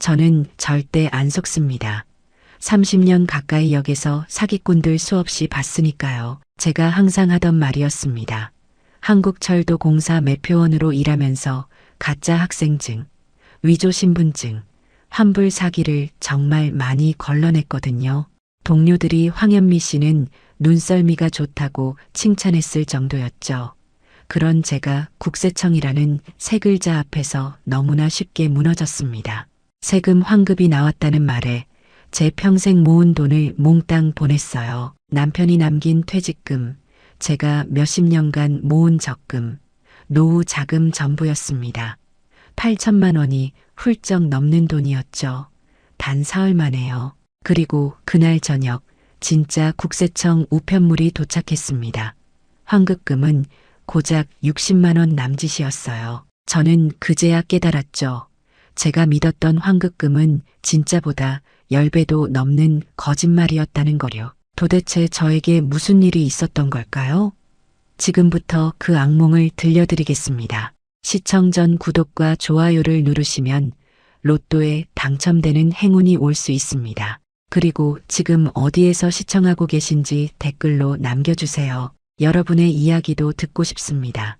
저는 절대 안 속습니다. 30년 가까이 역에서 사기꾼들 수없이 봤으니까요. 제가 항상 하던 말이었습니다. 한국철도공사 매표원으로 일하면서 가짜 학생증, 위조 신분증, 환불 사기를 정말 많이 걸러냈거든요. 동료들이 황현미 씨는 눈썰미가 좋다고 칭찬했을 정도였죠. 그런 제가 국세청이라는 세 글자 앞에서 너무나 쉽게 무너졌습니다. 세금 환급이 나왔다는 말에 제 평생 모은 돈을 몽땅 보냈어요. 남편이 남긴 퇴직금, 제가 몇십 년간 모은 적금, 노후 자금 전부였습니다. 8천만 원이 훌쩍 넘는 돈이었죠. 단 사흘 만에요. 그리고 그날 저녁 진짜 국세청 우편물이 도착했습니다. 환급금은 고작 60만 원 남짓이었어요. 저는 그제야 깨달았죠. 제가 믿었던 환급금은 진짜보다 10배도 넘는 거짓말이었다는 거요. 도대체 저에게 무슨 일이 있었던 걸까요? 지금부터 그 악몽을 들려드리겠습니다. 시청 전 구독과 좋아요를 누르시면 로또에 당첨되는 행운이 올 수 있습니다. 그리고 지금 어디에서 시청하고 계신지 댓글로 남겨주세요. 여러분의 이야기도 듣고 싶습니다.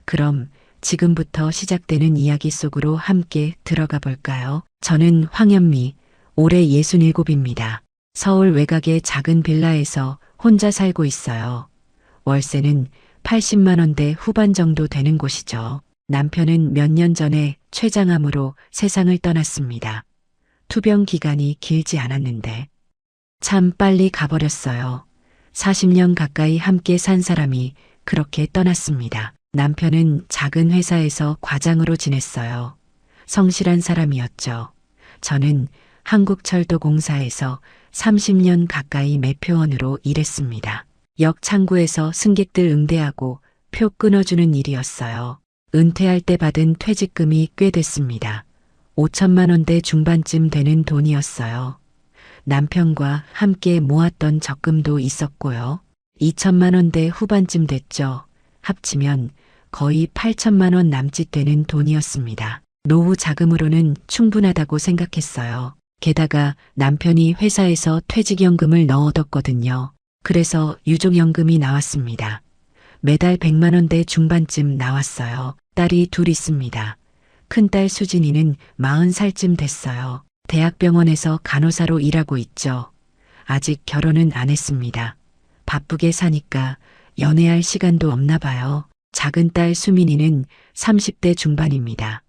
그럼 지금부터 시작되는 이야기 속으로 함께 들어가 볼까요? 저는 황현미, 올해 67입니다. 서울 외곽의 작은 빌라에서 혼자 살고 있어요. 월세는 80만 원대 후반 정도 되는 곳이죠. 남편은 몇 년 전에 췌장암으로 세상을 떠났습니다. 투병 기간이 길지 않았는데 참 빨리 가버렸어요. 40년 가까이 함께 산 사람이 그렇게 떠났습니다. 남편은 작은 회사에서 과장으로 지냈어요. 성실한 사람이었죠. 저는 한국철도공사에서 30년 가까이 매표원으로 일했습니다. 역 창구에서 승객들 응대하고 표 끊어주는 일이었어요. 은퇴할 때 받은 퇴직금이 꽤 됐습니다. 5천만 원대 중반쯤 되는 돈이었어요. 남편과 함께 모았던 적금도 있었고요. 2천만 원대 후반쯤 됐죠. 합치면 거의 8천만 원 남짓 되는 돈이었습니다. 노후 자금으로는 충분하다고 생각했어요. 게다가 남편이 회사에서 퇴직연금을 넣어뒀거든요. 그래서 유족연금이 나왔습니다. 매달 100만 원대 중반쯤 나왔어요. 딸이 둘 있습니다. 큰딸 수진이는 40살쯤 됐어요. 대학병원에서 간호사로 일하고 있죠. 아직 결혼은 안 했습니다. 바쁘게 사니까 연애할 시간도 없나 봐요. 작은 딸 수민이는 30대 중반입니다.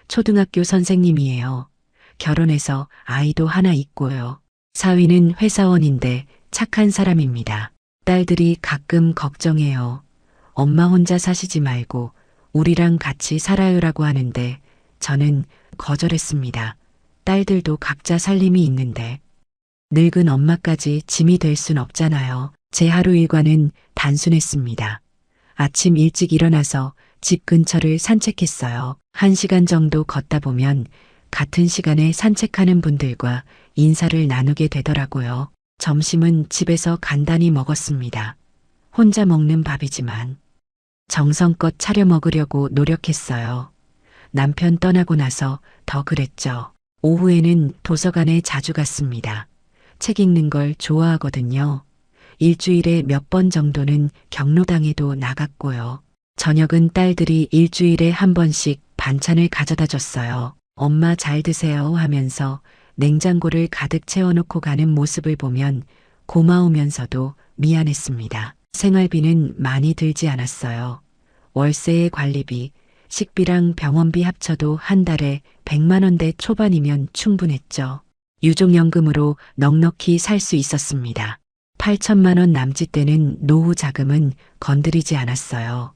초등학교 선생님이에요. 결혼해서 아이도 하나 있고요. 사위는 회사원인데 착한 사람입니다. 딸들이 가끔 걱정해요. 엄마 혼자 사시지 말고 우리랑 같이 살아요라고 하는데 저는 거절했습니다. 딸들도 각자 살림이 있는데 늙은 엄마까지 짐이 될 순 없잖아요. 제 하루 일과는 단순했습니다. 아침 일찍 일어나서 집 근처를 산책했어요. 1시간 정도 걷다 보면 같은 시간에 산책하는 분들과 인사를 나누게 되더라고요. 점심은 집에서 간단히 먹었습니다. 혼자 먹는 밥이지만 정성껏 차려 먹으려고 노력했어요. 남편 떠나고 나서 더 그랬죠. 오후에는 도서관에 자주 갔습니다. 책 읽는 걸 좋아하거든요. 일주일에 몇 번 정도는 경로당에도 나갔고요. 저녁은 딸들이 일주일에 한 번씩 반찬을 가져다 줬어요. 엄마 잘 드세요 하면서 냉장고를 가득 채워놓고 가는 모습을 보면 고마우면서도 미안했습니다. 생활비는 많이 들지 않았어요. 월세의 관리비, 식비랑 병원비 합쳐도 한 달에 100만 원대 초반이면 충분했죠. 유족연금으로 넉넉히 살 수 있었습니다. 8천만 원 남짓 되는 노후 자금은 건드리지 않았어요.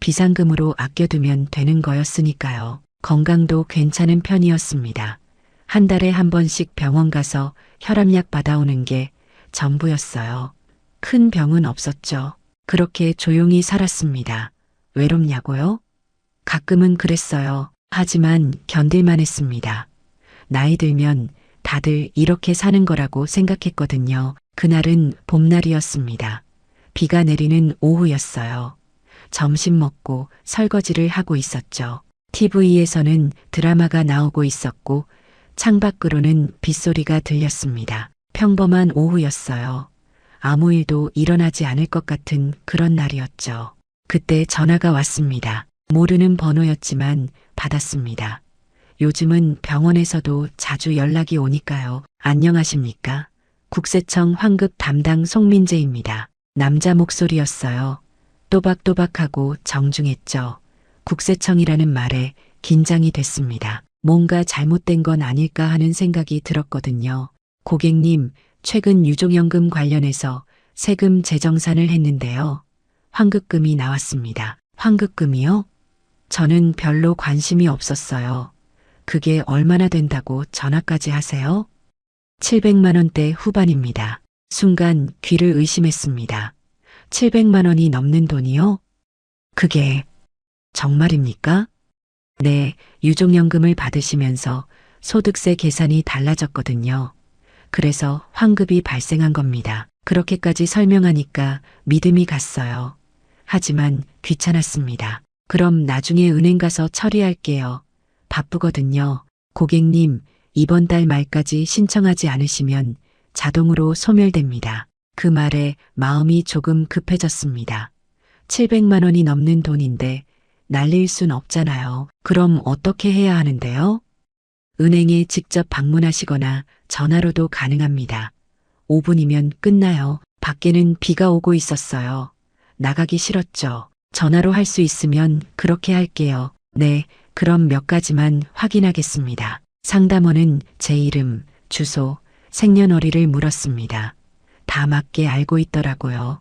비상금으로 아껴두면 되는 거였으니까요. 건강도 괜찮은 편이었습니다. 한 달에 한 번씩 병원 가서 혈압약 받아오는 게 전부였어요. 큰 병은 없었죠. 그렇게 조용히 살았습니다. 외롭냐고요? 가끔은 그랬어요. 하지만 견딜만 했습니다. 나이 들면 다들 이렇게 사는 거라고 생각했거든요. 그날은 봄날이었습니다. 비가 내리는 오후였어요. 점심 먹고 설거지를 하고 있었죠. TV에서는 드라마가 나오고 있었고 창밖으로는 빗소리가 들렸습니다. 평범한 오후였어요. 아무 일도 일어나지 않을 것 같은 그런 날이었죠. 그때 전화가 왔습니다. 모르는 번호였지만 받았습니다. 요즘은 병원에서도 자주 연락이 오니까요. 안녕하십니까? 국세청 환급 담당 송민재입니다. 남자 목소리였어요. 또박또박하고 정중했죠. 국세청이라는 말에 긴장이 됐습니다. 뭔가 잘못된 건 아닐까 하는 생각이 들었거든요. 고객님, 최근 유족연금 관련해서 세금 재정산을 했는데요. 환급금이 나왔습니다. 환급금이요? 저는 별로 관심이 없었어요. 그게 얼마나 된다고 전화까지 하세요? 700만 원대 후반입니다. 순간 귀를 의심했습니다. 700만 원이 넘는 돈이요? 그게 정말입니까? 네, 유족연금을 받으시면서 소득세 계산이 달라졌거든요. 그래서 환급이 발생한 겁니다. 그렇게까지 설명하니까 믿음이 갔어요. 하지만 귀찮았습니다. 그럼 나중에 은행 가서 처리할게요. 바쁘거든요. 고객님, 이번 달 말까지 신청하지 않으시면 자동으로 소멸됩니다. 그 말에 마음이 조금 급해졌습니다. 700만 원이 넘는 돈인데 날릴 순 없잖아요. 그럼 어떻게 해야 하는데요? 은행에 직접 방문하시거나 전화로도 가능합니다. 5분이면 끝나요. 밖에는 비가 오고 있었어요. 나가기 싫었죠. 전화로 할 수 있으면 그렇게 할게요. 네, 그럼 몇 가지만 확인하겠습니다. 상담원은 제 이름, 주소, 생년월일을 물었습니다. 다 맞게 알고 있더라고요.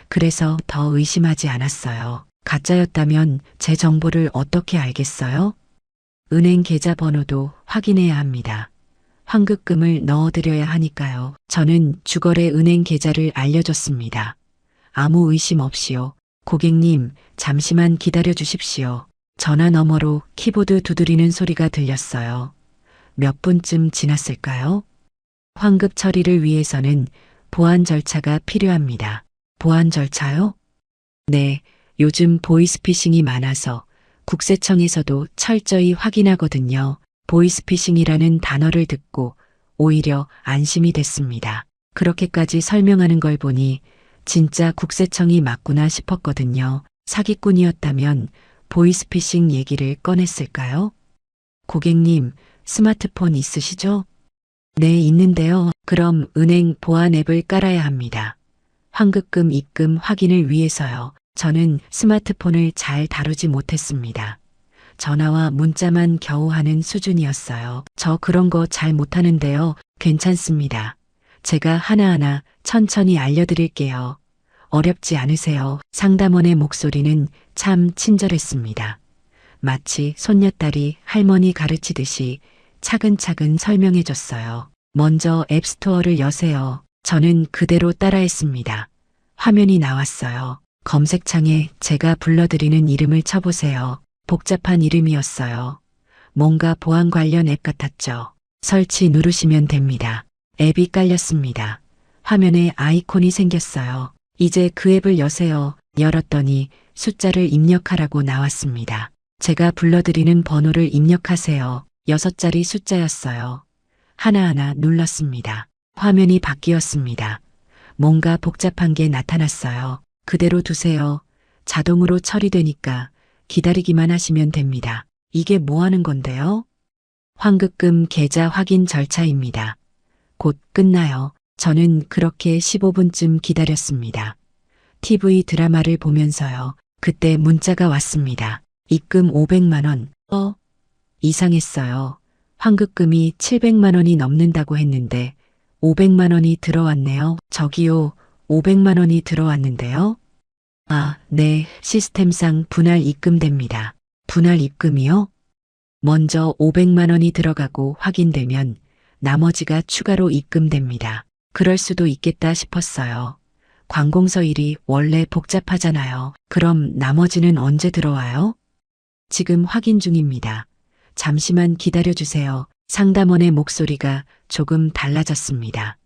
그래서 더 의심하지 않았어요. 가짜였다면 제 정보를 어떻게 알겠어요? 은행 계좌번호도 확인해야 합니다. 환급금을 넣어드려야 하니까요. 저는 주거래 은행 계좌를 알려줬습니다. 아무 의심 없이요. 고객님, 잠시만 기다려 주십시오. 전화 너머로 키보드 두드리는 소리가 들렸어요. 몇 분쯤 지났을까요? 환급 처리를 위해서는 보안 절차가 필요합니다. 보안 절차요? 네, 요즘 보이스피싱이 많아서 국세청에서도 철저히 확인하거든요. 보이스피싱이라는 단어를 듣고 오히려 안심이 됐습니다. 그렇게까지 설명하는 걸 보니 진짜 국세청이 맞구나 싶었거든요. 사기꾼이었다면 보이스피싱 얘기를 꺼냈을까요? 고객님, 스마트폰 있으시죠? 네, 있는데요. 그럼 은행 보안 앱을 깔아야 합니다. 환급금 입금 확인을 위해서요. 저는 스마트폰을 잘 다루지 못했습니다. 전화와 문자만 겨우 하는 수준이었어요. 저 그런 거 잘 못하는데요. 괜찮습니다. 제가 하나하나 천천히 알려드릴게요. 어렵지 않으세요. 상담원의 목소리는 참 친절했습니다. 마치 손녀딸이 할머니 가르치듯이 차근차근 설명해줬어요. 먼저 앱스토어를 여세요. 저는 그대로 따라했습니다. 화면이 나왔어요. 검색창에 제가 불러드리는 이름을 쳐보세요. 복잡한 이름이었어요. 뭔가 보안 관련 앱 같았죠. 설치 누르시면 됩니다. 앱이 깔렸습니다. 화면에 아이콘이 생겼어요. 이제 그 앱을 여세요. 열었더니 숫자를 입력하라고 나왔습니다. 제가 불러드리는 번호를 입력하세요. 6자리 숫자였어요. 하나하나 눌렀습니다. 화면이 바뀌었습니다. 뭔가 복잡한 게 나타났어요. 그대로 두세요. 자동으로 처리되니까 기다리기만 하시면 됩니다. 이게 뭐 하는 건데요? 환급금 계좌 확인 절차입니다. 곧 끝나요. 저는 그렇게 15분쯤 기다렸습니다. TV 드라마를 보면서요. 그때 문자가 왔습니다. 입금 500만 원. 이상했어요. 환급금이 700만 원이 넘는다고 했는데 500만 원이 들어왔네요. 저기요, 500만 원이 들어왔는데요. 아, 네, 시스템상 분할 입금됩니다. 분할 입금이요? 먼저 500만 원이 들어가고 확인되면 나머지가 추가로 입금됩니다. 그럴 수도 있겠다 싶었어요. 관공서 일이 원래 복잡하잖아요. 그럼 나머지는 언제 들어와요? 지금 확인 중입니다. 잠시만 기다려주세요. 상담원의 목소리가 조금 달라졌습니다.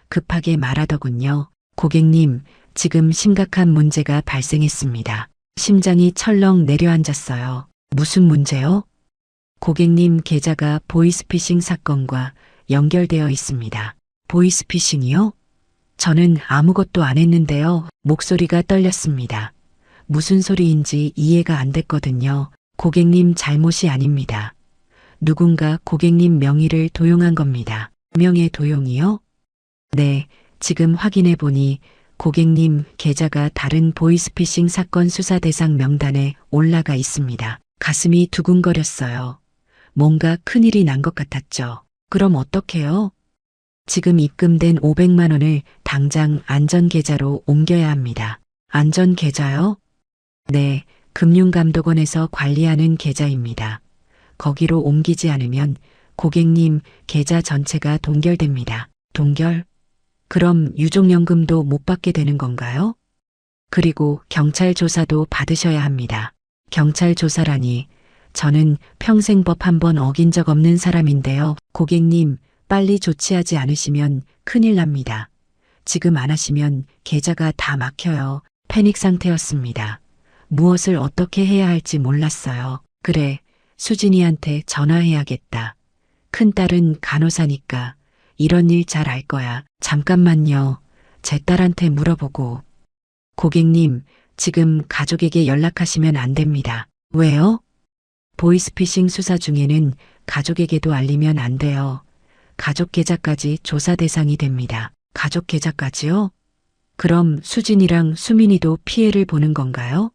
급하게 말하더군요. 고객님, 지금 심각한 문제가 발생했습니다. 심장이 철렁 내려앉았어요. 무슨 문제요? 고객님 계좌가 보이스피싱 사건과 연결되어 있습니다. 보이스피싱이요? 저는 아무것도 안 했는데요. 목소리가 떨렸습니다. 무슨 소리인지 이해가 안 됐거든요. 고객님 잘못이 아닙니다. 누군가 고객님 명의를 도용한 겁니다. 명의 도용이요? 네, 지금 확인해 보니 고객님 계좌가 다른 보이스피싱 사건 수사 대상 명단에 올라가 있습니다. 가슴이 두근거렸어요. 뭔가 큰일이 난 것 같았죠. 그럼 어떡해요? 지금 입금된 500만 원을 당장 안전계좌로 옮겨야 합니다. 안전계좌요? 네, 금융감독원에서 관리하는 계좌입니다. 거기로 옮기지 않으면 고객님 계좌 전체가 동결됩니다. 동결? 그럼 유족연금도 못 받게 되는 건가요? 그리고 경찰 조사도 받으셔야 합니다. 경찰 조사라니, 저는 평생 법 한 번 어긴 적 없는 사람인데요. 고객님, 빨리 조치하지 않으시면 큰일 납니다. 지금 안 하시면 계좌가 다 막혀요. 패닉 상태였습니다. 무엇을 어떻게 해야 할지 몰랐어요. 그래, 수진이한테 전화해야겠다. 큰딸은 간호사니까 이런 일 잘 알 거야. 잠깐만요. 제 딸한테 물어보고. 고객님, 지금 가족에게 연락하시면 안 됩니다. 왜요? 보이스피싱 수사 중에는 가족에게도 알리면 안 돼요. 가족 계좌까지 조사 대상이 됩니다. 가족 계좌까지요? 그럼 수진이랑 수민이도 피해를 보는 건가요?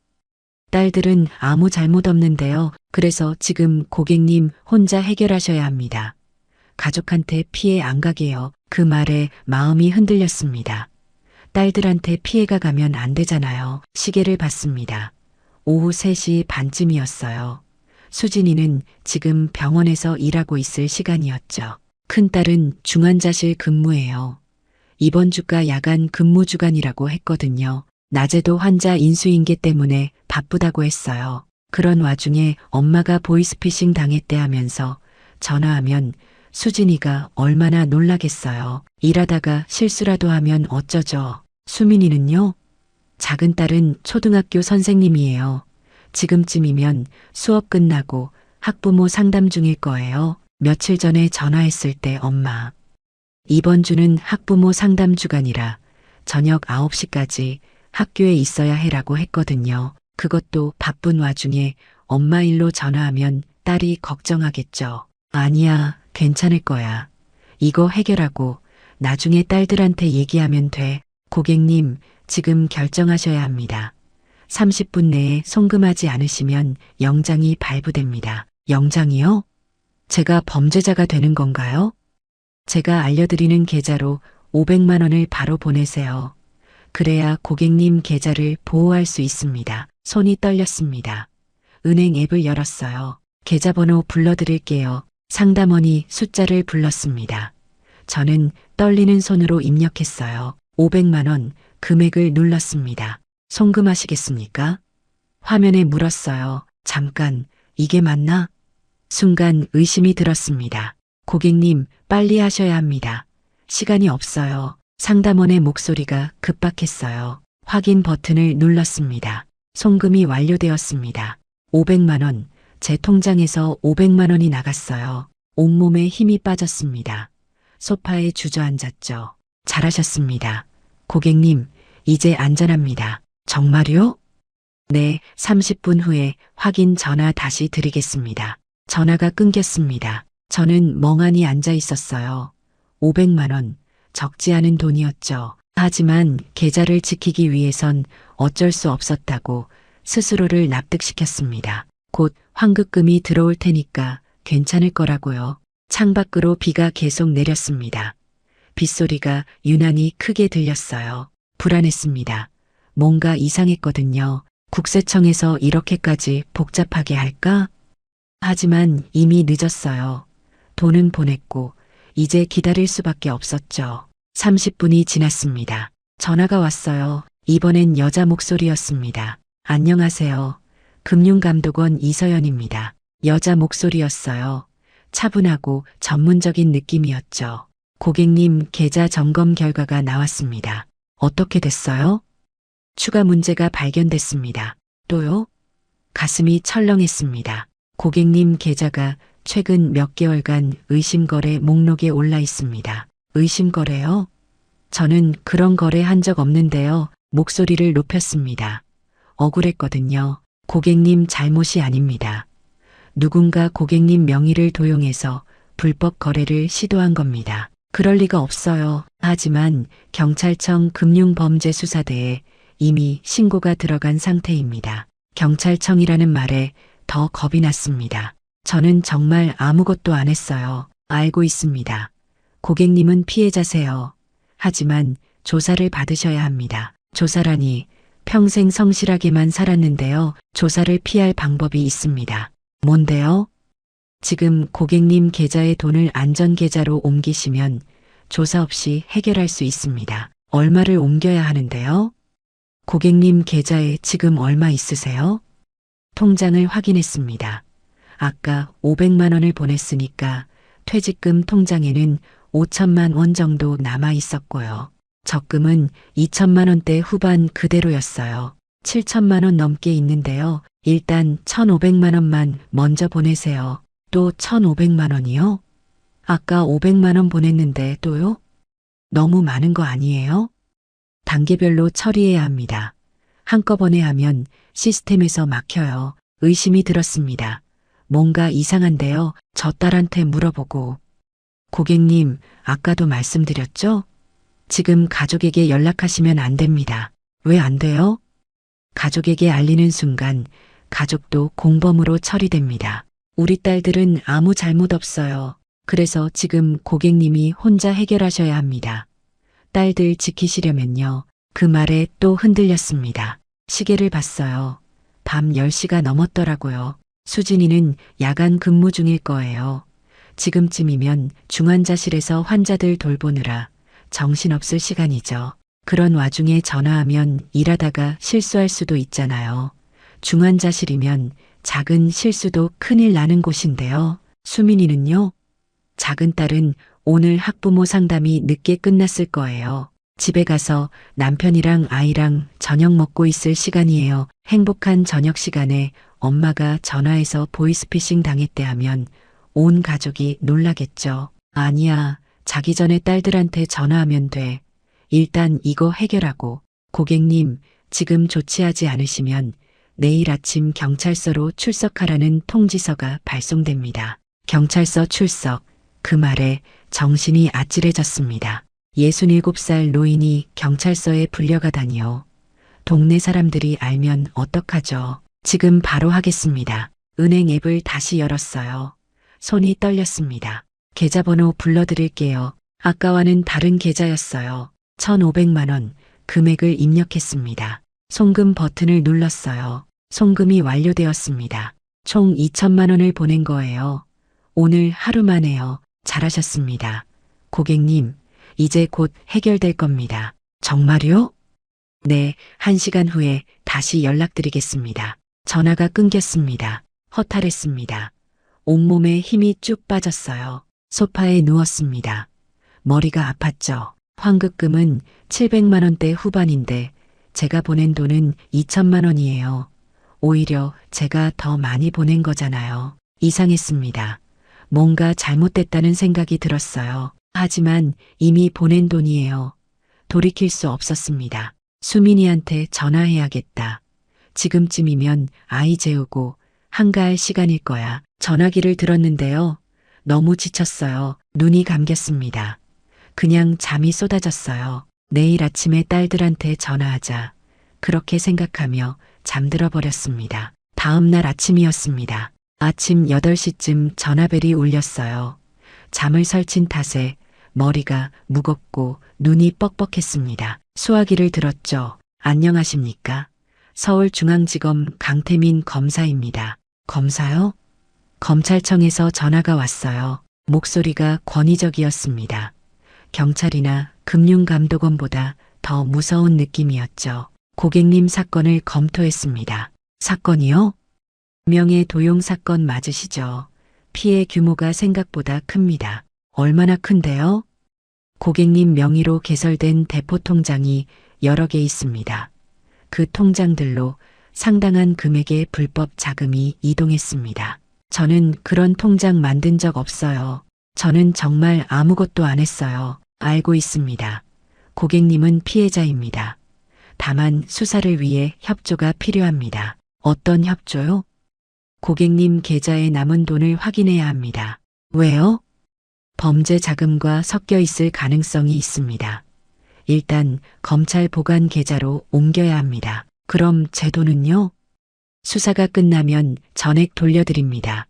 딸들은 아무 잘못 없는데요. 그래서 지금 고객님 혼자 해결하셔야 합니다. 가족한테 피해 안 가게요. 그 말에 마음이 흔들렸습니다. 딸들한테 피해가 가면 안 되잖아요. 시계를 봤습니다. 오후 3시 반쯤이었어요. 수진이는 지금 병원에서 일하고 있을 시간이었죠. 큰딸은 중환자실 근무예요. 이번 주가 야간 근무 주간이라고 했거든요. 낮에도 환자 인수인계 때문에 바쁘다고 했어요. 그런 와중에 엄마가 보이스피싱 당했대 하면서 전화하면 수진이가 얼마나 놀라겠어요. 일하다가 실수라도 하면 어쩌죠. 수민이는요? 작은 딸은 초등학교 선생님이에요. 지금쯤이면 수업 끝나고 학부모 상담 중일 거예요. 며칠 전에 전화했을 때 엄마. 이번 주는 학부모 상담 주간이라 저녁 9시까지 학교에 있어야 해라고 했거든요. 그것도 바쁜 와중에 엄마 일로 전화하면 딸이 걱정하겠죠. 아니야, 괜찮을 거야. 이거 해결하고 나중에 딸들한테 얘기하면 돼. 고객님, 지금 결정하셔야 합니다. 30분 내에 송금하지 않으시면 영장이 발부됩니다. 영장이요? 제가 범죄자가 되는 건가요? 제가 알려드리는 계좌로 500만 원을 바로 보내세요. 그래야 고객님 계좌를 보호할 수 있습니다. 손이 떨렸습니다. 은행 앱을 열었어요. 계좌번호 불러드릴게요. 상담원이 숫자를 불렀습니다. 저는 떨리는 손으로 입력했어요. 500만 원 금액을 눌렀습니다. 송금하시겠습니까? 화면에 물었어요. 잠깐, 이게 맞나? 순간 의심이 들었습니다. 고객님, 빨리 하셔야 합니다. 시간이 없어요. 상담원의 목소리가 급박했어요. 확인 버튼을 눌렀습니다. 송금이 완료되었습니다. 500만 원, 제 통장에서 500만 원이 나갔어요. 온몸에 힘이 빠졌습니다. 소파에 주저앉았죠. 잘하셨습니다. 고객님, 이제 안전합니다. 정말요? 네, 30분 후에 확인 전화 다시 드리겠습니다. 전화가 끊겼습니다. 저는 멍하니 앉아 있었어요. 500만 원, 적지 않은 돈이었죠. 하지만 계좌를 지키기 위해선 어쩔 수 없었다고 스스로를 납득시켰습니다. 곧 환급금이 들어올 테니까 괜찮을 거라고요. 창밖으로 비가 계속 내렸습니다. 빗소리가 유난히 크게 들렸어요. 불안했습니다. 뭔가 이상했거든요. 국세청에서 이렇게까지 복잡하게 할까? 하지만 이미 늦었어요. 돈은 보냈고 이제 기다릴 수밖에 없었죠. 30분이 지났습니다. 전화가 왔어요. 이번엔 여자 목소리였습니다. 안녕하세요. 금융감독원 이서연입니다. 여자 목소리였어요. 차분하고 전문적인 느낌이었죠. 고객님 계좌 점검 결과가 나왔습니다. 어떻게 됐어요? 추가 문제가 발견됐습니다. 또요? 가슴이 철렁했습니다. 고객님 계좌가 최근 몇 개월간 의심거래 목록에 올라 있습니다. 의심거래요? 저는 그런 거래 한 적 없는데요. 목소리를 높였습니다. 억울했거든요. 고객님 잘못이 아닙니다. 누군가 고객님 명의를 도용해서 불법 거래를 시도한 겁니다. 그럴 리가 없어요. 하지만 경찰청 금융범죄수사대에 이미 신고가 들어간 상태입니다. 경찰청이라는 말에 더 겁이 났습니다. 저는 정말 아무것도 안 했어요. 알고 있습니다. 고객님은 피해자세요. 하지만 조사를 받으셔야 합니다. 조사라니 평생 성실하게만 살았는데요. 조사를 피할 방법이 있습니다. 뭔데요? 지금 고객님 계좌의 돈을 안전계좌로 옮기시면 조사 없이 해결할 수 있습니다. 얼마를 옮겨야 하는데요? 고객님 계좌에 지금 얼마 있으세요? 통장을 확인했습니다. 아까 500만 원을 보냈으니까 퇴직금 통장에는 5천만 원 정도 남아 있었고요. 적금은 2천만 원대 후반 그대로였어요. 7천만 원 넘게 있는데요. 일단 1,500만 원만 먼저 보내세요. 또 1,500만 원이요? 아까 500만 원 보냈는데 또요? 너무 많은 거 아니에요? 단계별로 처리해야 합니다. 한꺼번에 하면 시스템에서 막혀요. 의심이 들었습니다. 뭔가 이상한데요. 저 딸한테 물어보고. 고객님, 아까도 말씀드렸죠? 지금 가족에게 연락하시면 안 됩니다. 왜 안 돼요? 가족에게 알리는 순간 가족도 공범으로 처리됩니다. 우리 딸들은 아무 잘못 없어요. 그래서 지금 고객님이 혼자 해결하셔야 합니다. 딸들 지키시려면요. 그 말에 또 흔들렸습니다. 시계를 봤어요. 밤 10시가 넘었더라고요. 수진이는 야간 근무 중일 거예요. 지금쯤이면 중환자실에서 환자들 돌보느라 정신없을 시간이죠. 그런 와중에 전화하면 일하다가 실수할 수도 있잖아요. 중환자실이면 작은 실수도 큰일 나는 곳인데요. 수민이는요? 작은 딸은 오늘 학부모 상담이 늦게 끝났을 거예요. 집에 가서 남편이랑 아이랑 저녁 먹고 있을 시간이에요. 행복한 저녁 시간에 엄마가 전화해서 보이스피싱 당했대 하면 온 가족이 놀라겠죠. 아니야, 자기 전에 딸들한테 전화하면 돼. 일단 이거 해결하고. 고객님, 지금 조치하지 않으시면 내일 아침 경찰서로 출석하라는 통지서가 발송됩니다. 경찰서 출석. 그 말에 정신이 아찔해졌습니다. 67살 노인이 경찰서에 불려가다니요. 동네 사람들이 알면 어떡하죠? 지금 바로 하겠습니다. 은행 앱을 다시 열었어요. 손이 떨렸습니다. 계좌번호 불러드릴게요. 아까와는 다른 계좌였어요. 1,500만 원 금액을 입력했습니다. 송금 버튼을 눌렀어요. 송금이 완료되었습니다. 총 2천만 원을 보낸 거예요. 오늘 하루 만에요. 잘하셨습니다. 고객님, 이제 곧 해결될 겁니다. 정말요? 네, 1시간 후에 다시 연락드리겠습니다. 전화가 끊겼습니다. 허탈했습니다. 온몸에 힘이 쭉 빠졌어요. 소파에 누웠습니다. 머리가 아팠죠. 환급금은 700만 원대 후반인데 제가 보낸 돈은 2천만 원이에요. 오히려 제가 더 많이 보낸 거잖아요. 이상했습니다. 뭔가 잘못됐다는 생각이 들었어요. 하지만 이미 보낸 돈이에요. 돌이킬 수 없었습니다. 수민이한테 전화해야겠다. 지금쯤이면 아이 재우고 한가할 시간일 거야. 전화기를 들었는데요. 너무 지쳤어요. 눈이 감겼습니다. 그냥 잠이 쏟아졌어요. 내일 아침에 딸들한테 전화하자. 그렇게 생각하며 잠들어 버렸습니다. 다음 날 아침이었습니다. 아침 8시쯤 전화벨이 울렸어요. 잠을 설친 탓에 머리가 무겁고 눈이 뻑뻑했습니다. 수화기를 들었죠. 안녕하십니까? 서울중앙지검 강태민 검사입니다. 검사요? 검찰청에서 전화가 왔어요. 목소리가 권위적이었습니다. 경찰이나 금융감독원보다 더 무서운 느낌이었죠. 고객님 사건을 검토했습니다. 사건이요? 명예 도용 사건 맞으시죠? 피해 규모가 생각보다 큽니다. 얼마나 큰데요? 고객님 명의로 개설된 대포 통장이 여러 개 있습니다. 그 통장들로 상당한 금액의 불법 자금이 이동했습니다. 저는 그런 통장 만든 적 없어요. 저는 정말 아무것도 안 했어요. 알고 있습니다. 고객님은 피해자입니다. 다만 수사를 위해 협조가 필요합니다. 어떤 협조요? 고객님 계좌에 남은 돈을 확인해야 합니다. 왜요? 범죄 자금과 섞여 있을 가능성이 있습니다. 일단 검찰 보관 계좌로 옮겨야 합니다. 그럼 제 돈은요? 수사가 끝나면 전액 돌려드립니다.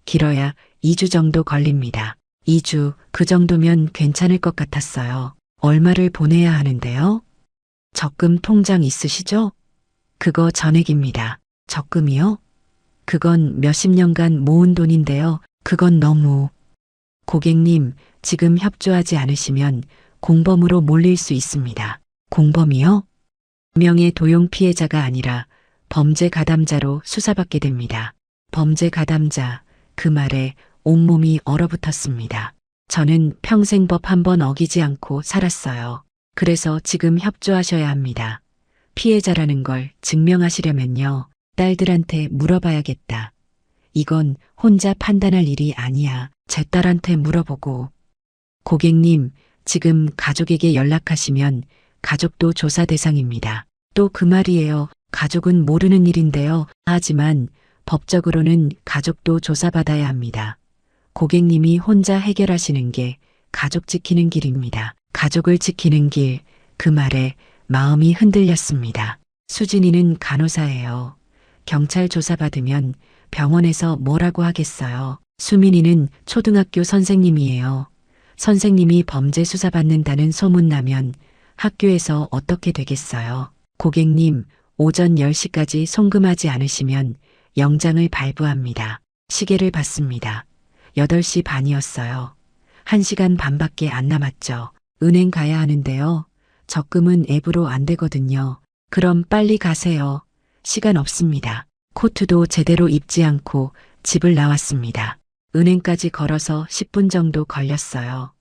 길어야 2주 정도 걸립니다. 2주, 그 정도면 괜찮을 것 같았어요. 얼마를 보내야 하는데요? 적금 통장 있으시죠? 그거 전액입니다. 적금이요? 그건 몇십 년간 모은 돈인데요. 그건 너무... 고객님, 지금 협조하지 않으시면 공범으로 몰릴 수 있습니다. 공범이요? 명예 도용 피해자가 아니라 범죄 가담자로 수사받게 됩니다. 범죄 가담자, 그 말에 온몸이 얼어붙었습니다. 저는 평생 법 한 번 어기지 않고 살았어요. 그래서 지금 협조하셔야 합니다. 피해자라는 걸 증명하시려면요. 딸들한테 물어봐야겠다. 이건 혼자 판단할 일이 아니야. 제 딸한테 물어보고. 고객님, 지금 가족에게 연락하시면 가족도 조사 대상입니다. 또 그 말이에요. 가족은 모르는 일인데요. 하지만 법적으로는 가족도 조사받아야 합니다. 고객님이 혼자 해결하시는 게 가족 지키는 길입니다. 가족을 지키는 길, 그 말에 마음이 흔들렸습니다. 수진이는 간호사예요. 경찰 조사받으면 병원에서 뭐라고 하겠어요. 수민이는 초등학교 선생님이에요. 선생님이 범죄 수사받는다는 소문나면 학교에서 어떻게 되겠어요. 고객님, 오전 10시까지 송금하지 않으시면 영장을 발부합니다. 시계를 봤습니다. 8시 반이었어요. 1시간 반밖에 안 남았죠. 은행 가야 하는데요. 적금은 앱으로 안 되거든요. 그럼 빨리 가세요. 시간 없습니다. 코트도 제대로 입지 않고 집을 나왔습니다. 은행까지 걸어서 10분 정도 걸렸어요.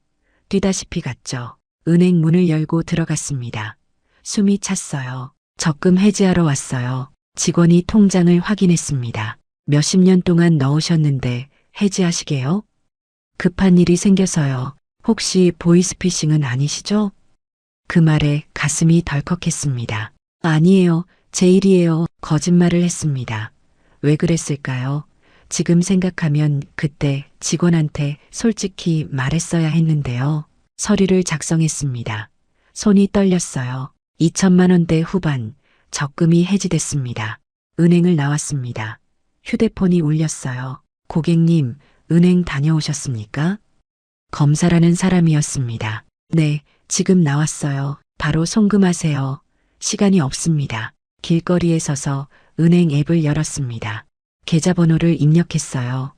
뛰다시피 갔죠. 은행 문을 열고 들어갔습니다. 숨이 찼어요. 적금 해지하러 왔어요. 직원이 통장을 확인했습니다. 몇십 년 동안 넣으셨는데 해지하시게요? 급한 일이 생겨서요. 혹시 보이스피싱은 아니시죠? 그 말에 가슴이 덜컥했습니다. 아니에요. 제 일이에요. 거짓말을 했습니다. 왜 그랬을까요? 지금 생각하면 그때 직원한테 솔직히 말했어야 했는데요. 서류를 작성했습니다. 손이 떨렸어요. 2천만 원대 후반, 적금이 해지됐습니다. 은행을 나왔습니다. 휴대폰이 울렸어요. 고객님, 은행 다녀오셨습니까? 검사라는 사람이었습니다. 네, 지금 나왔어요. 바로 송금하세요. 시간이 없습니다. 길거리에 서서 은행 앱을 열었습니다. 계좌번호를 입력했어요.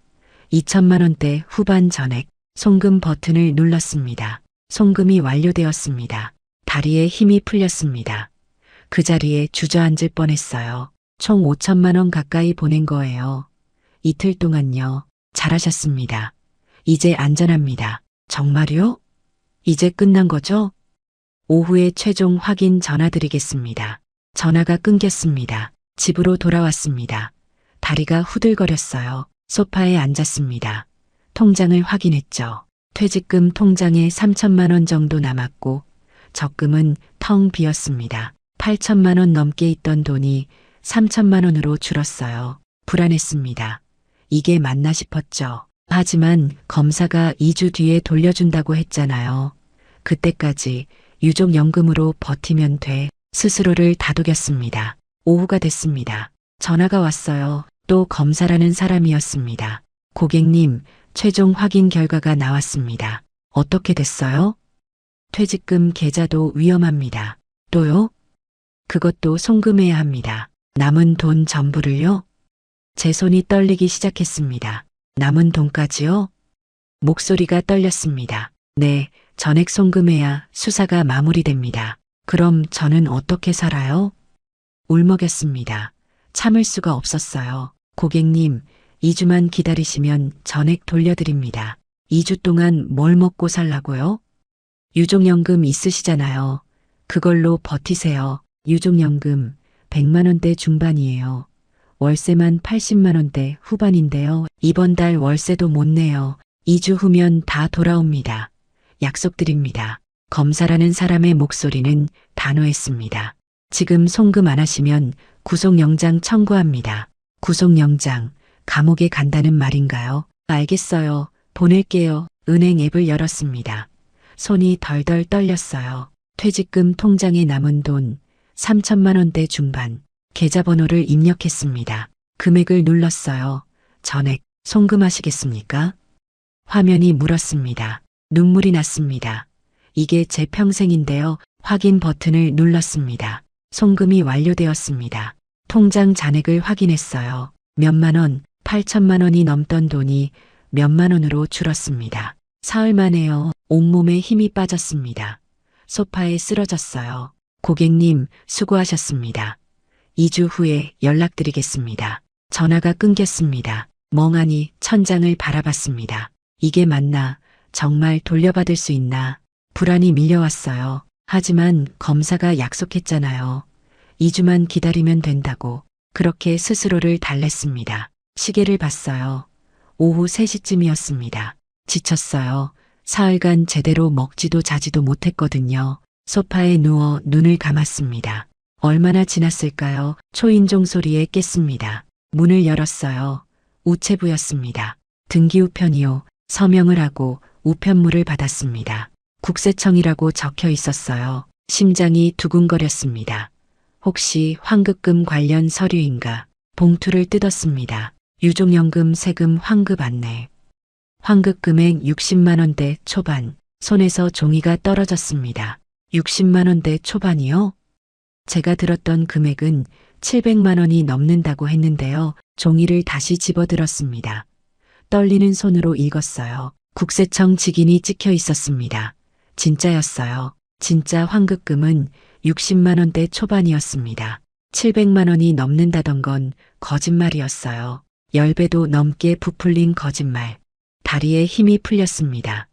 2천만 원대 후반 전액 송금 버튼을 눌렀습니다. 송금이 완료되었습니다. 다리에 힘이 풀렸습니다. 그 자리에 주저앉을 뻔했어요. 총 5천만 원 가까이 보낸 거예요. 이틀 동안요. 잘하셨습니다. 이제 안전합니다. 정말요? 이제 끝난 거죠? 오후에 최종 확인 전화드리겠습니다. 전화가 끊겼습니다. 집으로 돌아왔습니다. 다리가 후들거렸어요. 소파에 앉았습니다. 통장을 확인했죠. 퇴직금 통장에 3천만 원 정도 남았고 적금은 텅 비었습니다. 8천만 원 넘게 있던 돈이 3천만 원으로 줄었어요. 불안했습니다. 이게 맞나 싶었죠. 하지만 검사가 2주 뒤에 돌려준다고 했잖아요. 그때까지 유족연금으로 버티면 돼. 스스로를 다독였습니다. 오후가 됐습니다. 전화가 왔어요. 또 검사라는 사람이었습니다. 고객님, 최종 확인 결과가 나왔습니다. 어떻게 됐어요? 퇴직금 계좌도 위험합니다. 또요? 그것도 송금해야 합니다. 남은 돈 전부를요? 제 손이 떨리기 시작했습니다. 남은 돈까지요? 목소리가 떨렸습니다. 네, 전액 송금해야 수사가 마무리됩니다. 그럼 저는 어떻게 살아요? 울먹였습니다. 참을 수가 없었어요. 고객님, 2주만 기다리시면 전액 돌려드립니다. 2주 동안 뭘 먹고 살라고요? 유족연금 있으시잖아요. 그걸로 버티세요. 유족연금 100만 원대 중반이에요. 월세만 80만 원대 후반인데요. 이번 달 월세도 못 내요. 2주 후면 다 돌아옵니다. 약속드립니다. 검사라는 사람의 목소리는 단호했습니다. 지금 송금 안 하시면 구속영장 청구합니다. 구속영장, 감옥에 간다는 말인가요? 알겠어요. 보낼게요. 은행 앱을 열었습니다. 손이 덜덜 떨렸어요. 퇴직금 통장에 남은 돈 3천만 원대 중반. 계좌번호를 입력했습니다. 금액을 눌렀어요. 전액 송금하시겠습니까? 화면이 물었습니다. 눈물이 났습니다. 이게 제 평생인데요. 확인 버튼을 눌렀습니다. 송금이 완료되었습니다. 통장 잔액을 확인했어요. 몇만 원, 8천만 원이 넘던 돈이 몇만 원으로 줄었습니다. 사흘 만에요. 온몸에 힘이 빠졌습니다. 소파에 쓰러졌어요. 고객님, 수고하셨습니다. 2주 후에 연락드리겠습니다. 전화가 끊겼습니다. 멍하니 천장을 바라봤습니다. 이게 맞나? 정말 돌려받을 수 있나? 불안이 밀려왔어요. 하지만 검사가 약속했잖아요. 2주만 기다리면 된다고. 그렇게 스스로를 달랬습니다. 시계를 봤어요. 오후 3시쯤이었습니다. 지쳤어요. 사흘간 제대로 먹지도 자지도 못했거든요. 소파에 누워 눈을 감았습니다. 얼마나 지났을까요? 초인종 소리에 깼습니다. 문을 열었어요. 우체부였습니다. 등기 우편이요. 서명을 하고 우편물을 받았습니다. 국세청이라고 적혀 있었어요. 심장이 두근거렸습니다. 혹시 환급금 관련 서류인가? 봉투를 뜯었습니다. 유족연금 세금 환급 안내. 환급 금액 60만 원대 초반. 손에서 종이가 떨어졌습니다. 60만 원대 초반이요? 제가 들었던 금액은 700만 원이 넘는다고 했는데요. 종이를 다시 집어들었습니다. 떨리는 손으로 읽었어요. 국세청 직인이 찍혀 있었습니다. 진짜였어요. 진짜 환급금은 60만 원대 초반이었습니다. 700만 원이 넘는다던 건 거짓말이었어요. 10배도 넘게 부풀린 거짓말. 다리에 힘이 풀렸습니다.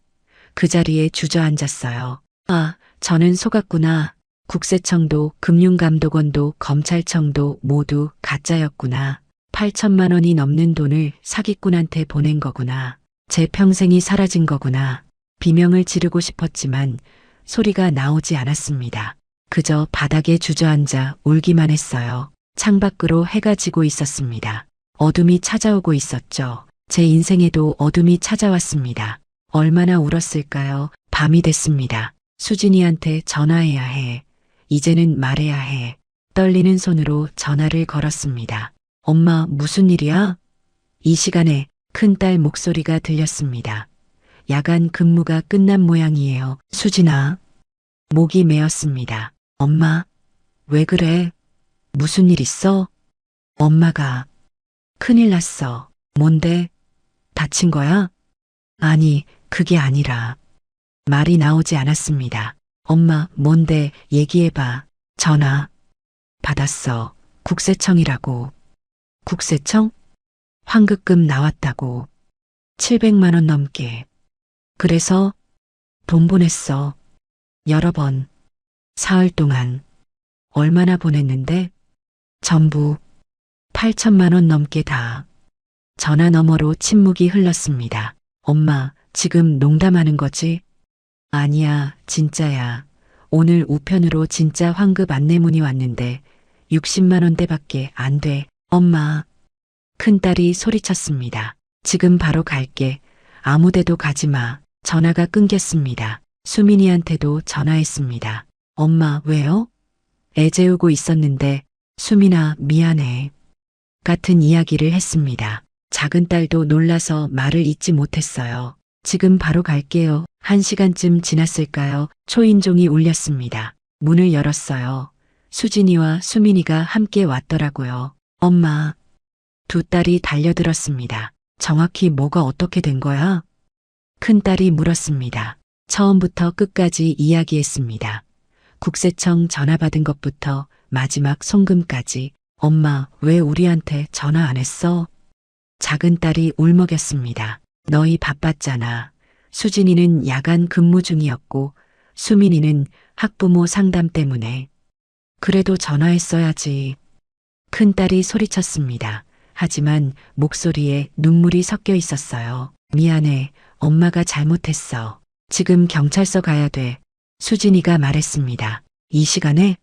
그 자리에 주저앉았어요. 아, 저는 속았구나. 국세청도 금융감독원도 검찰청도 모두 가짜였구나. 8천만 원이 넘는 돈을 사기꾼한테 보낸 거구나. 제 평생이 사라진 거구나. 비명을 지르고 싶었지만 소리가 나오지 않았습니다. 그저 바닥에 주저앉아 울기만 했어요. 창밖으로 해가 지고 있었습니다. 어둠이 찾아오고 있었죠. 제 인생에도 어둠이 찾아왔습니다. 얼마나 울었을까요? 밤이 됐습니다. 수진이한테 전화해야 해. 이제는 말해야 해. 떨리는 손으로 전화를 걸었습니다. 엄마, 무슨 일이야? 이 시간에 큰딸 목소리가 들렸습니다. 야간 근무가 끝난 모양이에요. 수진아. 목이 메었습니다. 엄마, 왜 그래? 무슨 일 있어? 엄마가. 큰일 났어. 뭔데? 다친 거야? 아니, 그게 아니라. 말이 나오지 않았습니다. 엄마, 뭔데? 얘기해봐. 전화. 받았어. 국세청이라고. 국세청? 환급금 나왔다고. 700만 원 넘게. 그래서 돈 보냈어. 여러 번. 사흘 동안. 얼마나 보냈는데? 전부 8천만 원 넘게 다. 전화 너머로 침묵이 흘렀습니다. 엄마, 지금 농담하는 거지? 아니야, 진짜야. 오늘 우편으로 진짜 환급 안내문이 왔는데 60만 원대밖에 안 돼. 엄마. 큰딸이 소리쳤습니다. 지금 바로 갈게. 아무데도 가지 마. 전화가 끊겼습니다. 수민이한테도 전화했습니다. 엄마, 왜요? 애 재우고 있었는데 수민아, 미안해. 같은 이야기를 했습니다. 작은 딸도 놀라서 말을 잇지 못했어요. 지금 바로 갈게요. 1시간쯤 지났을까요? 초인종이 울렸습니다. 문을 열었어요. 수진이와 수민이가 함께 왔더라고요. 엄마. 두 딸이 달려들었습니다. 정확히 뭐가 어떻게 된 거야? 큰딸이 물었습니다. 처음부터 끝까지 이야기했습니다. 국세청 전화 받은 것부터 마지막 송금까지. 엄마, 왜 우리한테 전화 안 했어? 작은 딸이 울먹였습니다. 너희 바빴잖아. 수진이는 야간 근무 중이었고 수민이는 학부모 상담 때문에. 그래도 전화했어야지. 큰딸이 소리쳤습니다. 하지만 목소리에 눈물이 섞여 있었어요. 미안해. 엄마가 잘못했어. 지금 경찰서 가야 돼. 수진이가 말했습니다. 이 시간에?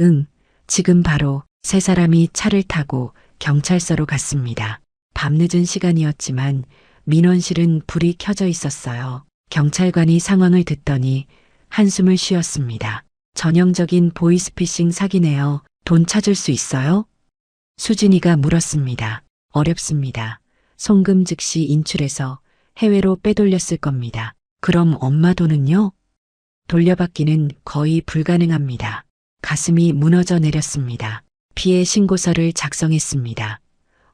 응, 지금 바로 세 사람이 차를 타고 경찰서로 갔습니다. 밤늦은 시간이었지만 민원실은 불이 켜져 있었어요. 경찰관이 상황을 듣더니 한숨을 쉬었습니다. 전형적인 보이스피싱 사기네요. 돈 찾을 수 있어요? 수진이가 물었습니다. 어렵습니다. 송금 즉시 인출해서 해외로 빼돌렸을 겁니다. 그럼 엄마 돈은요? 돌려받기는 거의 불가능합니다. 가슴이 무너져 내렸습니다. 피해 신고서를 작성했습니다.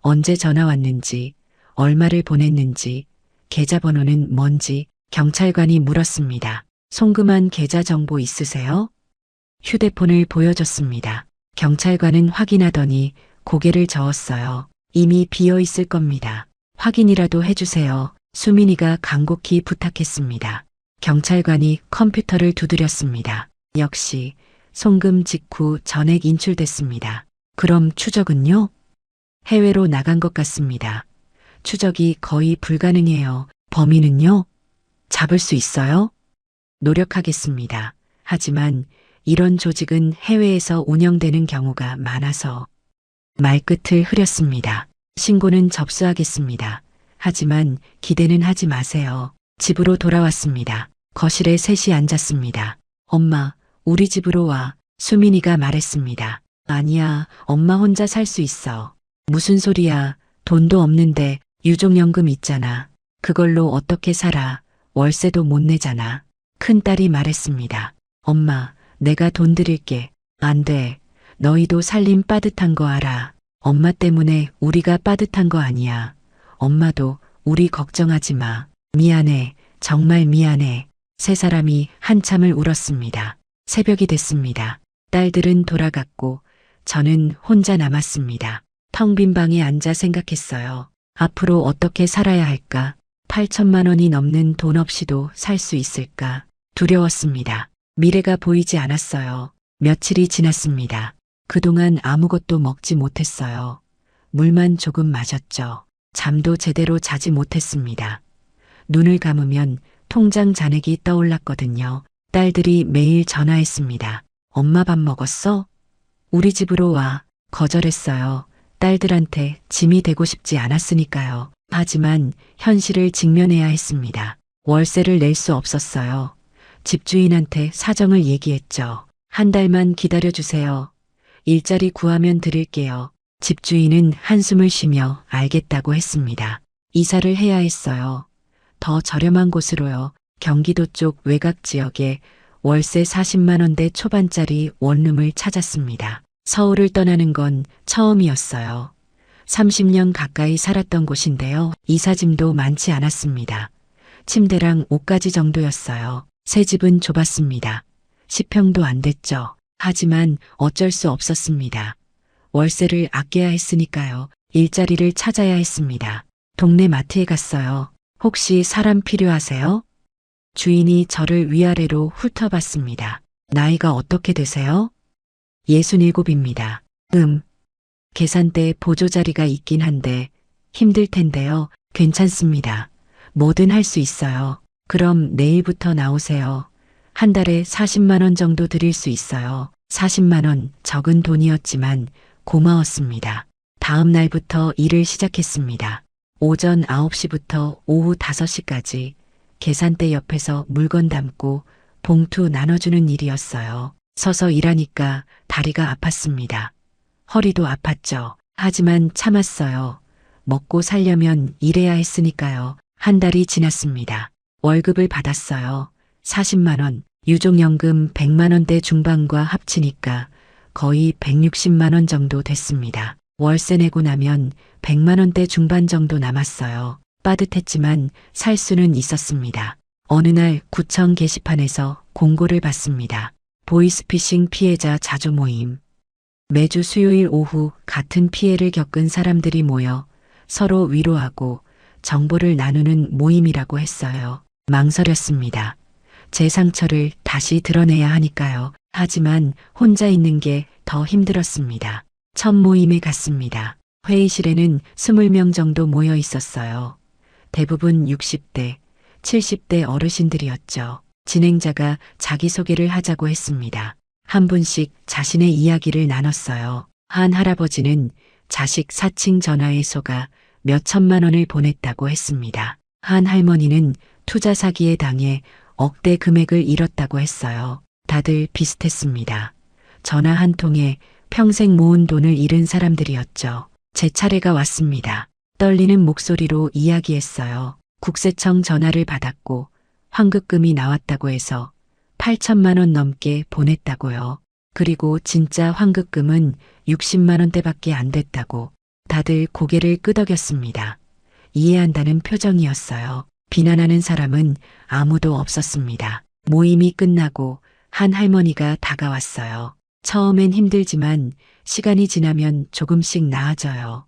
언제 전화 왔는지, 얼마를 보냈는지, 계좌번호는 뭔지 경찰관이 물었습니다. 송금한 계좌 정보 있으세요? 휴대폰을 보여줬습니다. 경찰관은 확인하더니 고개를 저었어요. 이미 비어 있을 겁니다. 확인이라도 해주세요. 수민이가 간곡히 부탁했습니다. 경찰관이 컴퓨터를 두드렸습니다. 역시 송금 직후 전액 인출됐습니다. 그럼 추적은요? 해외로 나간 것 같습니다. 추적이 거의 불가능해요. 범인은요? 잡을 수 있어요? 노력하겠습니다. 하지만 이런 조직은 해외에서 운영되는 경우가 많아서 말끝을 흐렸습니다. 신고는 접수하겠습니다. 하지만 기대는 하지 마세요. 집으로 돌아왔습니다. 거실에 셋이 앉았습니다. 엄마, 우리 집으로 와. 수민이가 말했습니다. 아니야, 엄마 혼자 살 수 있어. 무슨 소리야. 돈도 없는데 유족연금 있잖아. 그걸로 어떻게 살아. 월세도 못 내잖아. 큰딸이 말했습니다. 엄마, 내가 돈 드릴게. 안 돼. 너희도 살림 빠듯한 거 알아. 엄마 때문에 우리가 빠듯한 거 아니야. 엄마도 우리 걱정하지 마. 미안해. 정말 미안해. 세 사람이 한참을 울었습니다. 새벽이 됐습니다. 딸들은 돌아갔고 저는 혼자 남았습니다. 텅 빈 방에 앉아 생각했어요. 앞으로 어떻게 살아야 할까? 8천만 원이 넘는 돈 없이도 살 수 있을까? 두려웠습니다. 미래가 보이지 않았어요. 며칠이 지났습니다. 그동안 아무것도 먹지 못했어요. 물만 조금 마셨죠. 잠도 제대로 자지 못했습니다. 눈을 감으면 통장 잔액이 떠올랐거든요. 딸들이 매일 전화했습니다. 엄마 밥 먹었어? 우리 집으로 와. 거절했어요. 딸들한테 짐이 되고 싶지 않았으니까요. 하지만 현실을 직면해야 했습니다. 월세를 낼 수 없었어요. 집주인한테 사정을 얘기했죠. 한 달만 기다려주세요. 일자리 구하면 드릴게요. 집주인은 한숨을 쉬며 알겠다고 했습니다. 이사를 해야 했어요. 더 저렴한 곳으로요. 경기도 쪽 외곽 지역에 월세 40만 원대 초반짜리 원룸을 찾았습니다. 서울을 떠나는 건 처음이었어요. 30년 가까이 살았던 곳인데요. 이삿짐도 많지 않았습니다. 침대랑 옷가지 정도였어요. 새 집은 좁았습니다. 10평도 안 됐죠. 하지만 어쩔 수 없었습니다. 월세를 아껴야 했으니까요. 일자리를 찾아야 했습니다. 동네 마트에 갔어요. 혹시 사람 필요하세요? 주인이 저를 위아래로 훑어봤습니다. 나이가 어떻게 되세요? 67입니다. 계산대 보조자리가 있긴 한데 힘들 텐데요. 괜찮습니다. 뭐든 할 수 있어요. 그럼 내일부터 나오세요. 한 달에 40만 원 정도 드릴 수 있어요. 40만 원 적은 돈이었지만 고마웠습니다. 다음 날부터 일을 시작했습니다. 오전 9시부터 오후 5시까지 계산대 옆에서 물건 담고 봉투 나눠주는 일이었어요. 서서 일하니까 다리가 아팠습니다. 허리도 아팠죠. 하지만 참았어요. 먹고 살려면 일해야 했으니까요. 한 달이 지났습니다. 월급을 받았어요. 40만 원, 유족연금 100만 원대 중반과 합치니까 거의 160만 원 정도 됐습니다. 월세 내고 나면 100만 원대 중반 정도 남았어요. 빠듯했지만 살 수는 있었습니다. 어느 날 구청 게시판에서 공고를 봤습니다. 보이스피싱 피해자 자조 모임. 매주 수요일 오후 같은 피해를 겪은 사람들이 모여 서로 위로하고 정보를 나누는 모임이라고 했어요. 망설였습니다. 제 상처를 다시 드러내야 하니까요. 하지만 혼자 있는 게 더 힘들었습니다. 첫 모임에 갔습니다. 회의실에는 20명 정도 모여 있었어요. 대부분 60대, 70대 어르신들이었죠. 진행자가 자기소개를 하자고 했습니다. 한 분씩 자신의 이야기를 나눴어요. 한 할아버지는 자식 사칭 전화에 속아 몇 천만 원을 보냈다고 했습니다. 한 할머니는 투자 사기에 당해 억대 금액을 잃었다고 했어요. 다들 비슷했습니다. 전화 한 통에 평생 모은 돈을 잃은 사람들이었죠. 제 차례가 왔습니다. 떨리는 목소리로 이야기했어요. 국세청 전화를 받았고 환급금이 나왔다고 해서 8천만 원 넘게 보냈다고요. 그리고 진짜 환급금은 60만 원대밖에 안 됐다고. 다들 고개를 끄덕였습니다. 이해한다는 표정이었어요. 비난하는 사람은 아무도 없었습니다. 모임이 끝나고 한 할머니가 다가왔어요. 처음엔 힘들지만 시간이 지나면 조금씩 나아져요.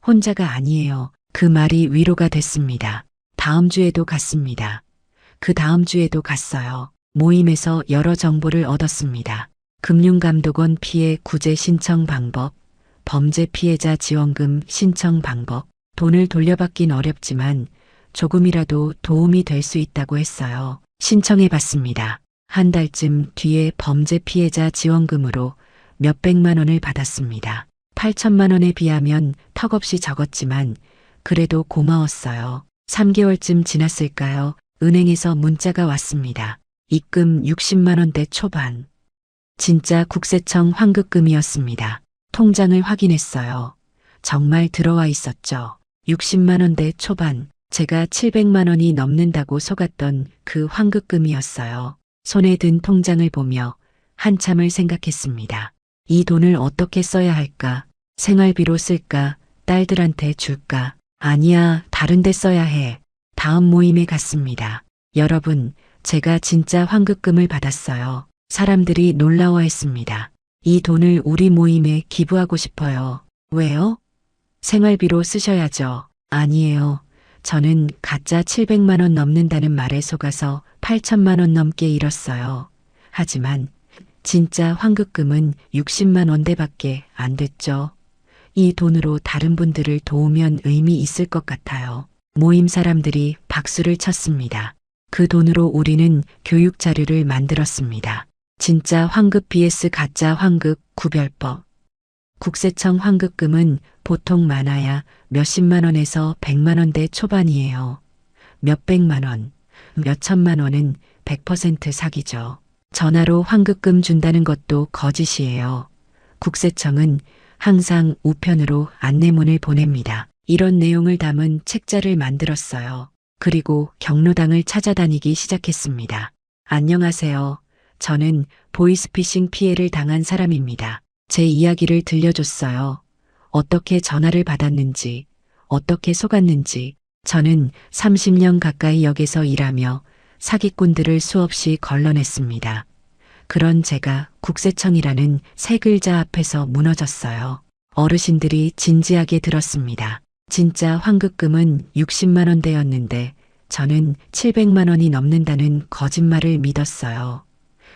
혼자가 아니에요. 그 말이 위로가 됐습니다. 다음 주에도 갔습니다. 그 다음 주에도 갔어요. 모임에서 여러 정보를 얻었습니다. 금융감독원 피해 구제 신청 방법, 범죄 피해자 지원금 신청 방법, 돈을 돌려받긴 어렵지만 조금이라도 도움이 될 수 있다고 했어요. 신청해 봤습니다. 한 달쯤 뒤에 범죄 피해자 지원금으로 몇백만 원을 받았습니다. 8천만 원에 비하면 턱없이 적었지만 그래도 고마웠어요. 3개월쯤 지났을까요? 은행에서 문자가 왔습니다. 입금 60만 원대 초반. 진짜 국세청 환급금이었습니다. 통장을 확인했어요. 정말 들어와 있었죠. 60만 원대 초반. 제가 700만 원이 넘는다고 속았던 그 환급금이었어요. 손에 든 통장을 보며 한참을 생각했습니다. 이 돈을 어떻게 써야 할까? 생활비로 쓸까? 딸들한테 줄까? 아니야, 다른 데 써야 해. 다음 모임에 갔습니다. 여러분, 제가 진짜 환급금을 받았어요. 사람들이 놀라워했습니다. 이 돈을 우리 모임에 기부하고 싶어요. 왜요? 생활비로 쓰셔야죠. 아니에요. 저는 가짜 700만 원 넘는다는 말에 속아서 8천만 원 넘게 잃었어요. 하지만 진짜 환급금은 60만 원대밖에 안 됐죠. 이 돈으로 다른 분들을 도우면 의미 있을 것 같아요. 모임 사람들이 박수를 쳤습니다. 그 돈으로 우리는 교육 자료를 만들었습니다. 진짜 환급 vs 가짜 환급 구별법. 국세청 환급금은 보통 많아야 몇십만 원에서 100만 원대 초반이에요. 몇백만 원, 몇천만 원은 100% 사기죠. 전화로 환급금 준다는 것도 거짓이에요. 국세청은 항상 우편으로 안내문을 보냅니다. 이런 내용을 담은 책자를 만들었어요. 그리고 경로당을 찾아다니기 시작했습니다. 안녕하세요. 저는 보이스피싱 피해를 당한 사람입니다. 제 이야기를 들려줬어요. 어떻게 전화를 받았는지, 어떻게 속았는지. 저는 30년 가까이 역에서 일하며 사기꾼들을 수없이 걸러냈습니다. 그런 제가 국세청이라는 세 글자 앞에서 무너졌어요. 어르신들이 진지하게 들었습니다. 진짜 환급금은 60만 원대였는데 저는 700만 원이 넘는다는 거짓말을 믿었어요.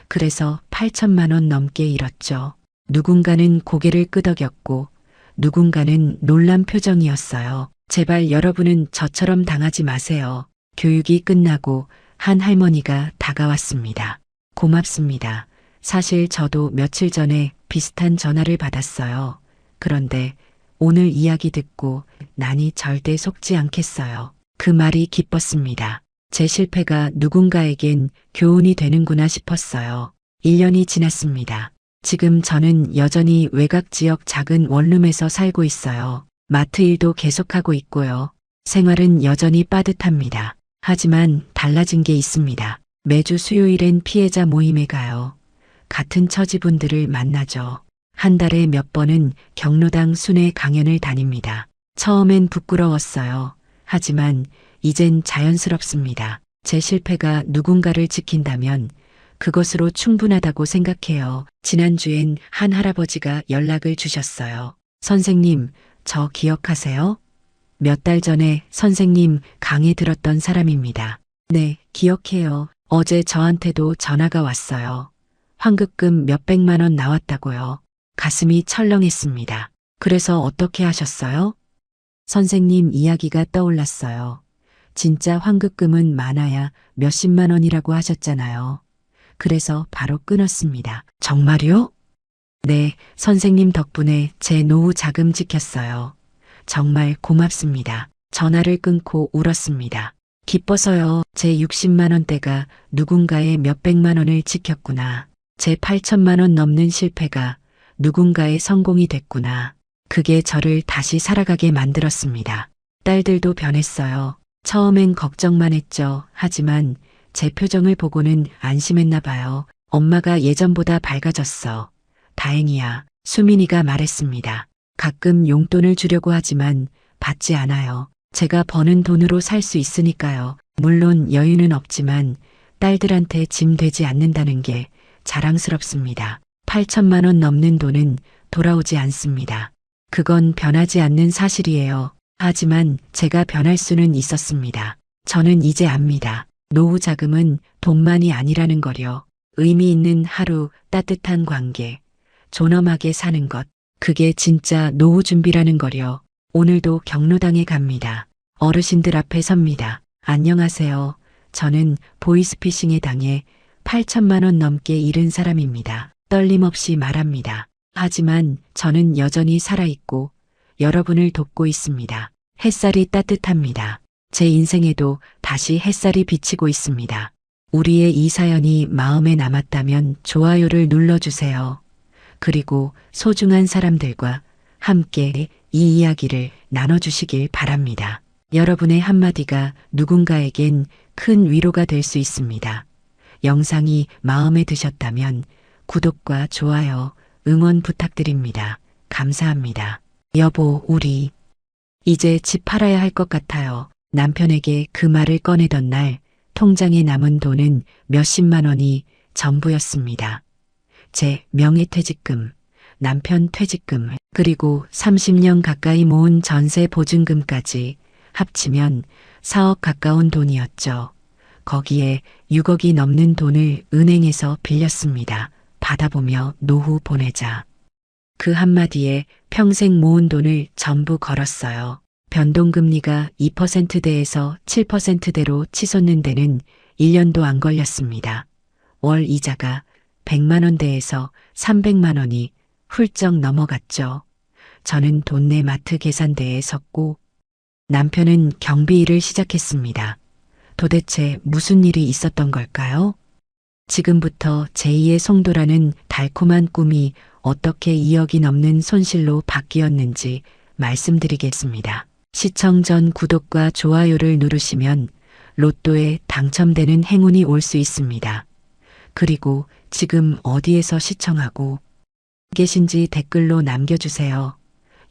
그래서 8천만 원 넘게 잃었죠. 누군가는 고개를 끄덕였고 누군가는 놀란 표정이었어요. 제발 여러분은 저처럼 당하지 마세요. 교육이 끝나고 한 할머니가 다가왔습니다. 고맙습니다. 사실 저도 며칠 전에 비슷한 전화를 받았어요. 그런데 오늘 이야기 듣고 나니 절대 속지 않겠어요. 그 말이 기뻤습니다. 제 실패가 누군가에겐 교훈이 되는구나 싶었어요. 1년이 지났습니다. 지금 저는 여전히 외곽 지역 작은 원룸에서 살고 있어요. 마트 일도 계속하고 있고요. 생활은 여전히 빠듯합니다. 하지만 달라진 게 있습니다. 매주 수요일엔 피해자 모임에 가요. 같은 처지분들을 만나죠. 한 달에 몇 번은 경로당 순회 강연을 다닙니다. 처음엔 부끄러웠어요. 하지만 이젠 자연스럽습니다. 제 실패가 누군가를 지킨다면 그것으로 충분하다고 생각해요. 지난주엔 한 할아버지가 연락을 주셨어요. 선생님, 저 기억하세요? 몇 달 전에 선생님 강의 들었던 사람입니다. 네, 기억해요. 어제 저한테도 전화가 왔어요. 환급금 몇백만 원 나왔다고요. 가슴이 철렁했습니다. 그래서 어떻게 하셨어요? 선생님 이야기가 떠올랐어요. 진짜 환급금은 많아야 몇십만 원이라고 하셨잖아요. 그래서 바로 끊었습니다. 정말요? 네, 선생님 덕분에 제 노후 자금 지켰어요. 정말 고맙습니다. 전화를 끊고 울었습니다. 기뻐서요. 제 60만 원대가 누군가의 몇백만 원을 지켰구나. 제 8천만 원 넘는 실패가 누군가의 성공이 됐구나. 그게 저를 다시 살아가게 만들었습니다. 딸들도 변했어요. 처음엔 걱정만 했죠. 하지만 제 표정을 보고는 안심했나 봐요. 엄마가 예전보다 밝아졌어. 다행이야. 수민이가 말했습니다. 가끔 용돈을 주려고 하지만 받지 않아요. 제가 버는 돈으로 살 수 있으니까요. 물론 여유는 없지만 딸들한테 짐 되지 않는다는 게 자랑스럽습니다. 8천만 원 넘는 돈은 돌아오지 않습니다. 그건 변하지 않는 사실이에요. 하지만 제가 변할 수는 있었습니다. 저는 이제 압니다. 노후 자금은 돈만이 아니라는 거요. 의미 있는 하루, 따뜻한 관계, 존엄하게 사는 것. 그게 진짜 노후 준비라는 거요. 오늘도 경로당에 갑니다. 어르신들 앞에 섭니다. 안녕하세요. 저는 보이스피싱에 당해 8천만 원 넘게 잃은 사람입니다. 떨림 없이 말합니다. 하지만 저는 여전히 살아있고 여러분을 돕고 있습니다. 햇살이 따뜻합니다. 제 인생에도 다시 햇살이 비치고 있습니다. 우리의 이 사연이 마음에 남았다면 좋아요를 눌러주세요. 그리고 소중한 사람들과 함께 이 이야기를 나눠주시길 바랍니다. 여러분의 한마디가 누군가에겐 큰 위로가 될 수 있습니다. 영상이 마음에 드셨다면 구독과 좋아요, 응원 부탁드립니다. 감사합니다. 여보, 우리 이제 집 팔아야 할 것 같아요. 남편에게 그 말을 꺼내던 날 통장에 남은 돈은 몇십만 원이 전부였습니다. 제 명예퇴직금, 남편 퇴직금, 그리고 30년 가까이 모은 전세 보증금까지 합치면 4억 가까운 돈이었죠. 거기에 6억이 넘는 돈을 은행에서 빌렸습니다. 받아보며 노후 보내자. 그 한마디에 평생 모은 돈을 전부 걸었어요. 변동금리가 2%대에서 7%대로 치솟는 데는 1년도 안 걸렸습니다. 월 이자가 100만 원대에서 300만 원이 훌쩍 넘어갔죠. 저는 동네 마트 계산대에 섰고 남편은 경비 일을 시작했습니다. 도대체 무슨 일이 있었던 걸까요? 지금부터 제2의 송도라는 달콤한 꿈이 어떻게 2억이 넘는 손실로 바뀌었는지 말씀드리겠습니다. 시청 전 구독과 좋아요를 누르시면 로또에 당첨되는 행운이 올 수 있습니다. 그리고 지금 어디에서 시청하고 계신지 댓글로 남겨주세요.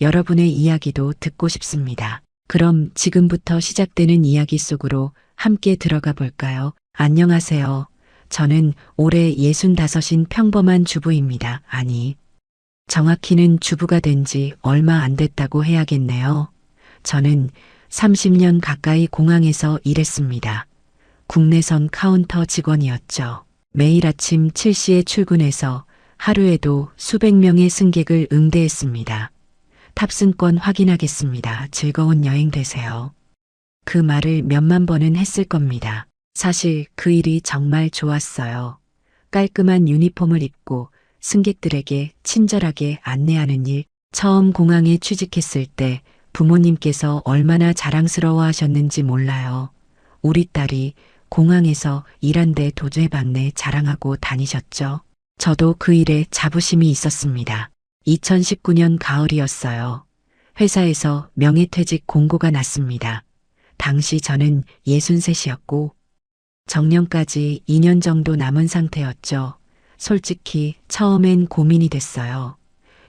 여러분의 이야기도 듣고 싶습니다. 그럼 지금부터 시작되는 이야기 속으로 함께 들어가 볼까요? 안녕하세요. 저는 올해 65인 평범한 주부입니다. 아니, 정확히는 주부가 된 지 얼마 안 됐다고 해야겠네요. 저는 30년 가까이 공항에서 일했습니다. 국내선 카운터 직원이었죠. 매일 아침 7시에 출근해서 하루에도 수백 명의 승객을 응대했습니다. 탑승권 확인하겠습니다. 즐거운 여행 되세요. 그 말을 몇만 번은 했을 겁니다. 사실 그 일이 정말 좋았어요. 깔끔한 유니폼을 입고 승객들에게 친절하게 안내하는 일. 처음 공항에 취직했을 때 부모님께서 얼마나 자랑스러워 하셨는지 몰라요. 우리 딸이 공항에서 일한데 도제받네 자랑하고 다니셨죠. 저도 그 일에 자부심이 있었습니다. 2019년 가을이었어요. 회사에서 명예퇴직 공고가 났습니다. 당시 저는 63이었고 정년까지 2년 정도 남은 상태였죠. 솔직히 처음엔 고민이 됐어요.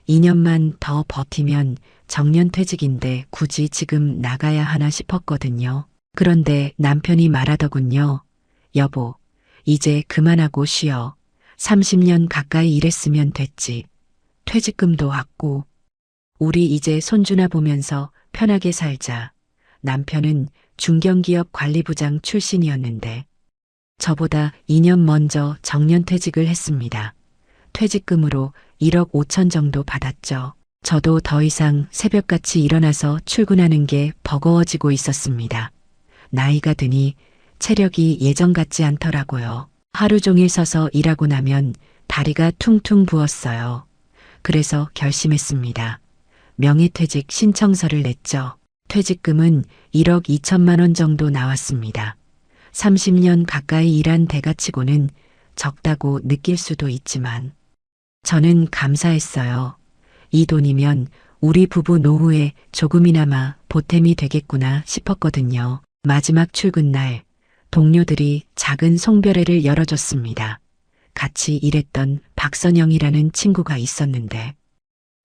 2년만 더 버티면 정년퇴직인데 굳이 지금 나가야 하나 싶었거든요. 그런데 남편이 말하더군요. 여보, 이제 그만하고 쉬어. 30년 가까이 일했으면 됐지. 퇴직금도 왔고. 우리 이제 손주나 보면서 편하게 살자. 남편은 중견기업 관리부장 출신이었는데 저보다 2년 먼저 정년퇴직을 했습니다. 퇴직금으로 1억 5천 정도 받았죠. 저도 더 이상 새벽같이 일어나서 출근하는 게 버거워지고 있었습니다. 나이가 드니 체력이 예전 같지 않더라고요. 하루 종일 서서 일하고 나면 다리가 퉁퉁 부었어요. 그래서 결심했습니다. 명예퇴직 신청서를 냈죠. 퇴직금은 1억 2천만 원 정도 나왔습니다. 30년 가까이 일한 대가치고는 적다고 느낄 수도 있지만 저는 감사했어요. 이 돈이면 우리 부부 노후에 조금이나마 보탬이 되겠구나 싶었거든요. 마지막 출근 날 동료들이 작은 송별회를 열어줬습니다. 같이 일했던 박선영이라는 친구가 있었는데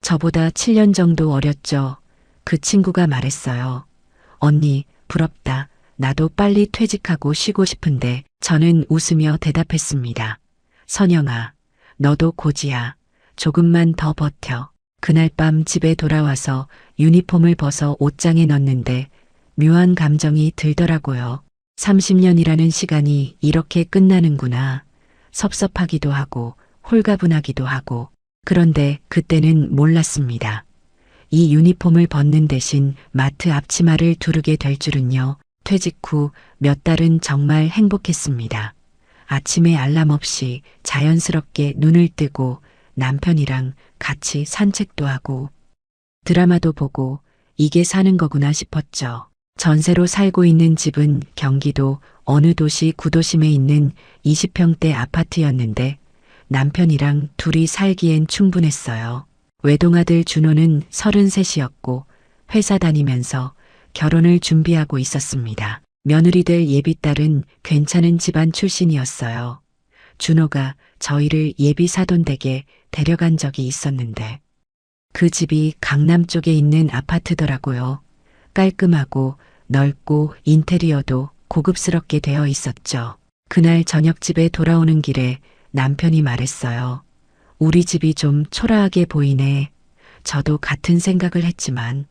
저보다 7년 정도 어렸죠. 그 친구가 말했어요. 언니, 부럽다. 나도 빨리 퇴직하고 쉬고 싶은데 저는 웃으며 대답했습니다. 선영아, 너도 고지야. 조금만 더 버텨. 그날 밤 집에 돌아와서 유니폼을 벗어 옷장에 넣는데 묘한 감정이 들더라고요. 30년이라는 시간이 이렇게 끝나는구나. 섭섭하기도 하고 홀가분하기도 하고 그런데 그때는 몰랐습니다. 이 유니폼을 벗는 대신 마트 앞치마를 두르게 될 줄은요. 퇴직 후 몇 달은 정말 행복했습니다. 아침에 알람 없이 자연스럽게 눈을 뜨고 남편이랑 같이 산책도 하고 드라마도 보고 이게 사는 거구나 싶었죠. 전세로 살고 있는 집은 경기도 어느 도시 구도심에 있는 20평대 아파트였는데 남편이랑 둘이 살기엔 충분했어요. 외동아들 준호는 33이었고 회사 다니면서 결혼을 준비하고 있었습니다. 며느리 될 예비딸은 괜찮은 집안 출신이었어요. 준호가 저희를 예비 사돈댁에 데려간 적이 있었는데 그 집이 강남 쪽에 있는 아파트더라고요. 깔끔하고 넓고 인테리어도 고급스럽게 되어 있었죠. 그날 저녁 집에 돌아오는 길에 남편이 말했어요. 우리 집이 좀 초라하게 보이네. 저도 같은 생각을 했지만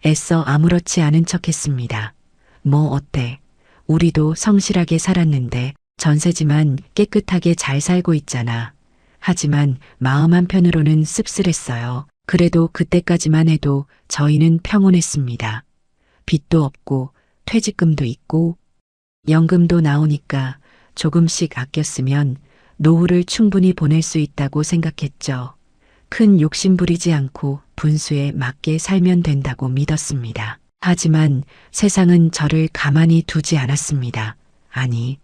애써 아무렇지 않은 척했습니다. 뭐 어때? 우리도 성실하게 살았는데 전세지만 깨끗하게 잘 살고 있잖아. 하지만 마음 한편으로는 씁쓸했어요. 그래도 그때까지만 해도 저희는 평온했습니다. 빚도 없고 퇴직금도 있고 연금도 나오니까 조금씩 아껴 쓰면 노후를 충분히 보낼 수 있다고 생각했죠. 큰 욕심 부리지 않고 분수에 맞게 살면 된다고 믿었습니다. 하지만 세상은 저를 가만히 두지 않았습니다. 아니,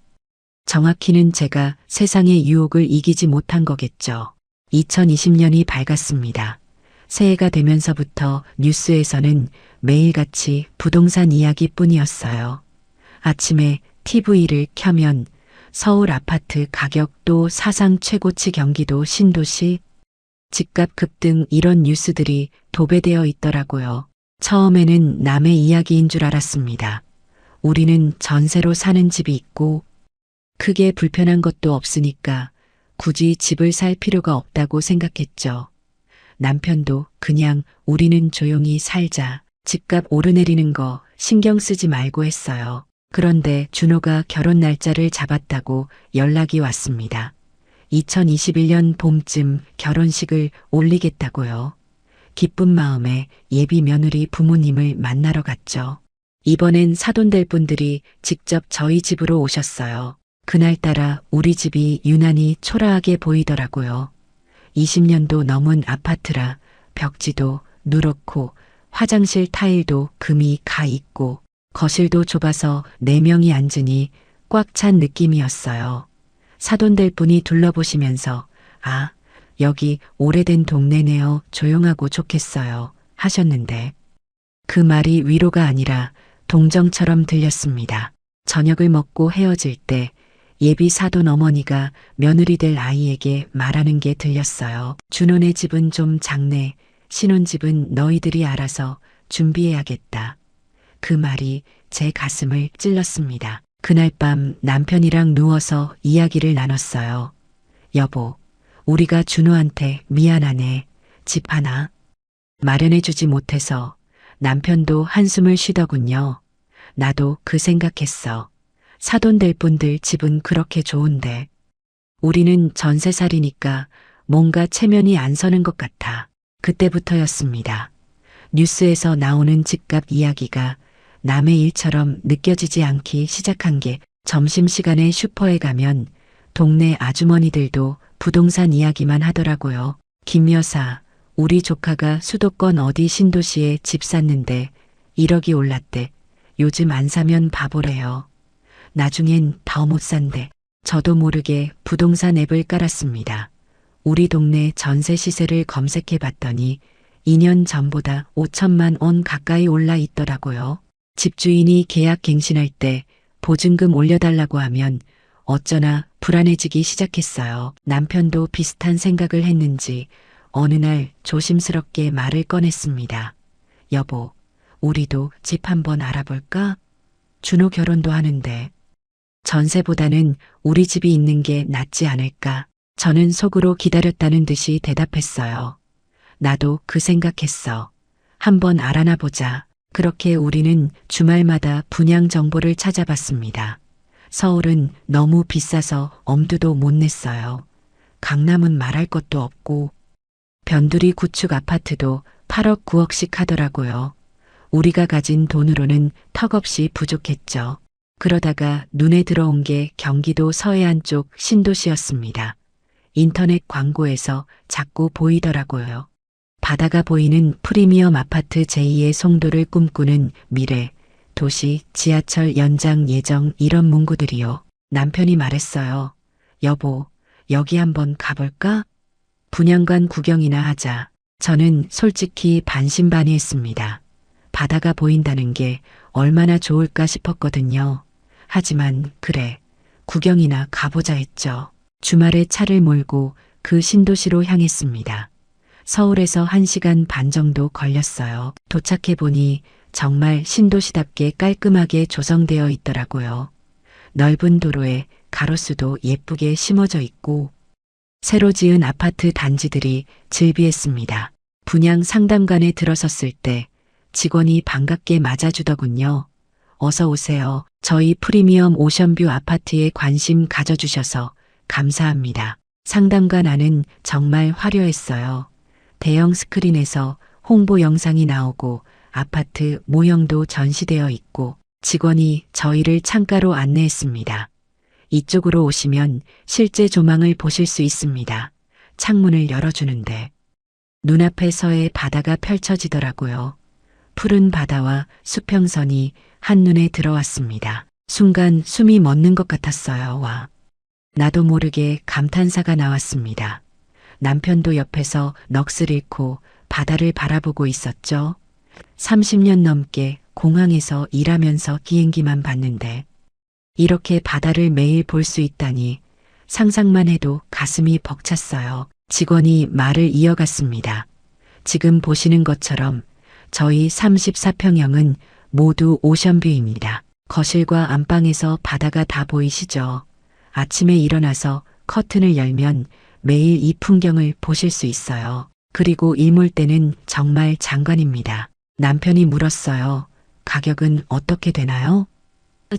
정확히는 제가 세상의 유혹을 이기지 못한 거겠죠. 2020년이 밝았습니다. 새해가 되면서부터 뉴스에서는 매일같이 부동산 이야기뿐이었어요. 아침에 TV를 켜면 서울 아파트 가격도 사상 최고치 경기도 신도시 집값 급등 이런 뉴스들이 도배되어 있더라고요. 처음에는 남의 이야기인 줄 알았습니다. 우리는 전세로 사는 집이 있고 크게 불편한 것도 없으니까 굳이 집을 살 필요가 없다고 생각했죠. 남편도 그냥 우리는 조용히 살자. 집값 오르내리는 거 신경 쓰지 말고 했어요. 그런데 준호가 결혼 날짜를 잡았다고 연락이 왔습니다. 2021년 봄쯤 결혼식을 올리겠다고요. 기쁜 마음에 예비 며느리 부모님을 만나러 갔죠. 이번엔 사돈될 분들이 직접 저희 집으로 오셨어요. 그날따라 우리 집이 유난히 초라하게 보이더라고요. 20년도 넘은 아파트라 벽지도 누렇고 화장실 타일도 금이 가 있고 거실도 좁아서 4명이 앉으니 꽉 찬 느낌이었어요. 사돈될 분이 둘러보시면서 아, 여기 오래된 동네네요. 조용하고 좋겠어요. 하셨는데 그 말이 위로가 아니라 동정처럼 들렸습니다. 저녁을 먹고 헤어질 때 예비 사돈 어머니가 며느리 될 아이에게 말하는 게 들렸어요. 준호네 집은 좀 작네. 신혼집은 너희들이 알아서 준비해야겠다. 그 말이 제 가슴을 찔렀습니다. 그날 밤 남편이랑 누워서 이야기를 나눴어요. 여보, 우리가 준호한테 미안하네. 집 하나 마련해주지 못해서. 남편도 한숨을 쉬더군요. 나도 그 생각했어. 사돈될 분들 집은 그렇게 좋은데 우리는 전세살이니까 뭔가 체면이 안 서는 것 같아. 그때부터였습니다. 뉴스에서 나오는 집값 이야기가 남의 일처럼 느껴지지 않기 시작한 게 점심시간에 슈퍼에 가면 동네 아주머니들도 부동산 이야기만 하더라고요. 김 여사, 우리 조카가 수도권 어디 신도시에 집 샀는데 1억이 올랐대. 요즘 안 사면 바보래요. 나중엔 더 못 산대. 저도 모르게 부동산 앱을 깔았습니다. 우리 동네 전세 시세를 검색해 봤더니 2년 전보다 5천만 원 가까이 올라 있더라고요. 집주인이 계약 갱신할 때 보증금 올려달라고 하면 어쩌나 불안해지기 시작했어요. 남편도 비슷한 생각을 했는지 어느 날 조심스럽게 말을 꺼냈습니다. 여보, 우리도 집 한번 알아볼까? 준호 결혼도 하는데 전세보다는 우리 집이 있는 게 낫지 않을까? 저는 속으로 기다렸다는 듯이 대답했어요. 나도 그 생각했어. 한번 알아나 보자. 그렇게 우리는 주말마다 분양 정보를 찾아봤습니다. 서울은 너무 비싸서 엄두도 못 냈어요. 강남은 말할 것도 없고 변두리 구축 아파트도 8억 9억씩 하더라고요. 우리가 가진 돈으로는 턱없이 부족했죠. 그러다가 눈에 들어온 게 경기도 서해안 쪽 신도시였습니다. 인터넷 광고에서 자꾸 보이더라고요. 바다가 보이는 프리미엄 아파트 제2의 송도를 꿈꾸는 미래, 도시, 지하철 연장 예정 이런 문구들이요. 남편이 말했어요. 여보, 여기 한번 가볼까? 분양관 구경이나 하자. 저는 솔직히 반신반의했습니다. 바다가 보인다는 게 얼마나 좋을까 싶었거든요. 하지만 그래, 구경이나 가보자 했죠. 주말에 차를 몰고 그 신도시로 향했습니다. 서울에서 1시간 반 정도 걸렸어요. 도착해보니 정말 신도시답게 깔끔하게 조성되어 있더라고요. 넓은 도로에 가로수도 예쁘게 심어져 있고 새로 지은 아파트 단지들이 즐비했습니다. 분양 상담관에 들어섰을 때 직원이 반갑게 맞아주더군요. 어서 오세요. 저희 프리미엄 오션뷰 아파트에 관심 가져주셔서 감사합니다. 상담관 안은 정말 화려했어요. 대형 스크린에서 홍보 영상이 나오고 아파트 모형도 전시되어 있고 직원이 저희를 창가로 안내했습니다. 이쪽으로 오시면 실제 조망을 보실 수 있습니다. 창문을 열어주는데 눈앞에 서해 바다가 펼쳐지더라고요. 푸른 바다와 수평선이 한눈에 들어왔습니다. 순간 숨이 멎는 것 같았어요. 와. 나도 모르게 감탄사가 나왔습니다. 남편도 옆에서 넋을 잃고 바다를 바라보고 있었죠. 30년 넘게 공항에서 일하면서 비행기만 봤는데 이렇게 바다를 매일 볼 수 있다니 상상만 해도 가슴이 벅찼어요. 직원이 말을 이어갔습니다. 지금 보시는 것처럼 저희 34평형은 모두 오션뷰입니다. 거실과 안방에서 바다가 다 보이시죠? 아침에 일어나서 커튼을 열면 매일 이 풍경을 보실 수 있어요. 그리고 일몰 때는 정말 장관입니다. 남편이 물었어요. 가격은 어떻게 되나요?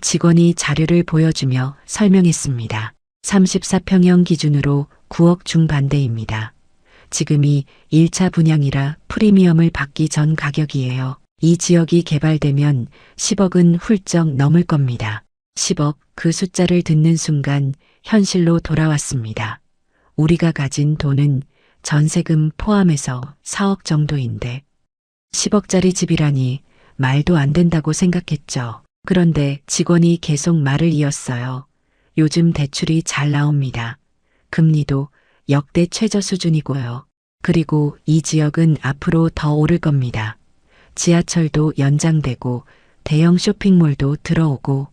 직원이 자료를 보여주며 설명했습니다. 34평형 기준으로 9억 중반대입니다. 지금이 1차 분양이라 프리미엄을 받기 전 가격이에요. 이 지역이 개발되면 10억은 훌쩍 넘을 겁니다. 10억, 그 숫자를 듣는 순간 현실로 돌아왔습니다. 우리가 가진 돈은 전세금 포함해서 4억 정도인데 10억짜리 집이라니 말도 안 된다고 생각했죠. 그런데 직원이 계속 말을 이었어요. 요즘 대출이 잘 나옵니다. 금리도 역대 최저 수준이고요. 그리고 이 지역은 앞으로 더 오를 겁니다. 지하철도 연장되고 대형 쇼핑몰도 들어오고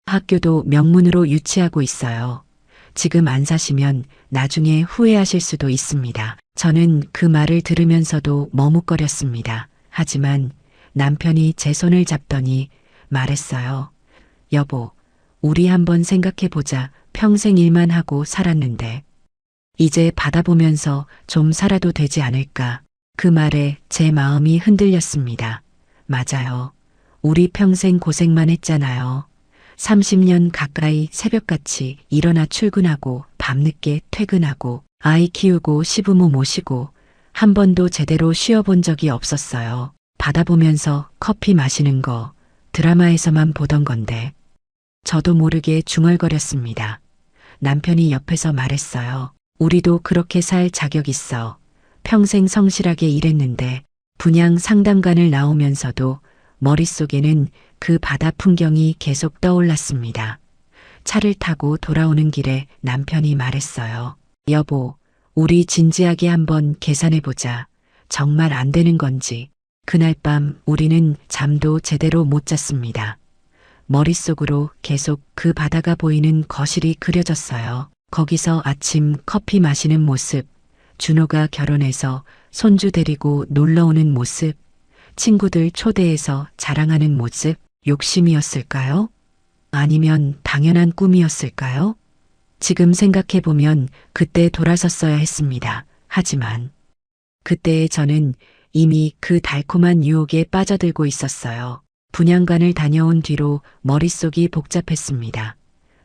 학교도 명문으로 유치하고 있어요. 지금 안 사시면 나중에 후회하실 수도 있습니다. 저는 그 말을 들으면서도 머뭇거렸습니다. 하지만 남편이 제 손을 잡더니 말했어요. 여보, 우리 한번 생각해보자. 평생 일만 하고 살았는데 이제 받아보면서 좀 살아도 되지 않을까. 그 말에 제 마음이 흔들렸습니다. 맞아요. 우리 평생 고생만 했잖아요. 30년 가까이 새벽같이 일어나 출근하고 밤늦게 퇴근하고 아이 키우고 시부모 모시고 한 번도 제대로 쉬어본 적이 없었어요. 바다 보면서 커피 마시는 거 드라마에서만 보던 건데 저도 모르게 중얼거렸습니다. 남편이 옆에서 말했어요. 우리도 그렇게 살 자격 있어. 평생 성실하게 일했는데 분양 상담관을 나오면서도 머릿속에는 그 바다 풍경이 계속 떠올랐습니다. 차를 타고 돌아오는 길에 남편이 말했어요. 여보, 우리 진지하게 한번 계산해보자. 정말 안 되는 건지. 그날 밤 우리는 잠도 제대로 못 잤습니다. 머릿속으로 계속 그 바다가 보이는 거실이 그려졌어요. 거기서 아침 커피 마시는 모습, 준호가 결혼해서 손주 데리고 놀러 오는 모습, 친구들 초대해서 자랑하는 모습, 욕심이었을까요? 아니면 당연한 꿈이었을까요? 지금 생각해보면 그때 돌아섰어야 했습니다. 하지만 그때의 저는 이미 그 달콤한 유혹에 빠져들고 있었어요. 분양관을 다녀온 뒤로 머릿속이 복잡했습니다.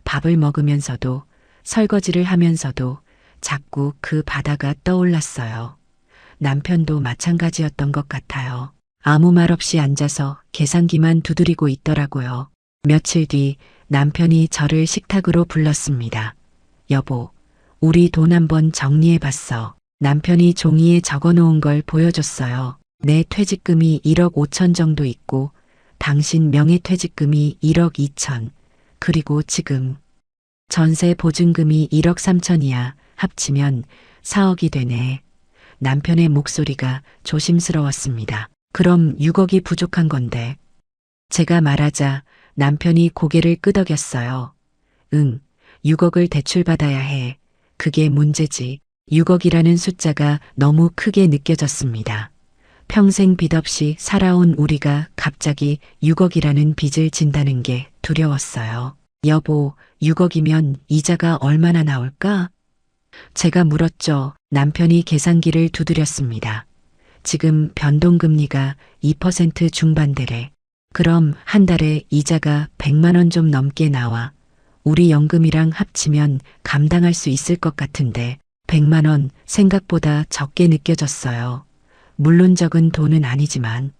밥을 먹으면서도 설거지를 하면서도 자꾸 그 바다가 떠올랐어요. 남편도 마찬가지였던 것 같아요. 아무 말 없이 앉아서 계산기만 두드리고 있더라고요. 며칠 뒤 남편이 저를 식탁으로 불렀습니다. 여보, 우리 돈 한번 정리해봤어. 남편이 종이에 적어놓은 걸 보여줬어요. 내 퇴직금이 1억 5천 정도 있고 당신 명예퇴직금이 1억 2천, 그리고 지금 전세 보증금이 1억 3천이야. 합치면 4억이 되네. 남편의 목소리가 조심스러웠습니다. 그럼 6억이 부족한 건데. 제가 말하자 남편이 고개를 끄덕였어요. 응, 6억을 대출받아야 해. 그게 문제지. 6억이라는 숫자가 너무 크게 느껴졌습니다. 평생 빚 없이 살아온 우리가 갑자기 6억이라는 빚을 진다는 게 두려웠어요. 여보, 6억이면 이자가 얼마나 나올까? 제가 물었죠. 남편이 계산기를 두드렸습니다. 지금 변동금리가 2% 중반대래. 그럼 한 달에 이자가 100만 원 좀 넘게 나와. 우리 연금이랑 합치면 감당할 수 있을 것 같은데 100만 원 생각보다 적게 느껴졌어요. 물론 적은 돈은 아니지만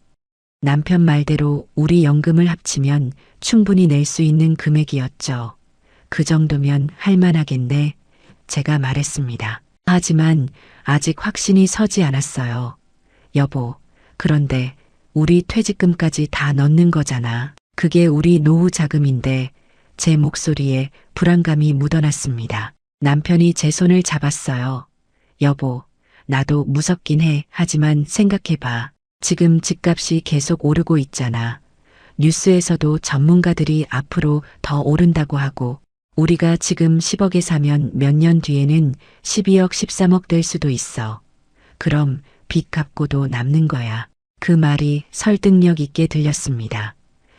남편 말대로 우리 연금을 합치면 충분히 낼 수 있는 금액이었죠. 그 정도면 할만하겠네. 제가 말했습니다. 하지만 아직 확신이 서지 않았어요. 여보, 그런데 우리 퇴직금까지 다 넣는 거잖아. 그게 우리 노후 자금인데. 제 목소리에 불안감이 묻어났습니다. 남편이 제 손을 잡았어요. 여보, 나도 무섭긴 해. 하지만 생각해봐. 지금 집값이 계속 오르고 있잖아. 뉴스에서도 전문가들이 앞으로 더 오른다고 하고, 우리가 지금 10억에 사면 몇 년 뒤에는 12억, 13억 될 수도 있어. 그럼 빚 갚고도 남는 거야. 그 말이 설득력 있게 들렸습니다.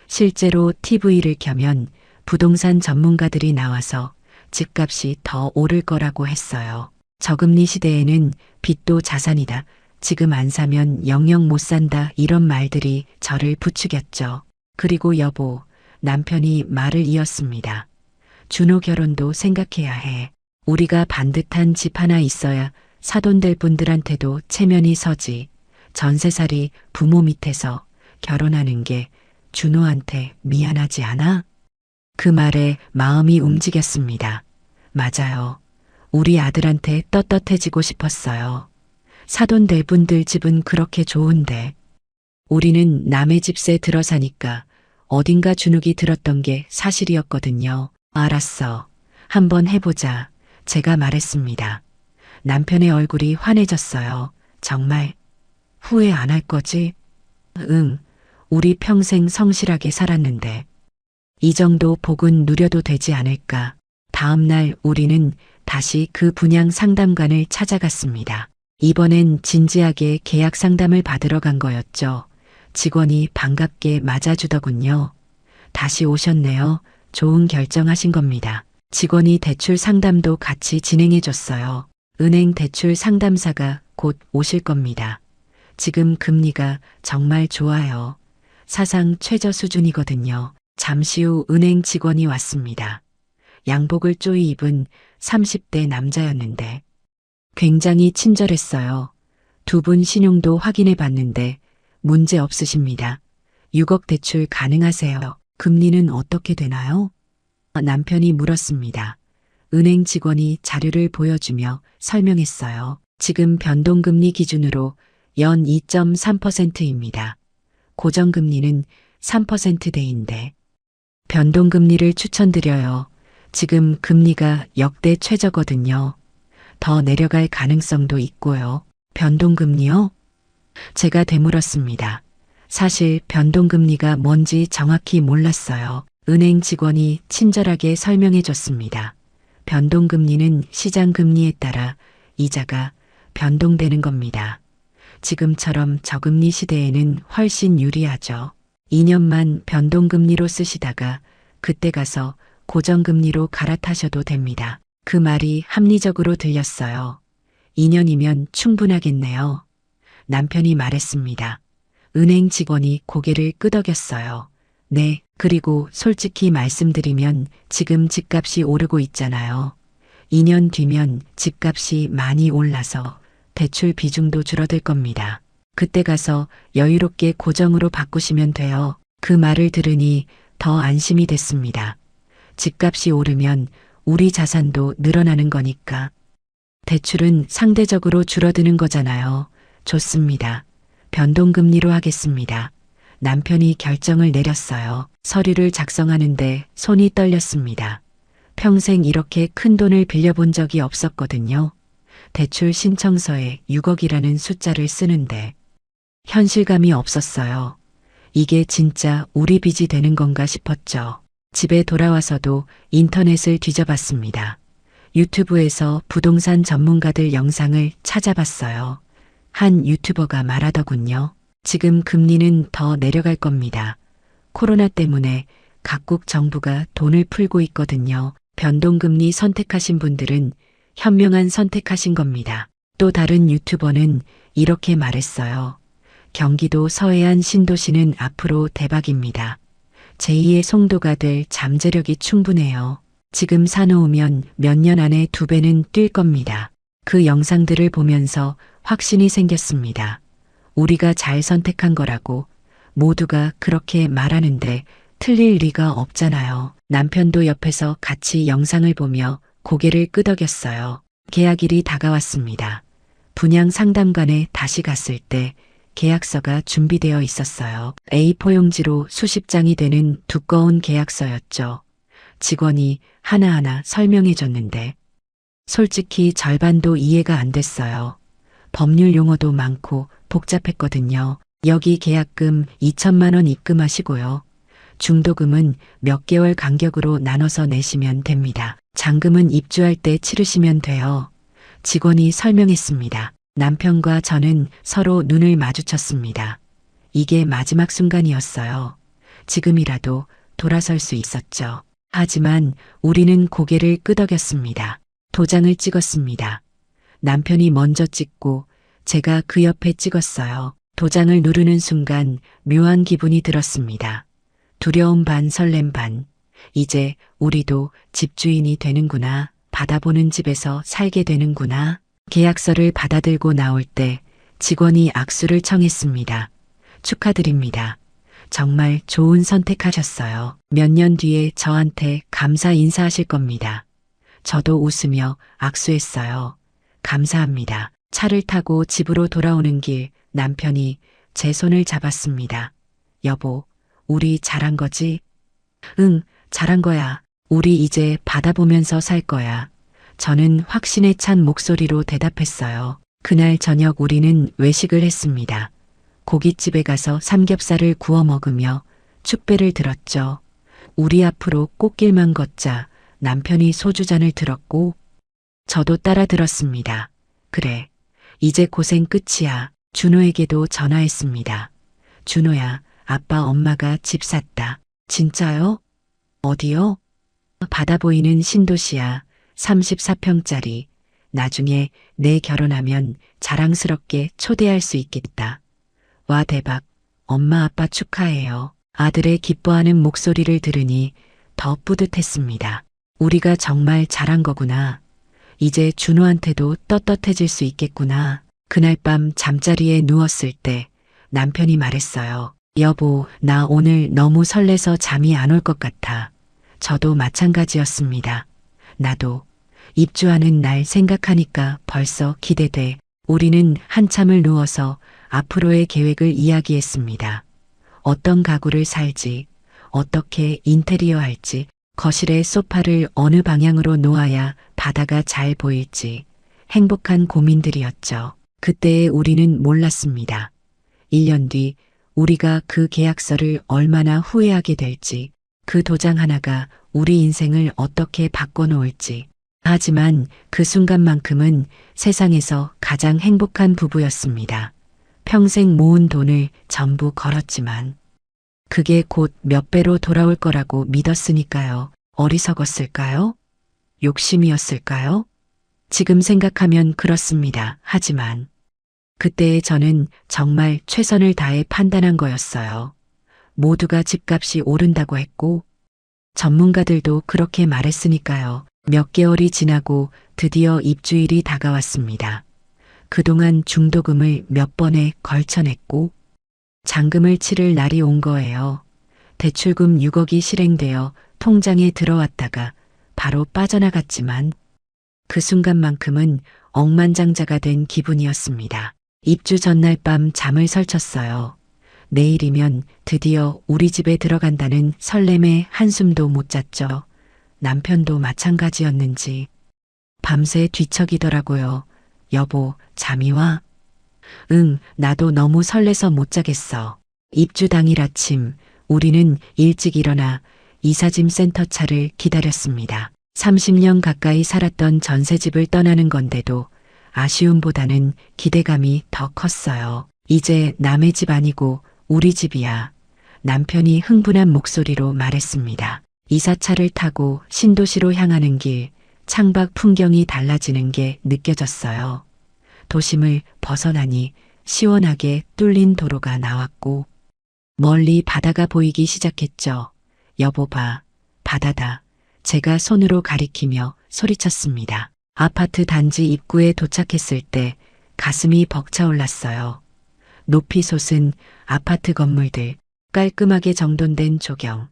실제로 TV를 켜면 부동산 전문가들이 나와서 집값이 더 오를 거라고 했어요. 저금리 시대에는 빚도 자산이다. 지금 안 사면 영영 못 산다. 이런 말들이 저를 부추겼죠. 그리고 여보, 남편이 말을 이었습니다. 준호 결혼도 생각해야 해. 우리가 반듯한 집 하나 있어야 사돈될 분들한테도 체면이 서지. 전세살이 부모 밑에서 결혼하는 게 준호한테 미안하지 않아? 그 말에 마음이 움직였습니다. 맞아요. 우리 아들한테 떳떳해지고 싶었어요. 사돈될 분들 집은 그렇게 좋은데 우리는 남의 집세 들어 사니까 어딘가 주눅이 들었던 게 사실이었거든요. 알았어. 한번 해보자. 제가 말했습니다. 남편의 얼굴이 환해졌어요. 정말 후회 안 할 거지? 응. 우리 평생 성실하게 살았는데 이 정도 복은 누려도 되지 않을까. 다음 날 우리는 다시 그 분양 상담관을 찾아갔습니다. 이번엔 진지하게 계약 상담을 받으러 간 거였죠. 직원이 반갑게 맞아주더군요. 다시 오셨네요. 좋은 결정하신 겁니다. 직원이 대출 상담도 같이 진행해 줬어요. 은행 대출 상담사가 곧 오실 겁니다. 지금 금리가 정말 좋아요. 사상 최저 수준이거든요. 잠시 후 은행 직원이 왔습니다. 양복을 쪼이 입은 30대 남자였는데 굉장히 친절했어요. 두 분 신용도 확인해 봤는데 문제 없으십니다. 6억 대출 가능하세요. 금리는 어떻게 되나요? 남편이 물었습니다. 은행 직원이 자료를 보여주며 설명했어요. 지금 변동금리 기준으로 연 2.3%입니다. 고정금리는 3%대인데 변동금리를 추천드려요. 지금 금리가 역대 최저거든요. 더 내려갈 가능성도 있고요. 변동금리요? 제가 되물었습니다. 사실 변동금리가 뭔지 정확히 몰랐어요. 은행 직원이 친절하게 설명해 줬습니다. 변동금리는 시장금리에 따라 이자가 변동되는 겁니다. 지금처럼 저금리 시대에는 훨씬 유리하죠. 2년만 변동금리로 쓰시다가 그때 가서 고정금리로 갈아타셔도 됩니다. 그 말이 합리적으로 들렸어요. 2년이면 충분하겠네요. 남편이 말했습니다. 은행 직원이 고개를 끄덕였어요. 네, 그리고 솔직히 말씀드리면 지금 집값이 오르고 있잖아요. 2년 뒤면 집값이 많이 올라서 대출 비중도 줄어들 겁니다. 그때 가서 여유롭게 고정으로 바꾸시면 돼요. 그 말을 들으니 더 안심이 됐습니다. 집값이 오르면 우리 자산도 늘어나는 거니까. 대출은 상대적으로 줄어드는 거잖아요. 좋습니다. 변동금리로 하겠습니다. 남편이 결정을 내렸어요. 서류를 작성하는데 손이 떨렸습니다. 평생 이렇게 큰 돈을 빌려본 적이 없었거든요. 대출 신청서에 6억이라는 숫자를 쓰는데 현실감이 없었어요. 이게 진짜 우리 빚이 되는 건가 싶었죠. 집에 돌아와서도 인터넷을 뒤져봤습니다. 유튜브에서 부동산 전문가들 영상을 찾아봤어요. 한 유튜버가 말하더군요. 지금 금리는 더 내려갈 겁니다. 코로나 때문에 각국 정부가 돈을 풀고 있거든요. 변동금리 선택하신 분들은 현명한 선택하신 겁니다. 또 다른 유튜버는 이렇게 말했어요. 경기도 서해안 신도시는 앞으로 대박입니다. 제2의 송도가 될 잠재력이 충분해요. 지금 사놓으면 몇 년 안에 2배는 뛸 겁니다. 그 영상들을 보면서 확신이 생겼습니다. 우리가 잘 선택한 거라고 모두가 그렇게 말하는데 틀릴 리가 없잖아요. 남편도 옆에서 같이 영상을 보며 고개를 끄덕였어요. 계약일이 다가왔습니다. 분양 상담관에 다시 갔을 때 계약서가 준비되어 있었어요. A4 용지로 수십 장이 되는 두꺼운 계약서였죠. 직원이 하나하나 설명해 줬는데 솔직히 절반도 이해가 안 됐어요. 법률 용어도 많고 복잡했거든요. 여기 계약금 2천만 원 입금하시고요. 중도금은 몇 개월 간격으로 나눠서 내시면 됩니다. 잔금은 입주할 때 치르시면 돼요. 직원이 설명했습니다. 남편과 저는 서로 눈을 마주쳤습니다. 이게 마지막 순간이었어요. 지금이라도 돌아설 수 있었죠. 하지만 우리는 고개를 끄덕였습니다. 도장을 찍었습니다. 남편이 먼저 찍고 제가 그 옆에 찍었어요. 도장을 누르는 순간 묘한 기분이 들었습니다. 두려움 반 설렘 반. 이제 우리도 집주인이 되는구나. 받아보는 집에서 살게 되는구나. 계약서를 받아들고 나올 때 직원이 악수를 청했습니다. 축하드립니다. 정말 좋은 선택하셨어요. 몇 년 뒤에 저한테 감사 인사하실 겁니다. 저도 웃으며 악수했어요. 감사합니다. 차를 타고 집으로 돌아오는 길 남편이 제 손을 잡았습니다. 여보, 우리 잘한 거지? 응, 잘한 거야. 우리 이제 받아보면서 살 거야. 저는 확신에 찬 목소리로 대답했어요. 그날 저녁 우리는 외식을 했습니다. 고깃집에 가서 삼겹살을 구워 먹으며 축배를 들었죠. 우리 앞으로 꽃길만 걷자. 남편이 소주잔을 들었고 저도 따라 들었습니다. 그래, 이제 고생 끝이야. 준호에게도 전화했습니다. 준호야, 아빠 엄마가 집 샀다. 진짜요? 어디요? 바다 보이는 신도시야. 34평짜리. 나중에 내 결혼하면 자랑스럽게 초대할 수 있겠다. 와 대박. 엄마 아빠 축하해요. 아들의 기뻐하는 목소리를 들으니 더 뿌듯했습니다. 우리가 정말 잘한 거구나. 이제 준호한테도 떳떳해질 수 있겠구나. 그날 밤 잠자리에 누웠을 때 남편이 말했어요. 여보, 나 오늘 너무 설레서 잠이 안 올 것 같아. 저도 마찬가지였습니다. 나도 입주하는 날 생각하니까 벌써 기대돼. 우리는 한참을 누워서 앞으로의 계획을 이야기했습니다. 어떤 가구를 살지, 어떻게 인테리어 할지, 거실에 소파를 어느 방향으로 놓아야 바다가 잘 보일지, 행복한 고민들이었죠. 그때의 우리는 몰랐습니다. 1년 뒤 우리가 그 계약서를 얼마나 후회하게 될지, 그 도장 하나가 우리 인생을 어떻게 바꿔놓을지. 하지만 그 순간만큼은 세상에서 가장 행복한 부부였습니다. 평생 모은 돈을 전부 걸었지만 그게 곧 몇 배로 돌아올 거라고 믿었으니까요. 어리석었을까요? 욕심이었을까요? 지금 생각하면 그렇습니다. 하지만 그때의 저는 정말 최선을 다해 판단한 거였어요. 모두가 집값이 오른다고 했고 전문가들도 그렇게 말했으니까요. 몇 개월이 지나고 드디어 입주일이 다가왔습니다. 그동안 중도금을 몇 번에 걸쳐 냈고 잔금을 치를 날이 온 거예요. 대출금 6억이 실행되어 통장에 들어왔다가 바로 빠져나갔지만 그 순간만큼은 억만장자가 된 기분이었습니다. 입주 전날 밤 잠을 설쳤어요. 내일이면 드디어 우리 집에 들어간다는 설렘에 한숨도 못 잤죠. 남편도 마찬가지였는지 밤새 뒤척이더라고요. 여보, 잠이 와? 응, 나도 너무 설레서 못 자겠어. 입주 당일 아침 우리는 일찍 일어나 이사짐 센터 차를 기다렸습니다. 30년 가까이 살았던 전세집을 떠나는 건데도 아쉬움보다는 기대감이 더 컸어요. 이제 남의 집 아니고 우리 집이야. 남편이 흥분한 목소리로 말했습니다. 이사차를 타고 신도시로 향하는 길, 창밖 풍경이 달라지는 게 느껴졌어요. 도심을 벗어나니 시원하게 뚫린 도로가 나왔고 멀리 바다가 보이기 시작했죠. 여보 봐, 바다다. 제가 손으로 가리키며 소리쳤습니다. 아파트 단지 입구에 도착했을 때 가슴이 벅차올랐어요. 높이 솟은 아파트 건물들, 깔끔하게 정돈된 조경,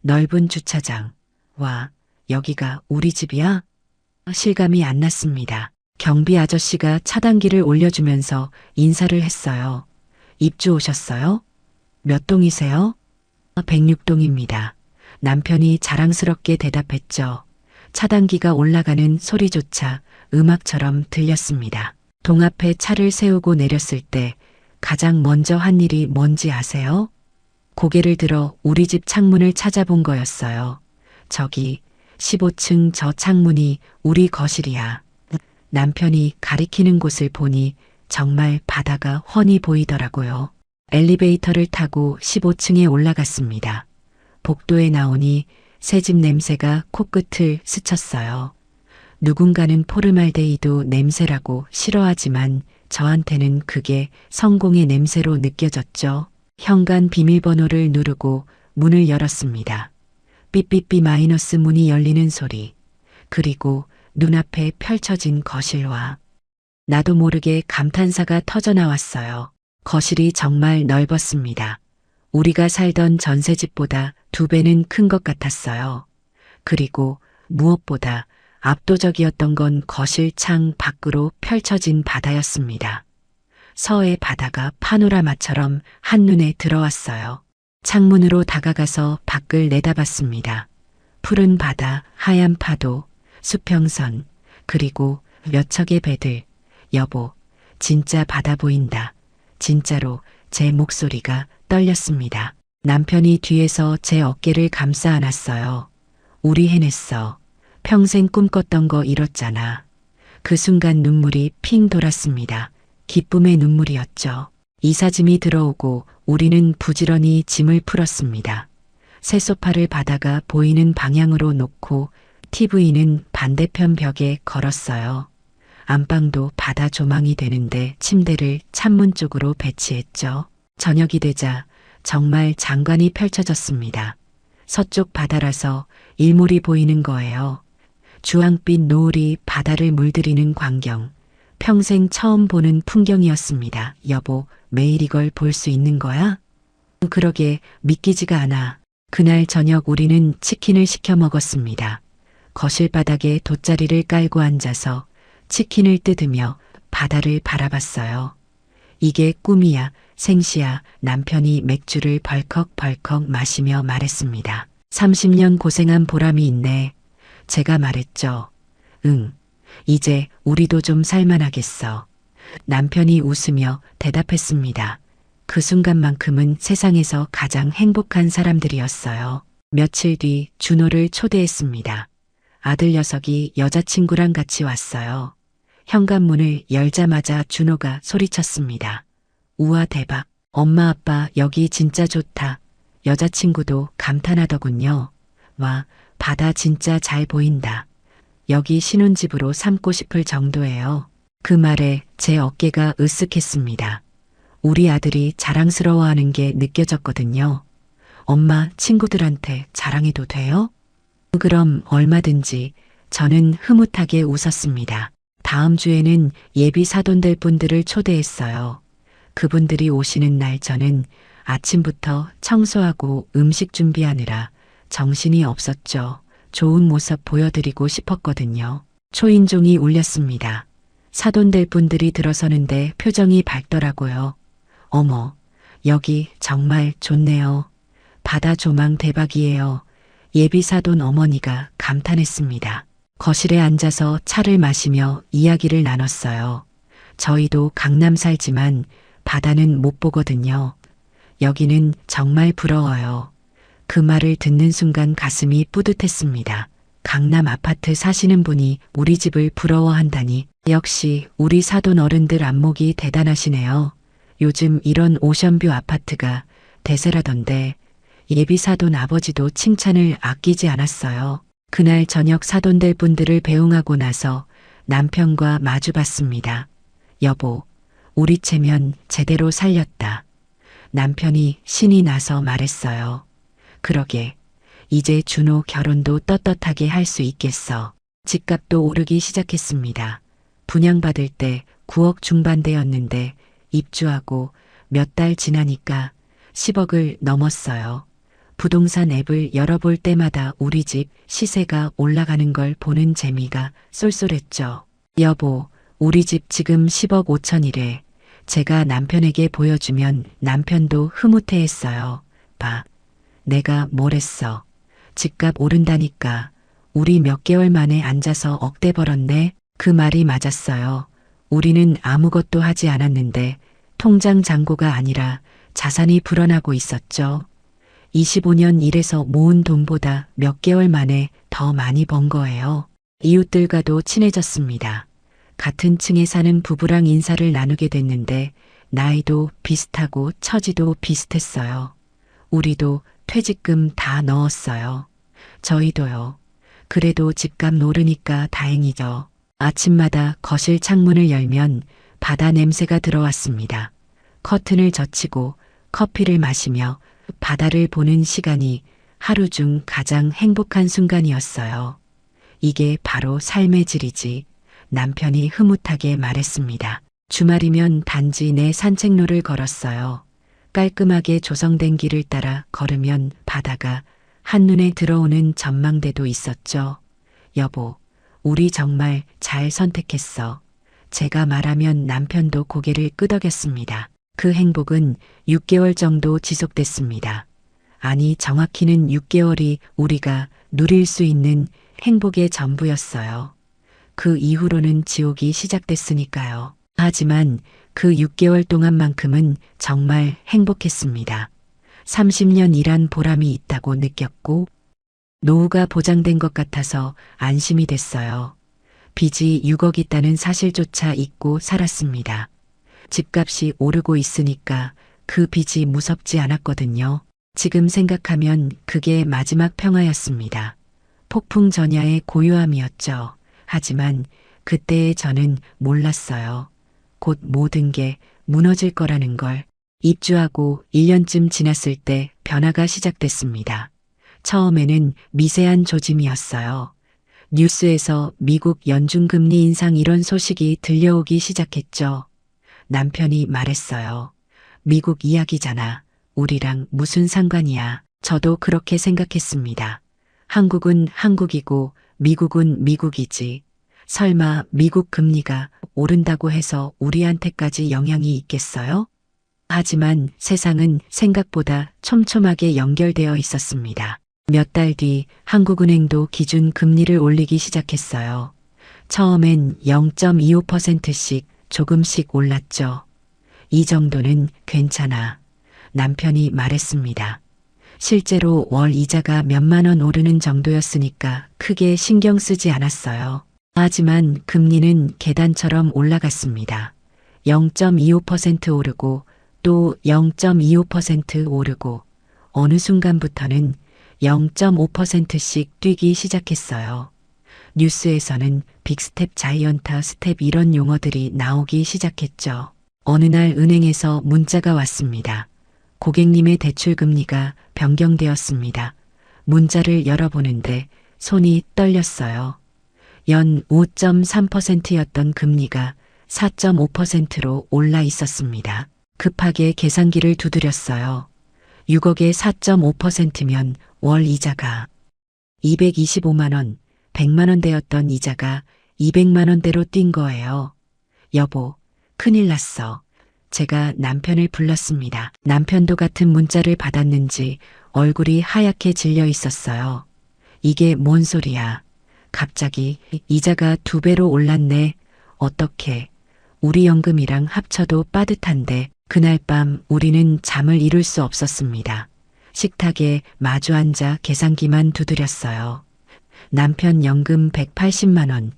넓은 주차장. 와, 여기가 우리 집이야? 실감이 안 났습니다. 경비 아저씨가 차단기를 올려주면서 인사를 했어요. 입주 오셨어요? 몇 동이세요? 106동입니다. 남편이 자랑스럽게 대답했죠. 차단기가 올라가는 소리조차 음악처럼 들렸습니다. 동 앞에 차를 세우고 내렸을 때 가장 먼저 한 일이 뭔지 아세요? 고개를 들어 우리 집 창문을 찾아본 거였어요. 저기 15층 저 창문이 우리 거실이야. 남편이 가리키는 곳을 보니 정말 바다가 훤히 보이더라고요. 엘리베이터를 타고 15층에 올라갔습니다. 복도에 나오니 새집 냄새가 코끝을 스쳤어요. 누군가는 포르말데히드 냄새라고 싫어하지만 저한테는 그게 성공의 냄새로 느껴졌죠. 현관 비밀번호를 누르고 문을 열었습니다. 삐삐삐 마이너스 문이 열리는 소리. 그리고 눈앞에 펼쳐진 거실과 나도 모르게 감탄사가 터져나왔어요. 거실이 정말 넓었습니다. 우리가 살던 전세집보다 2배는 큰 것 같았어요. 그리고 무엇보다 압도적이었던 건 거실 창 밖으로 펼쳐진 바다였습니다. 서해 바다가 파노라마처럼 한눈에 들어왔어요. 창문으로 다가가서 밖을 내다봤습니다. 푸른 바다, 하얀 파도, 수평선, 그리고 몇 척의 배들. 여보, 진짜 바다 보인다. 진짜로 제 목소리가 떨렸습니다. 남편이 뒤에서 제 어깨를 감싸 안았어요. 우리 해냈어. 평생 꿈꿨던 거 이뤘잖아. 그 순간 눈물이 핑 돌았습니다. 기쁨의 눈물이었죠. 이사짐이 들어오고 우리는 부지런히 짐을 풀었습니다. 새 소파를 바다가 보이는 방향으로 놓고 TV는 반대편 벽에 걸었어요. 안방도 바다 조망이 되는데 침대를 창문 쪽으로 배치했죠. 저녁이 되자 정말 장관이 펼쳐졌습니다. 서쪽 바다라서 일몰이 보이는 거예요. 주황빛 노을이 바다를 물들이는 광경. 평생 처음 보는 풍경이었습니다. 여보, 매일 이걸 볼 수 있는 거야? 그러게 믿기지가 않아. 그날 저녁 우리는 치킨을 시켜 먹었습니다. 거실 바닥에 돗자리를 깔고 앉아서 치킨을 뜯으며 바다를 바라봤어요. 이게 꿈이야, 생시야. 남편이 맥주를 벌컥벌컥 마시며 말했습니다. 30년 고생한 보람이 있네. 제가 말했죠. 응, 이제 우리도 좀 살만하겠어. 남편이 웃으며 대답했습니다. 그 순간만큼은 세상에서 가장 행복한 사람들이었어요. 며칠 뒤 준호를 초대했습니다. 아들 녀석이 여자친구랑 같이 왔어요. 현관문을 열자마자 준호가 소리쳤습니다. 우와, 대박. 엄마 아빠 여기 진짜 좋다. 여자친구도 감탄하더군요. 와, 바다 진짜 잘 보인다. 여기 신혼집으로 삼고 싶을 정도예요. 그 말에 제 어깨가 으쓱했습니다. 우리 아들이 자랑스러워하는 게 느껴졌거든요. 엄마, 친구들한테 자랑해도 돼요? 그럼 얼마든지. 저는 흐뭇하게 웃었습니다. 다음 주에는 예비 사돈될 분들을 초대했어요. 그분들이 오시는 날 저는 아침부터 청소하고 음식 준비하느라 정신이 없었죠. 좋은 모습 보여드리고 싶었거든요. 초인종이 울렸습니다. 사돈될 분들이 들어서는데 표정이 밝더라고요. 어머, 여기 정말 좋네요. 바다 조망 대박이에요. 예비 사돈 어머니가 감탄했습니다. 거실에 앉아서 차를 마시며 이야기를 나눴어요. 저희도 강남 살지만 바다는 못 보거든요. 여기는 정말 부러워요. 그 말을 듣는 순간 가슴이 뿌듯했습니다. 강남 아파트 사시는 분이 우리 집을 부러워한다니. 역시 우리 사돈 어른들 안목이 대단하시네요. 요즘 이런 오션뷰 아파트가 대세라던데 예비 사돈 아버지도 칭찬을 아끼지 않았어요. 그날 저녁 사돈될 분들을 배웅하고 나서 남편과 마주봤습니다. 여보, 우리 체면 제대로 살렸다. 남편이 신이 나서 말했어요. 그러게, 이제 준호 결혼도 떳떳하게 할 수 있겠어. 집값도 오르기 시작했습니다. 분양받을 때 9억 중반대였는데 입주하고 몇 달 지나니까 10억을 넘었어요. 부동산 앱을 열어볼 때마다 우리 집 시세가 올라가는 걸 보는 재미가 쏠쏠했죠. 여보, 우리 집 지금 10억 5천이래. 제가 남편에게 보여주면 남편도 흐뭇해했어요. 봐, 내가 뭘 했어. 집값 오른다니까. 우리 몇 개월 만에 앉아서 억대 벌었네. 그 말이 맞았어요. 우리는 아무것도 하지 않았는데 통장 잔고가 아니라 자산이 불어나고 있었죠. 25년 일해서 모은 돈보다 몇 개월 만에 더 많이 번 거예요. 이웃들과도 친해졌습니다. 같은 층에 사는 부부랑 인사를 나누게 됐는데 나이도 비슷하고 처지도 비슷했어요. 우리도 퇴직금 다 넣었어요. 저희도요. 그래도 집값 오르니까 다행이죠. 아침마다 거실 창문을 열면 바다 냄새가 들어왔습니다. 커튼을 젖히고 커피를 마시며 바다를 보는 시간이 하루 중 가장 행복한 순간이었어요. 이게 바로 삶의 질이지. 남편이 흐뭇하게 말했습니다. 주말이면 단지 내 산책로를 걸었어요. 깔끔하게 조성된 길을 따라 걸으면 바다가 한눈에 들어오는 전망대도 있었죠. 여보, 우리 정말 잘 선택했어. 제가 말하면 남편도 고개를 끄덕였습니다. 그 행복은 6개월 정도 지속됐습니다. 아니, 정확히는 6개월이 우리가 누릴 수 있는 행복의 전부였어요. 그 이후로는 지옥이 시작됐으니까요. 하지만 그 6개월 동안만큼은 정말 행복했습니다. 30년 일한 보람이 있다고 느꼈고 노후가 보장된 것 같아서 안심이 됐어요. 빚이 6억 있다는 사실조차 잊고 살았습니다. 집값이 오르고 있으니까 그 빚이 무섭지 않았거든요. 지금 생각하면 그게 마지막 평화였습니다. 폭풍 전야의 고요함이었죠. 하지만 그때의 저는 몰랐어요. 곧 모든 게 무너질 거라는 걸. 입주하고 1년쯤 지났을 때 변화가 시작됐습니다. 처음에는 미세한 조짐이었어요. 뉴스에서 미국 연준금리 인상 이런 소식이 들려오기 시작했죠. 남편이 말했어요. 미국 이야기잖아. 우리랑 무슨 상관이야. 저도 그렇게 생각했습니다. 한국은 한국이고 미국은 미국이지. 설마 미국 금리가 오른다고 해서 우리한테까지 영향이 있겠어요? 하지만 세상은 생각보다 촘촘하게 연결되어 있었습니다. 몇 달 뒤 한국은행도 기준 금리를 올리기 시작했어요. 처음엔 0.25%씩 조금씩 올랐죠. 이 정도는 괜찮아. 남편이 말했습니다. 실제로 월 이자가 몇만 원 오르는 정도였으니까 크게 신경 쓰지 않았어요. 하지만 금리는 계단처럼 올라갔습니다. 0.25% 오르고 또 0.25% 오르고 어느 순간부터는 0.5%씩 뛰기 시작했어요. 뉴스에서는 빅스텝, 자이언트 스텝 이런 용어들이 나오기 시작했죠. 어느 날 은행에서 문자가 왔습니다. 고객님의 대출 금리가 변경되었습니다. 문자를 열어보는데 손이 떨렸어요. 연 5.3%였던 금리가 4.5%로 올라 있었습니다. 급하게 계산기를 두드렸어요. 6억에 4.5%면 월 이자가 225만 원, 100만 원대였던 이자가 200만 원대로 뛴 거예요. 여보, 큰일 났어. 제가 남편을 불렀습니다. 남편도 같은 문자를 받았는지 얼굴이 하얗게 질려 있었어요. 이게 뭔 소리야. 갑자기 이자가 2배로 올랐네. 어떡해. 우리 연금이랑 합쳐도 빠듯한데 그날 밤 우리는 잠을 이룰 수 없었습니다. 식탁에 마주 앉아 계산기만 두드렸어요. 남편 연금 180만 원,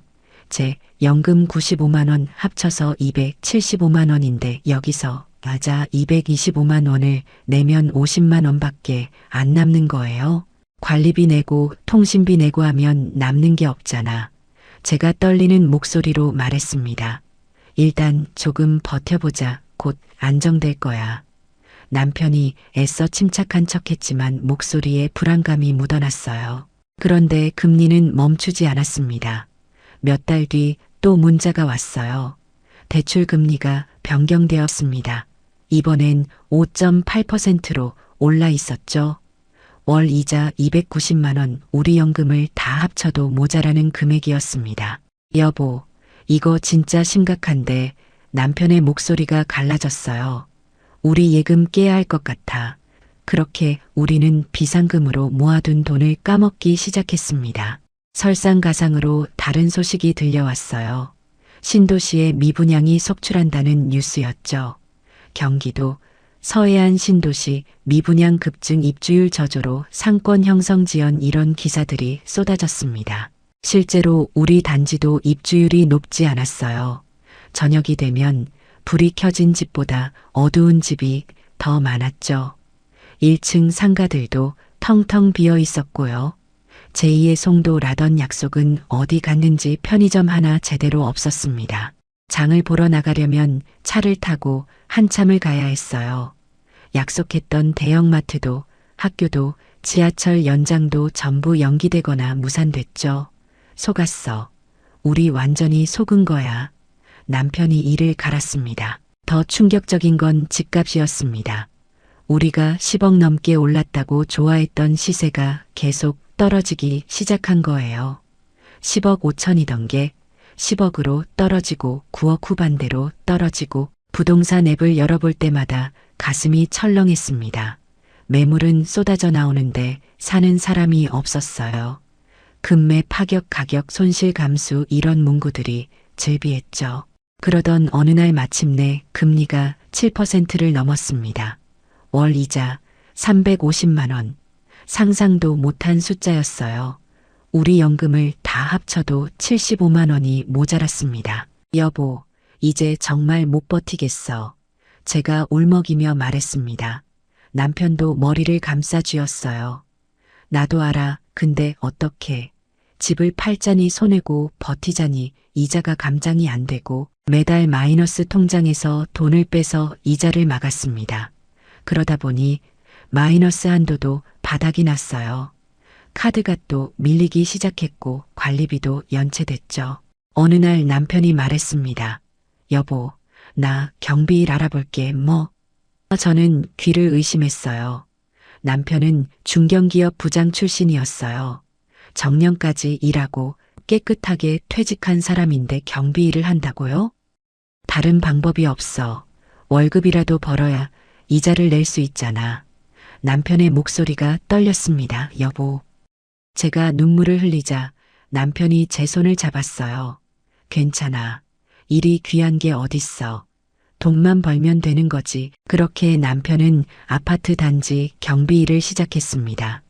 제 연금 95만 원 합쳐서 275만 원인데 여기서 맞아 225만 원을 내면 50만 원밖에 안 남는 거예요. 관리비 내고 통신비 내고 하면 남는 게 없잖아. 제가 떨리는 목소리로 말했습니다. 일단 조금 버텨보자. 곧 안정될 거야. 남편이 애써 침착한 척했지만 목소리에 불안감이 묻어났어요. 그런데 금리는 멈추지 않았습니다. 몇 달 뒤 또 문자가 왔어요. 대출 금리가 변경되었습니다. 이번엔 5.8%로 올라 있었죠. 월 이자 290만 원, 우리 연금을 다 합쳐도 모자라는 금액이었습니다. 여보, 이거 진짜 심각한데. 남편의 목소리가 갈라졌어요. 우리 예금 깨야 할 것 같아. 그렇게 우리는 비상금으로 모아둔 돈을 까먹기 시작했습니다. 설상가상으로 다른 소식이 들려왔어요. 신도시에 미분양이 속출한다는 뉴스였죠. 경기도 서해안 신도시 미분양 급증, 입주율 저조로 상권 형성 지연, 이런 기사들이 쏟아졌습니다. 실제로 우리 단지도 입주율이 높지 않았어요. 저녁이 되면 불이 켜진 집보다 어두운 집이 더 많았죠. 1층 상가들도 텅텅 비어 있었고요. 제2의 송도라던 약속은 어디 갔는지 편의점 하나 제대로 없었습니다. 장을 보러 나가려면 차를 타고 한참을 가야 했어요. 약속했던 대형마트도 학교도 지하철 연장도 전부 연기되거나 무산됐죠. 속았어. 우리 완전히 속은 거야. 남편이 이를 갈았습니다. 더 충격적인 건 집값이었습니다. 우리가 10억 넘게 올랐다고 좋아했던 시세가 계속 떨어지기 시작한 거예요. 10억 5천이던 게 10억으로 떨어지고 9억 후반대로 떨어지고 부동산 앱을 열어볼 때마다 가슴이 철렁했습니다. 매물은 쏟아져 나오는데 사는 사람이 없었어요. 금매 파격, 가격 손실 감수, 이런 문구들이 즐비했죠. 그러던 어느 날 마침내 금리가 7%를 넘었습니다. 월 이자 350만 원. 상상도 못한 숫자였어요. 우리 연금을 다 합쳐도 75만 원이 모자랐습니다. 여보, 이제 정말 못 버티겠어. 제가 울먹이며 말했습니다. 남편도 머리를 감싸 쥐었어요. 나도 알아. 근데 어떡해. 집을 팔자니 손해고 버티자니 이자가 감당이 안 되고 매달 마이너스 통장에서 돈을 빼서 이자를 막았습니다. 그러다 보니 마이너스 한도도 바닥이 났어요. 카드가 또 밀리기 시작했고 관리비도 연체됐죠. 어느 날 남편이 말했습니다. 여보, 나 경비 일 알아볼게 뭐. 저는 귀를 의심했어요. 남편은 중견기업 부장 출신이었어요. 정년까지 일하고 깨끗하게 퇴직한 사람인데 경비 일을 한다고요? 다른 방법이 없어. 월급이라도 벌어야 이자를 낼 수 있잖아. 남편의 목소리가 떨렸습니다. 여보. 제가 눈물을 흘리자 남편이 제 손을 잡았어요. 괜찮아. 일이 귀한 게 어딨어. 돈만 벌면 되는 거지. 그렇게 남편은 아파트 단지 경비 일을 시작했습니다.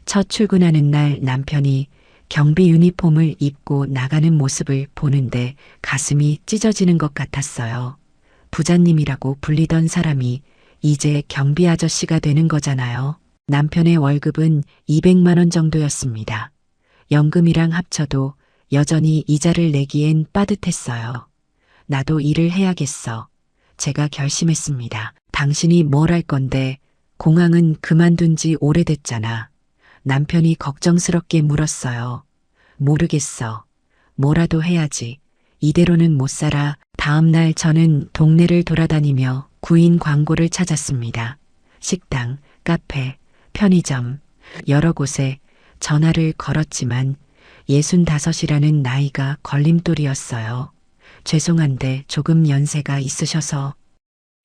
첫 출근하는 날 남편이 경비 유니폼을 입고 나가는 모습을 보는데 가슴이 찢어지는 것 같았어요. 부자님이라고 불리던 사람이 이제 경비 아저씨가 되는 거잖아요. 남편의 월급은 200만 원 정도였습니다. 연금이랑 합쳐도 여전히 이자를 내기엔 빠듯했어요. 나도 일을 해야겠어. 제가 결심했습니다. 당신이 뭘 할 건데 공항은 그만둔 지 오래됐잖아. 남편이 걱정스럽게 물었어요. 모르겠어. 뭐라도 해야지. 이대로는 못 살아. 다음 날 저는 동네를 돌아다니며 구인 광고를 찾았습니다. 식당, 카페, 편의점, 여러 곳에 전화를 걸었지만 65이라는 나이가 걸림돌이었어요. 죄송한데 조금 연세가 있으셔서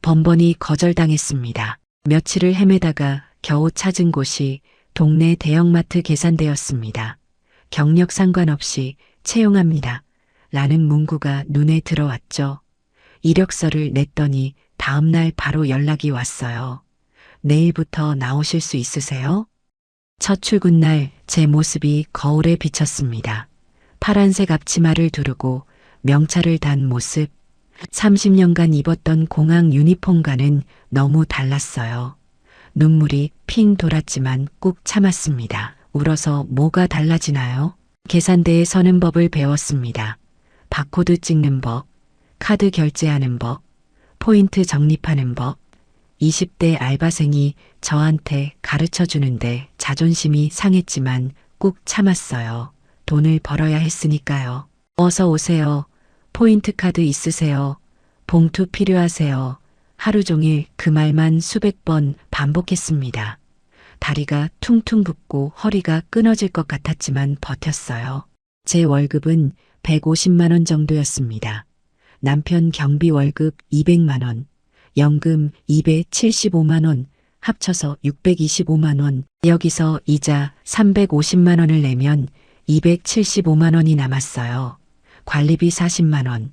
번번이 거절당했습니다. 며칠을 헤매다가 겨우 찾은 곳이 동네 대형마트 계산대였습니다. 경력 상관없이 채용합니다. 라는 문구가 눈에 들어왔죠. 이력서를 냈더니 다음 날 바로 연락이 왔어요. 내일부터 나오실 수 있으세요? 첫 출근 날 제 모습이 거울에 비쳤습니다. 파란색 앞치마를 두르고 명찰을 단 모습. 30년간 입었던 공항 유니폼과는 너무 달랐어요. 눈물이 핑 돌았지만 꾹 참았습니다. 울어서 뭐가 달라지나요? 계산대에 서는 법을 배웠습니다. 바코드 찍는 법, 카드 결제하는 법, 포인트 적립하는 법. 20대 알바생이 저한테 가르쳐 주는데 자존심이 상했지만 꾹 참았어요. 돈을 벌어야 했으니까요. 어서 오세요. 포인트 카드 있으세요? 봉투 필요하세요? 하루 종일 그 말만 수백 번 반복했습니다. 다리가 퉁퉁 붓고 허리가 끊어질 것 같았지만 버텼어요. 제 월급은 150만 원 정도였습니다. 남편 경비 월급 200만 원, 연금 275만 원, 합쳐서 625만 원, 여기서 이자 350만 원을 내면 275만 원이 남았어요. 관리비 40만 원,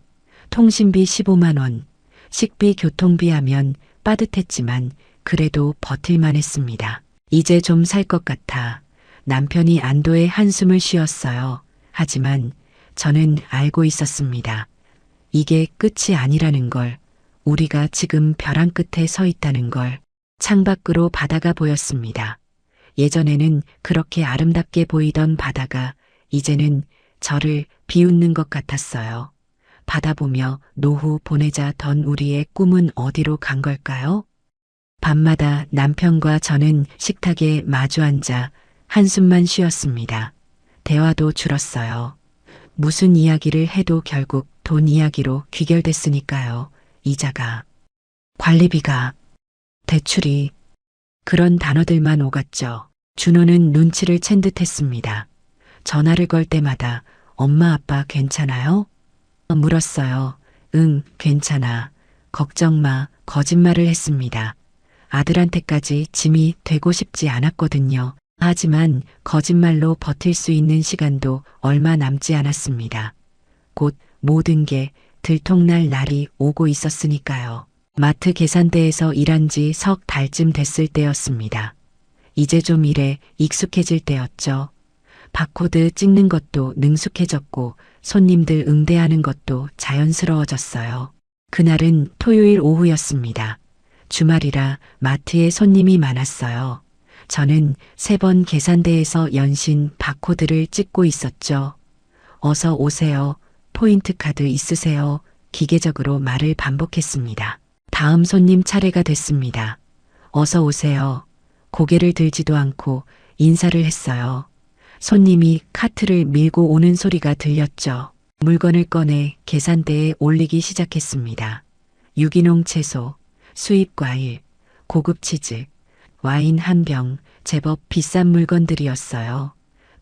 통신비 15만 원, 식비 교통비 하면 빠듯했지만 그래도 버틸만 했습니다. 이제 좀 살 것 같아. 남편이 안도의 한숨을 쉬었어요. 하지만 저는 알고 있었습니다. 이게 끝이 아니라는 걸, 우리가 지금 벼랑 끝에 서 있다는 걸. 창밖으로 바다가 보였습니다. 예전에는 그렇게 아름답게 보이던 바다가 이제는 저를 비웃는 것 같았어요. 바다 보며 노후 보내자던 우리의 꿈은 어디로 간 걸까요? 밤마다 남편과 저는 식탁에 마주 앉아 한숨만 쉬었습니다. 대화도 줄었어요. 무슨 이야기를 해도 결국 돈 이야기로 귀결됐으니까요. 이자가, 관리비가, 대출이, 그런 단어들만 오갔죠. 준호는 눈치를 챈 듯했습니다. 전화를 걸 때마다 엄마 아빠 괜찮아요? 물었어요. 응, 괜찮아. 걱정 마. 거짓말을 했습니다. 아들한테까지 짐이 되고 싶지 않았거든요. 하지만 거짓말로 버틸 수 있는 시간도 얼마 남지 않았습니다. 곧 모든 게 들통날 날이 오고 있었으니까요. 마트 계산대에서 일한 지 석 달쯤 됐을 때였습니다. 이제 좀 일에 익숙해질 때였죠. 바코드 찍는 것도 능숙해졌고 손님들 응대하는 것도 자연스러워졌어요. 그날은 토요일 오후였습니다. 주말이라 마트에 손님이 많았어요. 저는 3번 계산대에서 연신 바코드를 찍고 있었죠. 어서 오세요. 포인트 카드 있으세요? 기계적으로 말을 반복했습니다. 다음 손님 차례가 됐습니다. 어서 오세요. 고개를 들지도 않고 인사를 했어요. 손님이 카트를 밀고 오는 소리가 들렸죠. 물건을 꺼내 계산대에 올리기 시작했습니다. 유기농 채소, 수입 과일, 고급 치즈, 와인 한 병, 제법 비싼 물건들이었어요.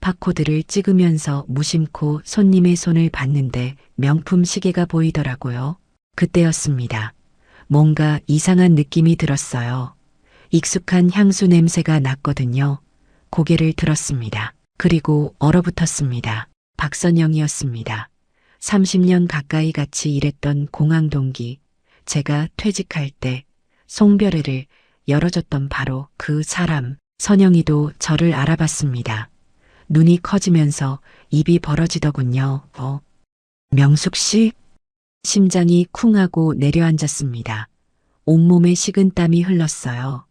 바코드를 찍으면서 무심코 손님의 손을 봤는데 명품 시계가 보이더라고요. 그때였습니다. 뭔가 이상한 느낌이 들었어요. 익숙한 향수 냄새가 났거든요. 고개를 들었습니다. 그리고 얼어붙었습니다. 박선영이었습니다. 30년 가까이 같이 일했던 공항 동기, 제가 퇴직할 때 송별회를 열어줬던 바로 그 사람. 선영이도 저를 알아봤습니다. 눈이 커지면서 입이 벌어지더군요. 명숙 씨? 심장이 쿵하고 내려앉았습니다. 온몸에 식은 땀이 흘렀어요.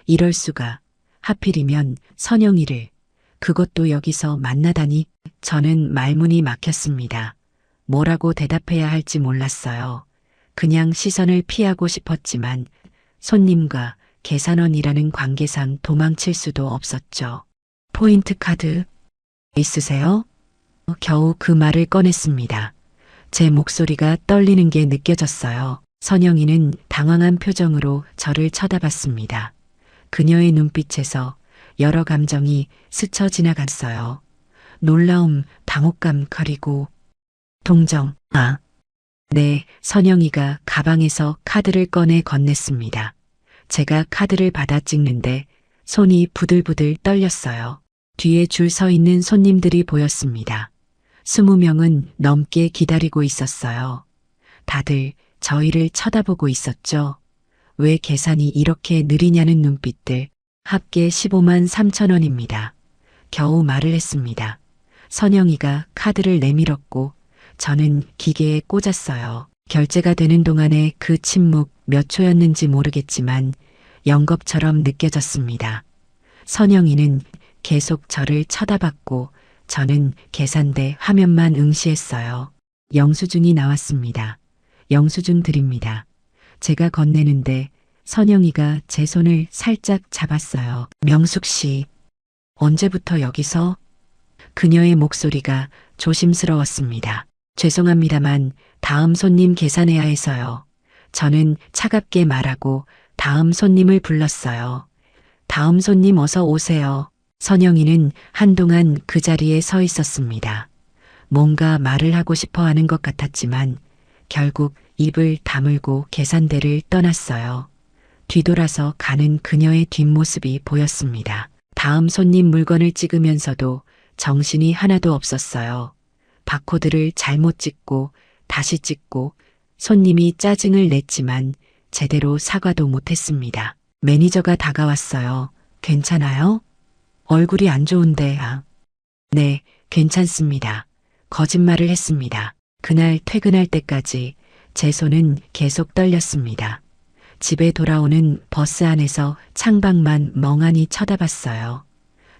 이럴 수가. 하필이면 선영이를. 그것도 여기서 만나다니. 저는 말문이 막혔습니다. 뭐라고 대답해야 할지 몰랐어요. 그냥 시선을 피하고 싶었지만 손님과 계산원이라는 관계상 도망칠 수도 없었죠. 포인트 카드 있으세요? 겨우 그 말을 꺼냈습니다. 제 목소리가 떨리는 게 느껴졌어요. 선영이는 당황한 표정으로 저를 쳐다봤습니다. 그녀의 눈빛에서 여러 감정이 스쳐 지나갔어요. 놀라움, 당혹감, 그리고 동정. 네, 선영이가 가방에서 카드를 꺼내 건넸습니다. 제가 카드를 받아 찍는데 손이 부들부들 떨렸어요. 뒤에 줄 서 있는 손님들이 보였습니다. 20명은 넘게 기다리고 있었어요. 다들 저희를 쳐다보고 있었죠. 왜 계산이 이렇게 느리냐는 눈빛들. 합계 15만 3천 원입니다. 겨우 말을 했습니다. 선영이가 카드를 내밀었고 저는 기계에 꽂았어요. 결제가 되는 동안에 그 침묵 몇 초였는지 모르겠지만 영겁처럼 느껴졌습니다. 선영이는 계속 저를 쳐다봤고 저는 계산대 화면만 응시했어요. 영수증이 나왔습니다. 영수증 드립니다. 제가 건네는데 선영이가 제 손을 살짝 잡았어요. 명숙 씨, 언제부터 여기서? 그녀의 목소리가 조심스러웠습니다. 죄송합니다만 다음 손님 계산해야 해서요. 저는 차갑게 말하고 다음 손님을 불렀어요. 다음 손님 어서 오세요. 선영이는 한동안 그 자리에 서 있었습니다. 뭔가 말을 하고 싶어 하는 것 같았지만 결국 입을 다물고 계산대를 떠났어요. 뒤돌아서 가는 그녀의 뒷모습이 보였습니다. 다음 손님 물건을 찍으면서도 정신이 하나도 없었어요. 바코드를 잘못 찍고 다시 찍고 손님이 짜증을 냈지만 제대로 사과도 못했습니다. 매니저가 다가왔어요. 괜찮아요? 얼굴이 안 좋은데. 네, 괜찮습니다. 거짓말을 했습니다. 그날 퇴근할 때까지 제 손은 계속 떨렸습니다. 집에 돌아오는 버스 안에서 창밖만 멍하니 쳐다봤어요.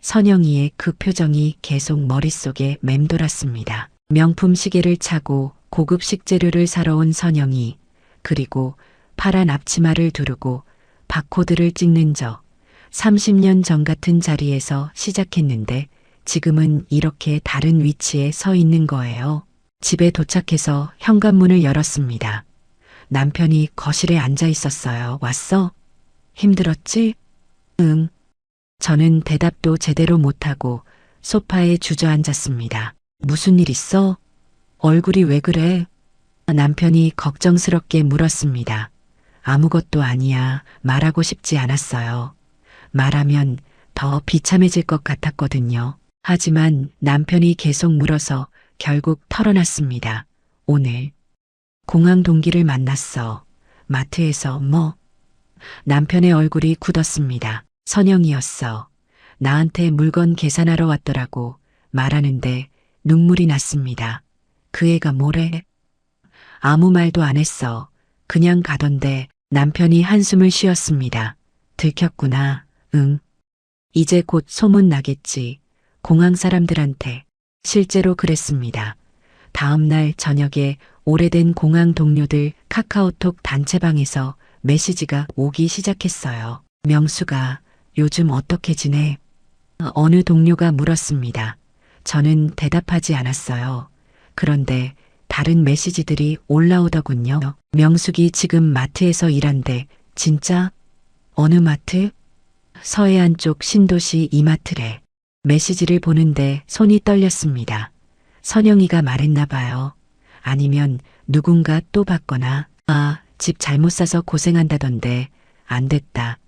선영이의 그 표정이 계속 머릿속에 맴돌았습니다. 명품 시계를 차고 고급 식재료를 사러 온 선영이, 그리고 파란 앞치마를 두르고 바코드를 찍는 저. 30년 전 같은 자리에서 시작했는데 지금은 이렇게 다른 위치에 서 있는 거예요. 집에 도착해서 현관문을 열었습니다. 남편이 거실에 앉아 있었어요. 왔어? 힘들었지? 응. 저는 대답도 제대로 못하고 소파에 주저앉았습니다. 무슨 일 있어? 얼굴이 왜 그래? 남편이 걱정스럽게 물었습니다. 아무것도 아니야. 말하고 싶지 않았어요. 말하면 더 비참해질 것 같았거든요. 하지만 남편이 계속 물어서 결국 털어놨습니다. 오늘 공항 동기를 만났어. 마트에서 뭐? 남편의 얼굴이 굳었습니다. 선영이었어. 나한테 물건 계산하러 왔더라고. 말하는데 눈물이 났습니다. 그 애가 뭐래? 아무 말도 안 했어. 그냥 가던데. 남편이 한숨을 쉬었습니다. 들켰구나. 응. 이제 곧 소문 나겠지. 공항 사람들한테. 실제로 그랬습니다. 다음 날 저녁에 오래된 공항 동료들 카카오톡 단체방에서 메시지가 오기 시작했어요. 명수가 요즘 어떻게 지내? 어느 동료가 물었습니다. 저는 대답하지 않았어요. 그런데 다른 메시지들이 올라오더군요. 명숙이 지금 마트에서 일한대. 진짜? 어느 마트? 서해안 쪽 신도시 이마트래. 메시지를 보는데 손이 떨렸습니다. 선영이가 말했나 봐요. 아니면 누군가 또 받거나, 집 잘못 사서 고생한다던데. 안 됐다.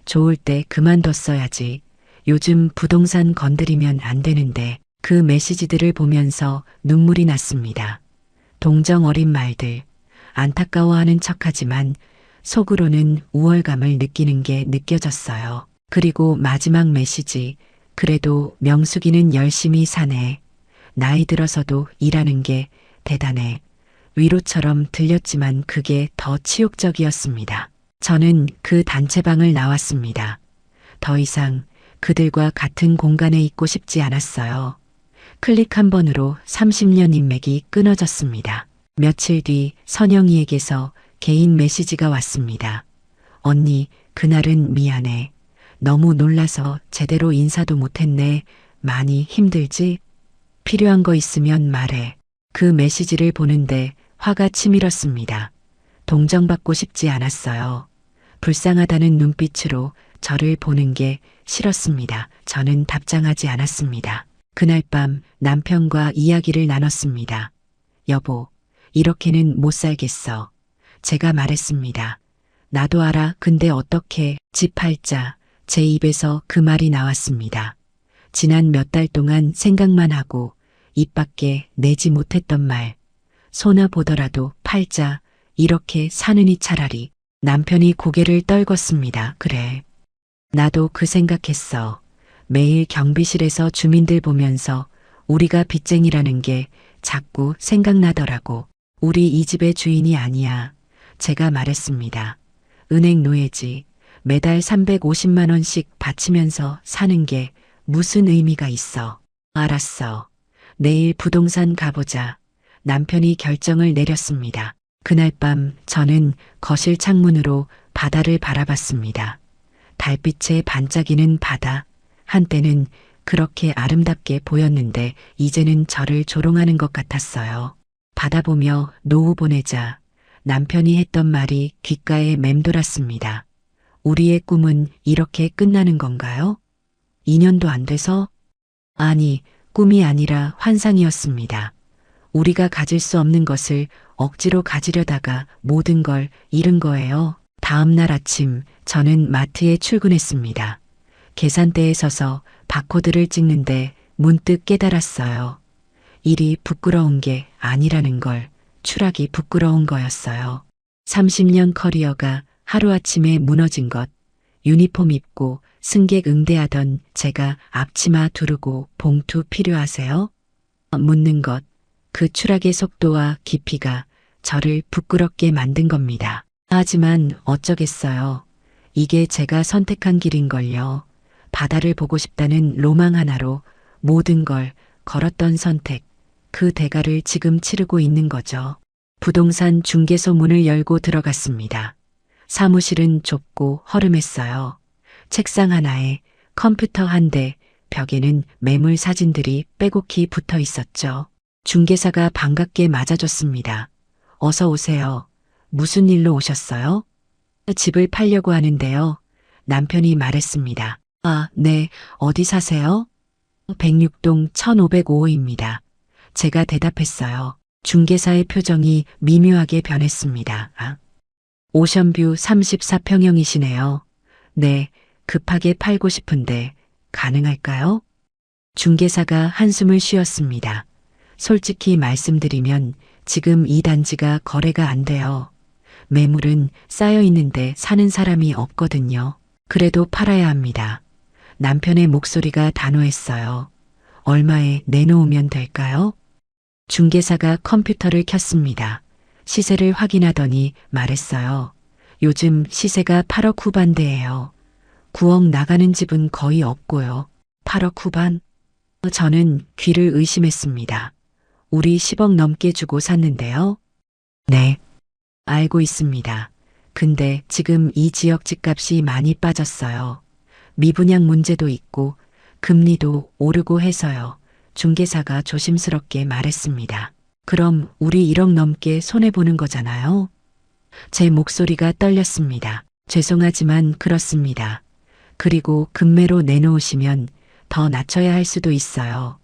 좋을 때 그만뒀어야지. 요즘 부동산 건드리면 안 되는데. 그 메시지들을 보면서 눈물이 났습니다. 동정 어린 말들. 안타까워하는 척하지만 속으로는 우월감을 느끼는 게 느껴졌어요. 그리고 마지막 메시지. 그래도 명숙이는 열심히 사네. 나이 들어서도 일하는 게 대단해. 위로처럼 들렸지만 그게 더 치욕적이었습니다. 저는 그 단체방을 나왔습니다. 더 이상 그들과 같은 공간에 있고 싶지 않았어요. 클릭 한 번으로 30년 인맥이 끊어졌습니다. 며칠 뒤 선영이에게서 개인 메시지가 왔습니다. 언니, 그날은 미안해. 너무 놀라서 제대로 인사도 못했네. 많이 힘들지? 필요한 거 있으면 말해. 그 메시지를 보는데 화가 치밀었습니다. 동정받고 싶지 않았어요. 불쌍하다는 눈빛으로 저를 보는 게 싫었습니다. 저는 답장하지 않았습니다. 그날 밤 남편과 이야기를 나눴습니다. 여보, 이렇게는 못 살겠어. 제가 말했습니다. 나도 알아. 근데 어떻게? 집 팔자. 제 입에서 그 말이 나왔습니다. 지난 몇 달 동안 생각만 하고 입 밖에 내지 못했던 말. 소나 보더라도 팔자. 이렇게 사느니 차라리. 남편이 고개를 떨궜습니다. 그래. 나도 그 생각했어. 매일 경비실에서 주민들 보면서 우리가 빚쟁이라는 게 자꾸 생각나더라고. 우리 이 집의 주인이 아니야. 제가 말했습니다. 은행 노예지. 매달 350만 원씩 바치면서 사는 게 무슨 의미가 있어. 알았어. 내일 부동산 가보자. 남편이 결정을 내렸습니다. 그날 밤 저는 거실 창문으로 바다를 바라봤습니다. 달빛에 반짝이는 바다. 한때는 그렇게 아름답게 보였는데 이제는 저를 조롱하는 것 같았어요. 바다 보며 노후 보내자. 남편이 했던 말이 귓가에 맴돌았습니다. 우리의 꿈은 이렇게 끝나는 건가요? 2년도 안 돼서? 아니, 꿈이 아니라 환상이었습니다. 우리가 가질 수 없는 것을 억지로 가지려다가 모든 걸 잃은 거예요. 다음 날 아침 저는 마트에 출근했습니다. 계산대에 서서 바코드를 찍는데 문득 깨달았어요. 일이 부끄러운 게 아니라는 걸. 추락이 부끄러운 거였어요. 30년 커리어가 하루아침에 무너진 것. 유니폼 입고 승객 응대하던 제가 앞치마 두르고 봉투 필요하세요? 묻는 것. 그 추락의 속도와 깊이가 저를 부끄럽게 만든 겁니다. 하지만 어쩌겠어요. 이게 제가 선택한 길인걸요. 바다를 보고 싶다는 로망 하나로 모든 걸 걸었던 선택. 그 대가를 지금 치르고 있는 거죠. 부동산 중개소 문을 열고 들어갔습니다. 사무실은 좁고 허름했어요. 책상 하나에 컴퓨터 한 대, 벽에는 매물 사진들이 빼곡히 붙어 있었죠. 중개사가 반갑게 맞아줬습니다. 어서 오세요. 무슨 일로 오셨어요? 집을 팔려고 하는데요. 남편이 말했습니다. 네. 어디 사세요? 106동 1505호입니다. 제가 대답했어요. 중개사의 표정이 미묘하게 변했습니다. 오션뷰 34평형이시네요. 네, 급하게 팔고 싶은데 가능할까요? 중개사가 한숨을 쉬었습니다. 솔직히 말씀드리면 지금 이 단지가 거래가 안 돼요. 매물은 쌓여 있는데 사는 사람이 없거든요. 그래도 팔아야 합니다. 남편의 목소리가 단호했어요. 얼마에 내놓으면 될까요? 중개사가 컴퓨터를 켰습니다. 시세를 확인하더니 말했어요. 요즘 시세가 8억 후반대예요. 9억 나가는 집은 거의 없고요. 8억 후반? 저는 귀를 의심했습니다. 우리 10억 넘게 주고 샀는데요. 네. 알고 있습니다. 근데 지금 이 지역 집값이 많이 빠졌어요. 미분양 문제도 있고 금리도 오르고 해서요. 중개사가 조심스럽게 말했습니다. 그럼 우리 1억 넘게 손해보는 거잖아요. 제 목소리가 떨렸습니다. 죄송하지만 그렇습니다. 그리고 금매로 내놓으시면 더 낮춰야 할 수도 있어요.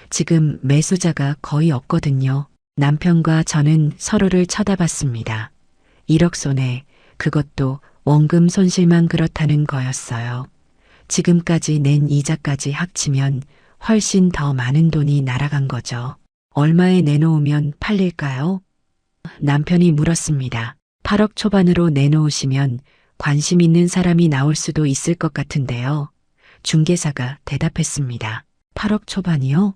지금 매수자가 거의 없거든요. 남편과 저는 서로를 쳐다봤습니다. 1억 손해, 그것도 원금 손실만 그렇다는 거였어요. 지금까지 낸 이자까지 합치면 훨씬 더 많은 돈이 날아간 거죠. 얼마에 내놓으면 팔릴까요? 남편이 물었습니다. 8억 초반으로 내놓으시면 관심 있는 사람이 나올 수도 있을 것 같은데요. 중개사가 대답했습니다. 8억 초반이요?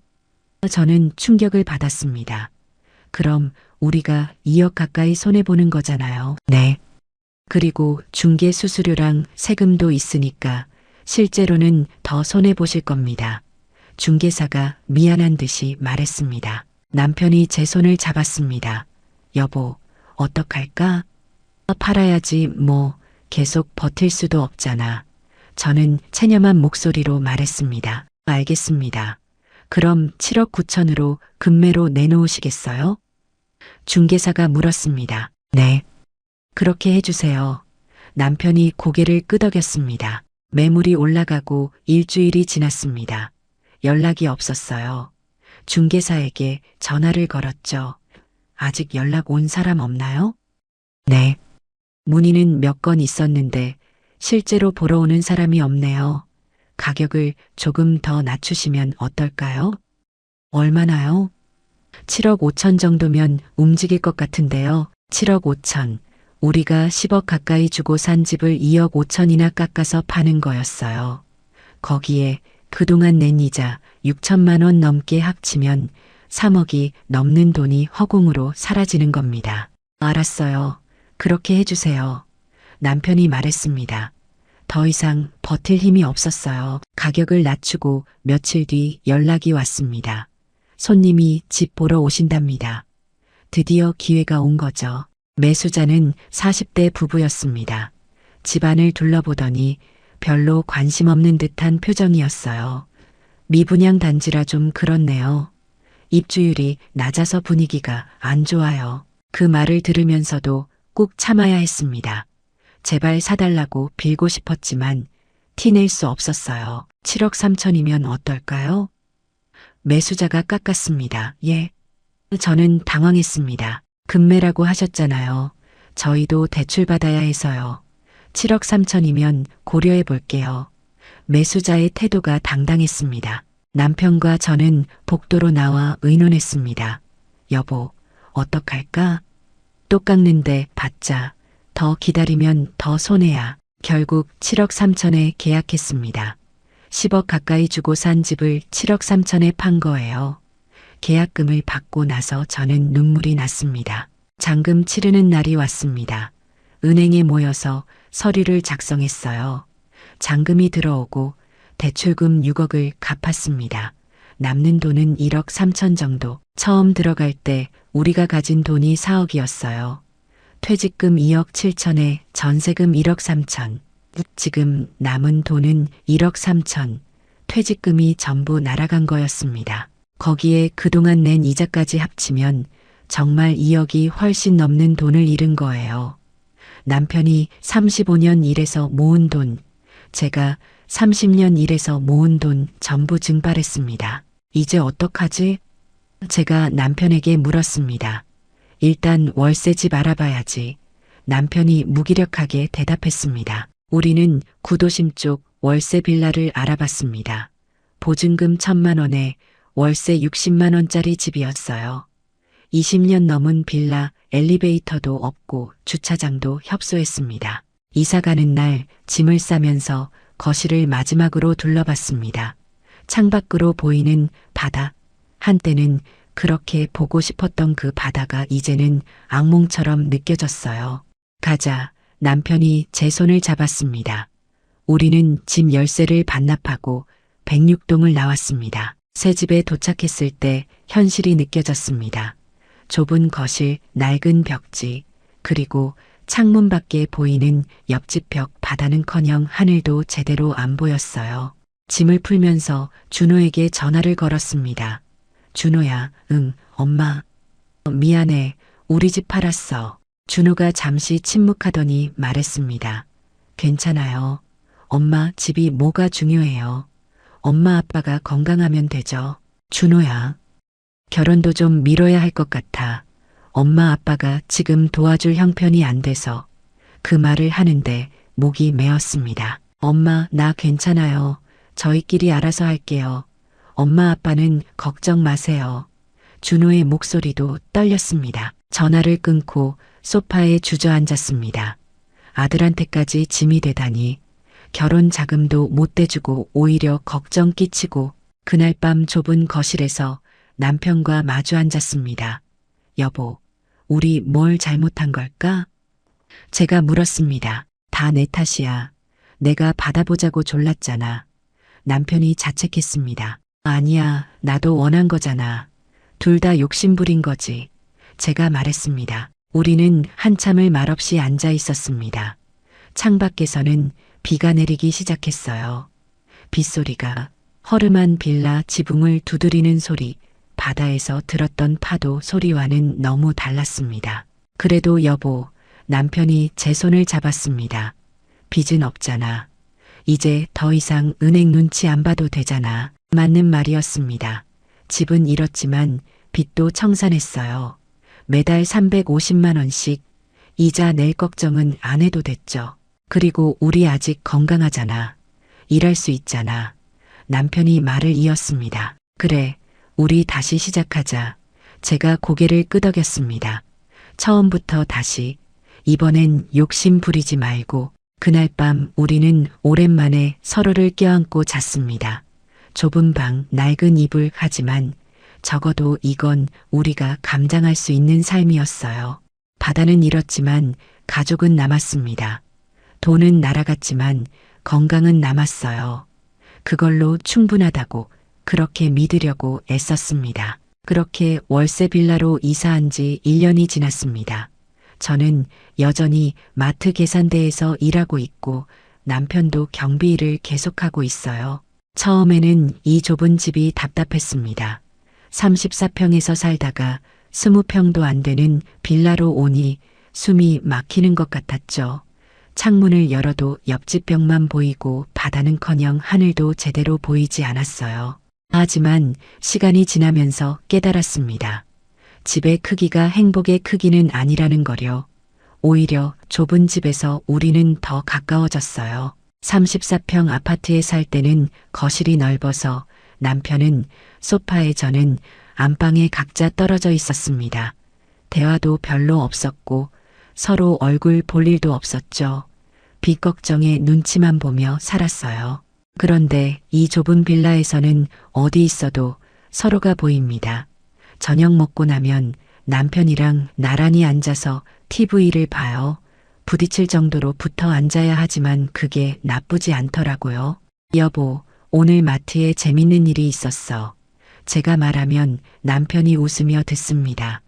저는 충격을 받았습니다. 그럼 우리가 2억 가까이 손해보는 거잖아요. 네. 그리고 중개 수수료랑 세금도 있으니까 실제로는 더 손해보실 겁니다. 중개사가 미안한 듯이 말했습니다. 남편이 제 손을 잡았습니다. 여보, 어떡할까? 팔아야지 뭐 계속 버틸 수도 없잖아. 저는 체념한 목소리로 말했습니다. 알겠습니다. 그럼 7억 9천으로 금매로 내놓으시겠어요? 중개사가 물었습니다. 네. 그렇게 해주세요. 남편이 고개를 끄덕였습니다. 매물이 올라가고 일주일이 지났습니다. 연락이 없었어요. 중개사에게 전화를 걸었죠. 아직 연락 온 사람 없나요? 네. 문의는 몇 건 있었는데 실제로 보러 오는 사람이 없네요. 가격을 조금 더 낮추시면 어떨까요? 얼마나요? 7억 5천 정도면 움직일 것 같은데요. 7억 5천. 우리가 10억 가까이 주고 산 집을 2억 5천이나 깎아서 파는 거였어요. 거기에 그동안 낸 이자 6천만 원 넘게 합치면 3억이 넘는 돈이 허공으로 사라지는 겁니다. 알았어요. 그렇게 해주세요. 남편이 말했습니다. 더 이상 버틸 힘이 없었어요. 가격을 낮추고 며칠 뒤 연락이 왔습니다. 손님이 집 보러 오신답니다. 드디어 기회가 온 거죠. 매수자는 40대 부부였습니다. 집안을 둘러보더니 별로 관심 없는 듯한 표정이었어요. 미분양 단지라 좀 그렇네요. 입주율이 낮아서 분위기가 안 좋아요. 그 말을 들으면서도 꾹 참아야 했습니다. 제발 사달라고 빌고 싶었지만 티낼 수 없었어요. 7억 3천이면 어떨까요? 매수자가 깎았습니다. 예. 저는 당황했습니다. 금매라고 하셨잖아요. 저희도 대출받아야 해서요. 7억 3천이면 고려해 볼게요. 매수자의 태도가 당당했습니다. 남편과 저는 복도로 나와 의논했습니다. 여보, 어떡할까? 또 깎는데 받자. 더 기다리면 더 손해야. 결국 7억 3천에 계약했습니다. 10억 가까이 주고 산 집을 7억 3천에 판 거예요. 계약금을 받고 나서 저는 눈물이 났습니다. 잔금 치르는 날이 왔습니다. 은행에 모여서 서류를 작성했어요. 잔금이 들어오고 대출금 6억을 갚았습니다. 남는 돈은 1억 3천 정도. 처음 들어갈 때 우리가 가진 돈이 4억이었어요. 퇴직금 2억 7천에 전세금 1억 3천. 지금 남은 돈은 1억 3천. 퇴직금이 전부 날아간 거였습니다. 거기에 그동안 낸 이자까지 합치면 정말 2억이 훨씬 넘는 돈을 잃은 거예요. 남편이 35년 일해서 모은 돈, 제가 30년 일해서 모은 돈 전부 증발했습니다. 이제 어떡하지? 제가 남편에게 물었습니다. 일단 월세집 알아봐야지. 남편이 무기력하게 대답했습니다. 우리는 구도심 쪽 월세 빌라를 알아봤습니다. 보증금 1,000만 원에 월세 60만 원짜리 집이었어요. 20년 넘은 빌라, 엘리베이터도 없고 주차장도 협소했습니다. 이사 가는 날 짐을 싸면서 거실을 마지막으로 둘러봤습니다. 창밖으로 보이는 바다. 한때는 그렇게 보고 싶었던 그 바다가 이제는 악몽처럼 느껴졌어요. 가자. 남편이 제 손을 잡았습니다. 우리는 집 열쇠를 반납하고 106동을 나왔습니다. 새 집에 도착했을 때 현실이 느껴졌습니다. 좁은 거실, 낡은 벽지, 그리고 창문 밖에 보이는 옆집 벽 바다는커녕 하늘도 제대로 안 보였어요. 짐을 풀면서 준호에게 전화를 걸었습니다. 준호야, 응, 엄마. 미안해. 우리 집 팔았어. 준호가 잠시 침묵하더니 말했습니다. 괜찮아요. 엄마, 집이 뭐가 중요해요. 엄마 아빠가 건강하면 되죠. 준호야. 결혼도 좀 미뤄야 할 것 같아. 엄마 아빠가 지금 도와줄 형편이 안 돼서 그 말을 하는데 목이 메었습니다. 엄마, 나 괜찮아요. 저희끼리 알아서 할게요. 엄마 아빠는 걱정 마세요. 준호의 목소리도 떨렸습니다. 전화를 끊고 소파에 주저앉았습니다. 아들한테까지 짐이 되다니 결혼 자금도 못 대주고 오히려 걱정 끼치고 그날 밤 좁은 거실에서 남편과 마주 앉았습니다. 여보, 우리 뭘 잘못한 걸까? 제가 물었습니다. 다 내 탓이야. 내가 받아보자고 졸랐잖아. 남편이 자책했습니다. 아니야, 나도 원한 거잖아. 둘 다 욕심부린 거지. 제가 말했습니다. 우리는 한참을 말없이 앉아 있었습니다. 창밖에서는 비가 내리기 시작했어요. 빗소리가 허름한 빌라 지붕을 두드리는 소리, 바다에서 들었던 파도 소리와는 너무 달랐습니다. 그래도 여보, 남편이 제 손을 잡았습니다. 빚은 없잖아. 이제 더 이상 은행 눈치 안 봐도 되잖아. 맞는 말이었습니다. 집은 잃었지만 빚도 청산했어요. 매달 350만 원씩 이자 낼 걱정은 안 해도 됐죠. 그리고 우리 아직 건강하잖아. 일할 수 있잖아. 남편이 말을 이었습니다. 그래, 우리 다시 시작하자. 제가 고개를 끄덕였습니다. 처음부터 다시. 이번엔 욕심 부리지 말고. 그날 밤 우리는 오랜만에 서로를 껴안고 잤습니다. 좁은 방, 낡은 이불, 하지만 적어도 이건 우리가 감당할 수 있는 삶이었어요. 바다는 잃었지만 가족은 남았습니다. 돈은 날아갔지만 건강은 남았어요. 그걸로 충분하다고 그렇게 믿으려고 애썼습니다. 그렇게 월세 빌라로 이사한 지 1년이 지났습니다. 저는 여전히 마트 계산대에서 일하고 있고 남편도 경비 일을 계속하고 있어요. 처음에는 이 좁은 집이 답답했습니다. 34평에서 살다가 20평도 안 되는 빌라로 오니 숨이 막히는 것 같았죠. 창문을 열어도 옆집 벽만 보이고 바다는커녕 하늘도 제대로 보이지 않았어요. 하지만 시간이 지나면서 깨달았습니다. 집의 크기가 행복의 크기는 아니라는 거요. 오히려 좁은 집에서 우리는 더 가까워졌어요. 34평 아파트에 살 때는 거실이 넓어서 남편은 소파에 저는 안방에 각자 떨어져 있었습니다. 대화도 별로 없었고 서로 얼굴 볼 일도 없었죠. 빚 걱정에 눈치만 보며 살았어요. 그런데 이 좁은 빌라에서는 어디 있어도 서로가 보입니다. 저녁 먹고 나면 남편이랑 나란히 앉아서 TV를 봐요. 부딪힐 정도로 붙어 앉아야 하지만 그게 나쁘지 않더라고요. 여보, 오늘 마트에 재밌는 일이 있었어. 제가 말하면 남편이 웃으며 듣습니다.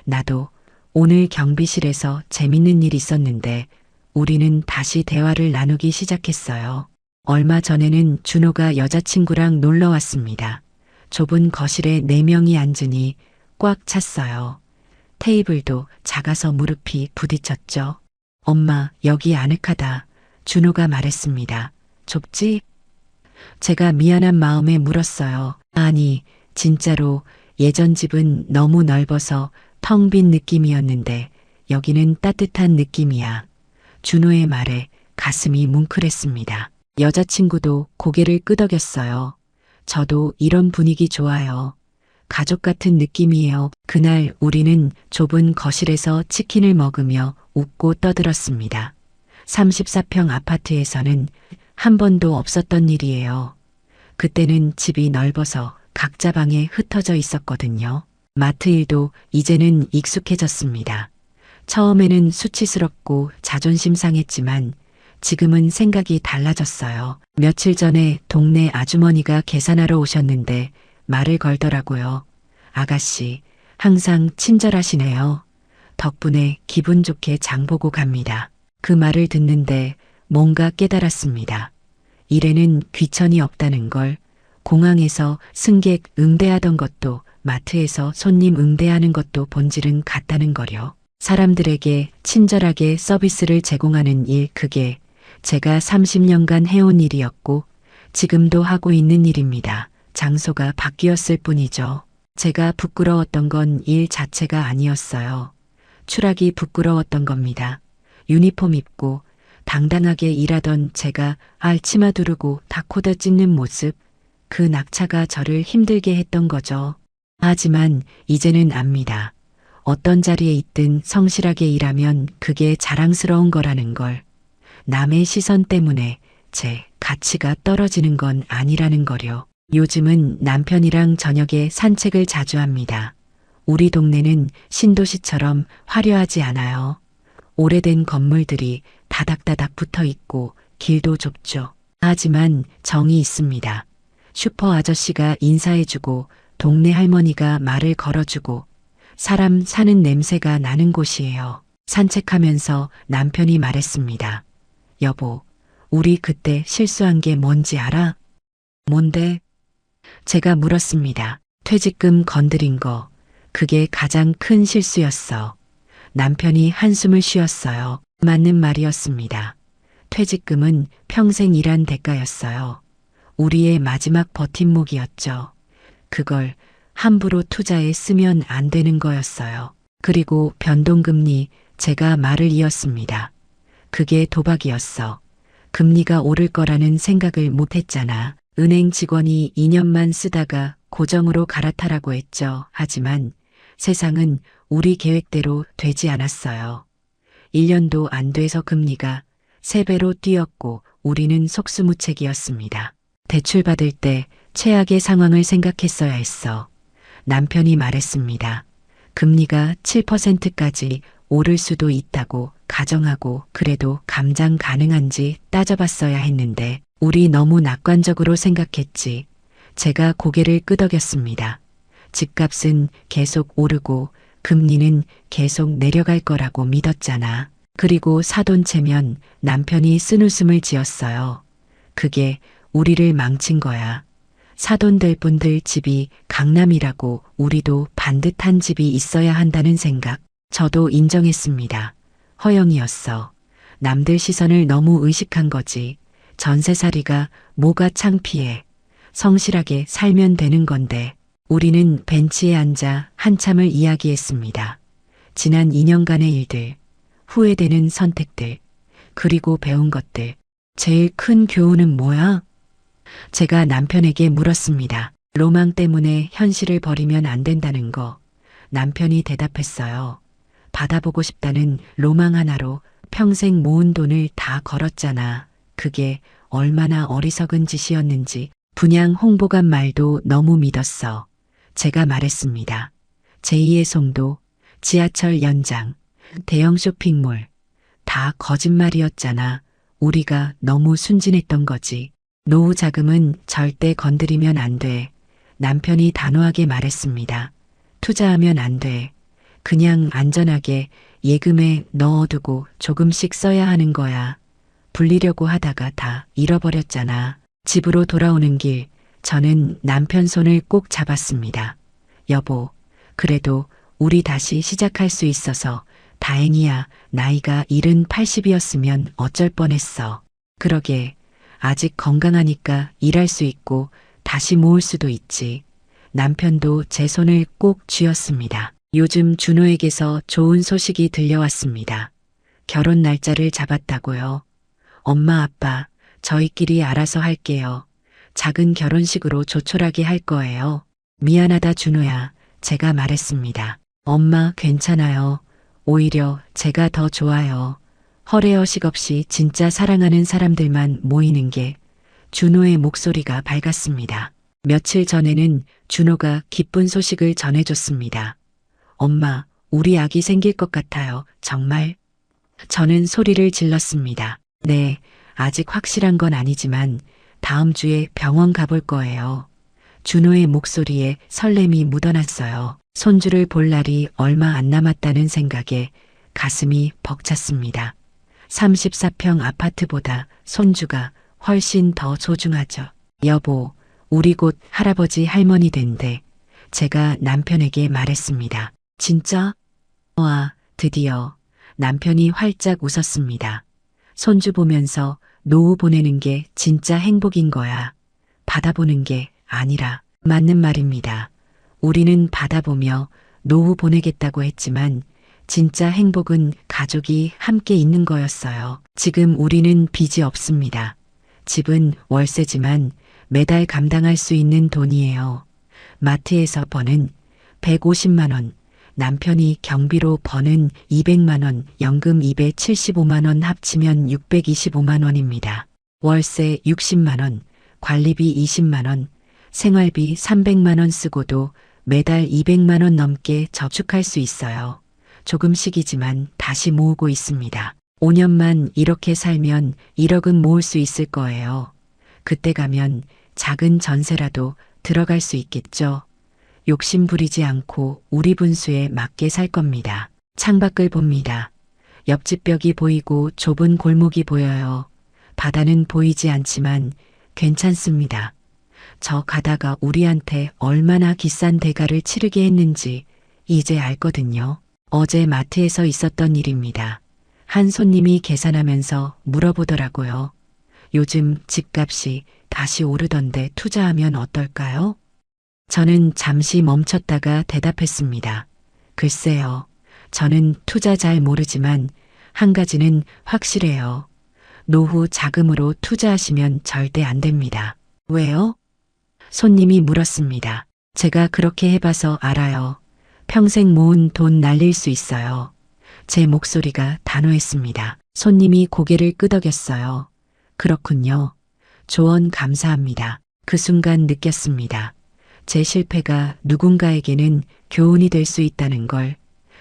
나도 오늘 경비실에서 재밌는 일 있었는데 우리는 다시 대화를 나누기 시작했어요. 얼마 전에는 준호가 여자친구랑 놀러 왔습니다. 좁은 거실에 4명이 앉으니 꽉 찼어요. 테이블도 작아서 무릎이 부딪혔죠. 엄마, 여기 아늑하다. 준호가 말했습니다. 좁지? 제가 미안한 마음에 물었어요. 아니, 진짜로 예전 집은 너무 넓어서 텅 빈 느낌이었는데 여기는 따뜻한 느낌이야. 준호의 말에 가슴이 뭉클했습니다. 여자친구도 고개를 끄덕였어요. 저도 이런 분위기 좋아요. 가족 같은 느낌이에요. 그날 우리는 좁은 거실에서 치킨을 먹으며 웃고 떠들었습니다. 34평 아파트에서는 한 번도 없었던 일이에요. 그때는 집이 넓어서 각자 방에 흩어져 있었거든요. 마트 일도 이제는 익숙해졌습니다. 처음에는 수치스럽고 자존심 상했지만 지금은 생각이 달라졌어요. 며칠 전에 동네 아주머니가 계산하러 오셨는데 말을 걸더라고요. 아가씨, 항상 친절하시네요. 덕분에 기분 좋게 장 보고 갑니다. 그 말을 듣는데 뭔가 깨달았습니다. 일에는 귀천이 없다는 걸, 공항에서 승객 응대하던 것도 마트에서 손님 응대하는 것도 본질은 같다는 거려. 사람들에게 친절하게 서비스를 제공하는 일, 그게 제가 30년간 해온 일이었고 지금도 하고 있는 일입니다. 장소가 바뀌었을 뿐이죠. 제가 부끄러웠던 건 일 자체가 아니었어요. 추락이 부끄러웠던 겁니다. 유니폼 입고 당당하게 일하던 제가 알치마 두르고 다코다 찢는 모습, 그 낙차가 저를 힘들게 했던 거죠. 하지만 이제는 압니다. 어떤 자리에 있든 성실하게 일하면 그게 자랑스러운 거라는 걸. 남의 시선 때문에 제 가치가 떨어지는 건 아니라는 거요. 요즘은 남편이랑 저녁에 산책을 자주 합니다. 우리 동네는 신도시처럼 화려하지 않아요. 오래된 건물들이 다닥다닥 붙어 있고 길도 좁죠. 하지만 정이 있습니다. 슈퍼 아저씨가 인사해주고 동네 할머니가 말을 걸어주고 사람 사는 냄새가 나는 곳이에요. 산책하면서 남편이 말했습니다. 여보, 우리 그때 실수한 게 뭔지 알아? 뭔데? 제가 물었습니다. 퇴직금 건드린 거. 그게 가장 큰 실수였어. 남편이 한숨을 쉬었어요. 맞는 말이었습니다. 퇴직금은 평생 일한 대가였어요. 우리의 마지막 버팀목이었죠. 그걸 함부로 투자에 쓰면 안 되는 거였어요. 그리고 변동금리, 제가 말을 이었습니다. 그게 도박이었어. 금리가 오를 거라는 생각을 못 했잖아. 은행 직원이 2년만 쓰다가 고정으로 갈아타라고 했죠. 하지만 세상은 우리 계획대로 되지 않았어요. 1년도 안 돼서 금리가 3배로 뛰었고 우리는 속수무책이었습니다. 대출 받을 때 최악의 상황을 생각했어야 했어. 남편이 말했습니다. 금리가 7%까지 오를 수도 있다고 가정하고 그래도 감당 가능한지 따져봤어야 했는데 우리 너무 낙관적으로 생각했지. 제가 고개를 끄덕였습니다. 집값은 계속 오르고 금리는 계속 내려갈 거라고 믿었잖아. 그리고 사돈체면 남편이 쓴웃음을 지었어요. 그게 우리를 망친 거야. 사돈될 분들 집이 강남이라고 우리도 반듯한 집이 있어야 한다는 생각. 저도 인정했습니다. 허영이었어. 남들 시선을 너무 의식한 거지. 전세살이가 뭐가 창피해. 성실하게 살면 되는 건데. 우리는 벤치에 앉아 한참을 이야기했습니다. 지난 2년간의 일들, 후회되는 선택들, 그리고 배운 것들. 제일 큰 교훈은 뭐야? 제가 남편에게 물었습니다. 로망 때문에 현실을 버리면 안 된다는 거. 남편이 대답했어요. 받아보고 싶다는 로망 하나로 평생 모은 돈을 다 걸었잖아. 그게 얼마나 어리석은 짓이었는지. 분양 홍보관 말도 너무 믿었어. 제가 말했습니다. 제2의 송도, 지하철 연장, 대형 쇼핑몰. 다 거짓말이었잖아. 우리가 너무 순진했던 거지. 노후 자금은 절대 건드리면 안 돼. 남편이 단호하게 말했습니다. 투자하면 안 돼. 그냥 안전하게 예금에 넣어두고 조금씩 써야 하는 거야. 불리려고 하다가 다 잃어버렸잖아. 집으로 돌아오는 길, 저는 남편 손을 꼭 잡았습니다. 여보, 그래도 우리 다시 시작할 수 있어서 다행이야. 나이가 70, 80이었으면 어쩔 뻔했어. 그러게, 아직 건강하니까 일할 수 있고 다시 모을 수도 있지. 남편도 제 손을 꼭 쥐었습니다. 요즘 준호에게서 좋은 소식이 들려왔습니다. 결혼 날짜를 잡았다고요. 엄마 아빠, 저희끼리 알아서 할게요. 작은 결혼식으로 조촐하게 할 거예요. 미안하다 준호야. 제가 말했습니다. 엄마 괜찮아요. 오히려 제가 더 좋아요. 허례허식 없이 진짜 사랑하는 사람들만 모이는 게. 준호의 목소리가 밝았습니다. 며칠 전에는 준호가 기쁜 소식을 전해줬습니다. 엄마, 우리 아기 생길 것 같아요. 정말? 저는 소리를 질렀습니다. 네, 아직 확실한 건 아니지만 다음 주에 병원 가볼 거예요. 준호의 목소리에 설렘이 묻어났어요. 손주를 볼 날이 얼마 안 남았다는 생각에 가슴이 벅찼습니다. 34평 아파트보다 손주가 훨씬 더 소중하죠. 여보, 우리 곧 할아버지 할머니 된대. 제가 남편에게 말했습니다. 진짜? 와, 드디어 남편이 활짝 웃었습니다. 손주 보면서 노후 보내는 게 진짜 행복인 거야. 받아보는 게 아니라. 맞는 말입니다. 우리는 받아보며 노후 보내겠다고 했지만 진짜 행복은 가족이 함께 있는 거였어요. 지금 우리는 빚이 없습니다. 집은 월세지만 매달 감당할 수 있는 돈이에요. 마트에서 버는 150만 원, 남편이 경비로 버는 200만 원, 연금 275만 원 합치면 625만 원입니다. 월세 60만 원, 관리비 20만 원, 생활비 300만 원 쓰고도 매달 200만 원 넘게 저축할 수 있어요. 조금씩이지만 다시 모으고 있습니다. 5년만 이렇게 살면 1억은 모을 수 있을 거예요. 그때 가면 작은 전세라도 들어갈 수 있겠죠. 욕심 부리지 않고 우리 분수에 맞게 살 겁니다. 창밖을 봅니다. 옆집 벽이 보이고 좁은 골목이 보여요. 바다는 보이지 않지만 괜찮습니다. 저 가다가 우리한테 얼마나 비싼 대가를 치르게 했는지 이제 알거든요. 어제 마트에서 있었던 일입니다. 한 손님이 계산하면서 물어보더라고요. 요즘 집값이 다시 오르던데 투자하면 어떨까요? 저는 잠시 멈췄다가 대답했습니다. 글쎄요. 저는 투자 잘 모르지만 한 가지는 확실해요. 노후 자금으로 투자하시면 절대 안 됩니다. 왜요? 손님이 물었습니다. 제가 그렇게 해봐서 알아요. 평생 모은 돈 날릴 수 있어요. 제 목소리가 단호했습니다. 손님이 고개를 끄덕였어요. 그렇군요. 조언 감사합니다. 그 순간 느꼈습니다. 제 실패가 누군가에게는 교훈이 될 수 있다는 걸,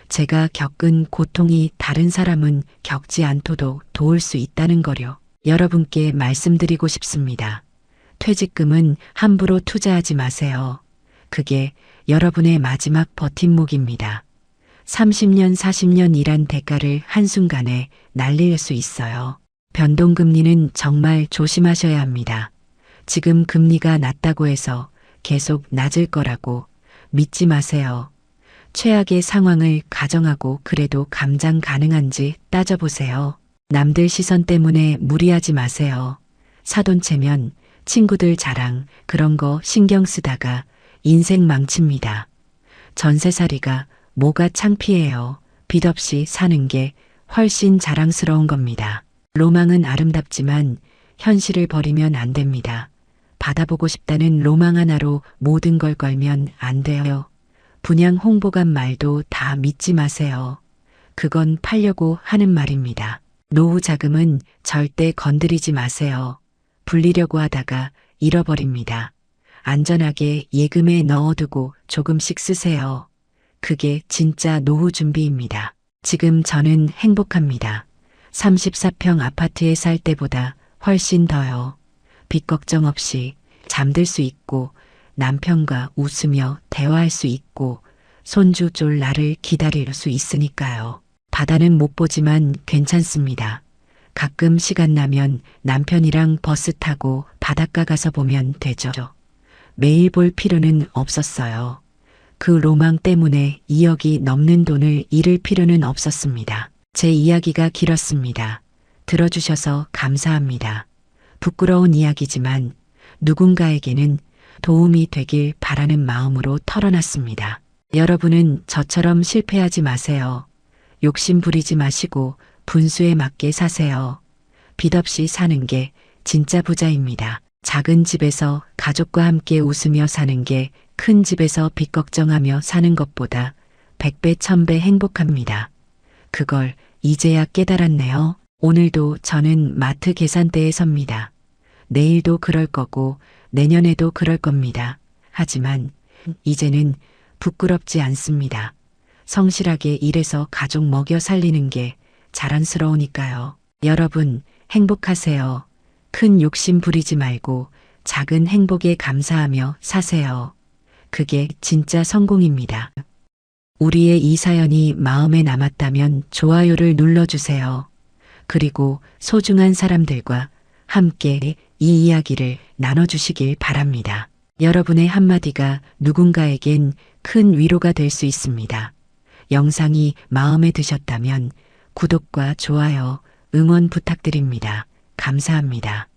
제가 겪은 고통이 다른 사람은 겪지 않도록 도울 수 있다는 거요. 여러분께 말씀드리고 싶습니다. 퇴직금은 함부로 투자하지 마세요. 그게 여러분의 마지막 버팀목입니다. 30년, 40년 일한 대가를 한순간에 날릴 수 있어요. 변동금리는 정말 조심하셔야 합니다. 지금 금리가 낮다고 해서 계속 낮을 거라고 믿지 마세요. 최악의 상황을 가정하고 그래도 감당 가능한지 따져보세요. 남들 시선 때문에 무리하지 마세요. 사돈체면 친구들 자랑 그런 거 신경 쓰다가 인생 망칩니다. 전세살이가 뭐가 창피해요. 빚 없이 사는 게 훨씬 자랑스러운 겁니다. 로망은 아름답지만 현실을 버리면 안 됩니다. 받아보고 싶다는 로망 하나로 모든 걸 걸면 안 돼요. 분양 홍보관 말도 다 믿지 마세요. 그건 팔려고 하는 말입니다. 노후 자금은 절대 건드리지 마세요. 불리려고 하다가 잃어버립니다. 안전하게 예금에 넣어두고 조금씩 쓰세요. 그게 진짜 노후 준비입니다. 지금 저는 행복합니다. 34평 아파트에 살 때보다 훨씬 더요. 빚 걱정 없이 잠들 수 있고 남편과 웃으며 대화할 수 있고 손주 쫄 날을 기다릴 수 있으니까요. 바다는 못 보지만 괜찮습니다. 가끔 시간 나면 남편이랑 버스 타고 바닷가 가서 보면 되죠. 매일 볼 필요는 없었어요. 그 로망 때문에 2억이 넘는 돈을 잃을 필요는 없었습니다. 제 이야기가 길었습니다. 들어주셔서 감사합니다. 부끄러운 이야기지만 누군가에게는 도움이 되길 바라는 마음으로 털어놨습니다. 여러분은 저처럼 실패하지 마세요. 욕심 부리지 마시고 분수에 맞게 사세요. 빚 없이 사는 게 진짜 부자입니다. 작은 집에서 가족과 함께 웃으며 사는 게 큰 집에서 빚 걱정하며 사는 것보다 100배, 1000배 행복합니다. 그걸 이제야 깨달았네요. 오늘도 저는 마트 계산대에 섭니다. 내일도 그럴 거고 내년에도 그럴 겁니다. 하지만 이제는 부끄럽지 않습니다. 성실하게 일해서 가족 먹여 살리는 게 자랑스러우니까요. 여러분 행복하세요. 큰 욕심 부리지 말고 작은 행복에 감사하며 사세요. 그게 진짜 성공입니다. 우리의 이 사연이 마음에 남았다면 좋아요를 눌러주세요. 그리고 소중한 사람들과 함께 이 이야기를 나눠주시길 바랍니다. 여러분의 한마디가 누군가에겐 큰 위로가 될 수 있습니다. 영상이 마음에 드셨다면 구독과 좋아요, 응원 부탁드립니다. 감사합니다.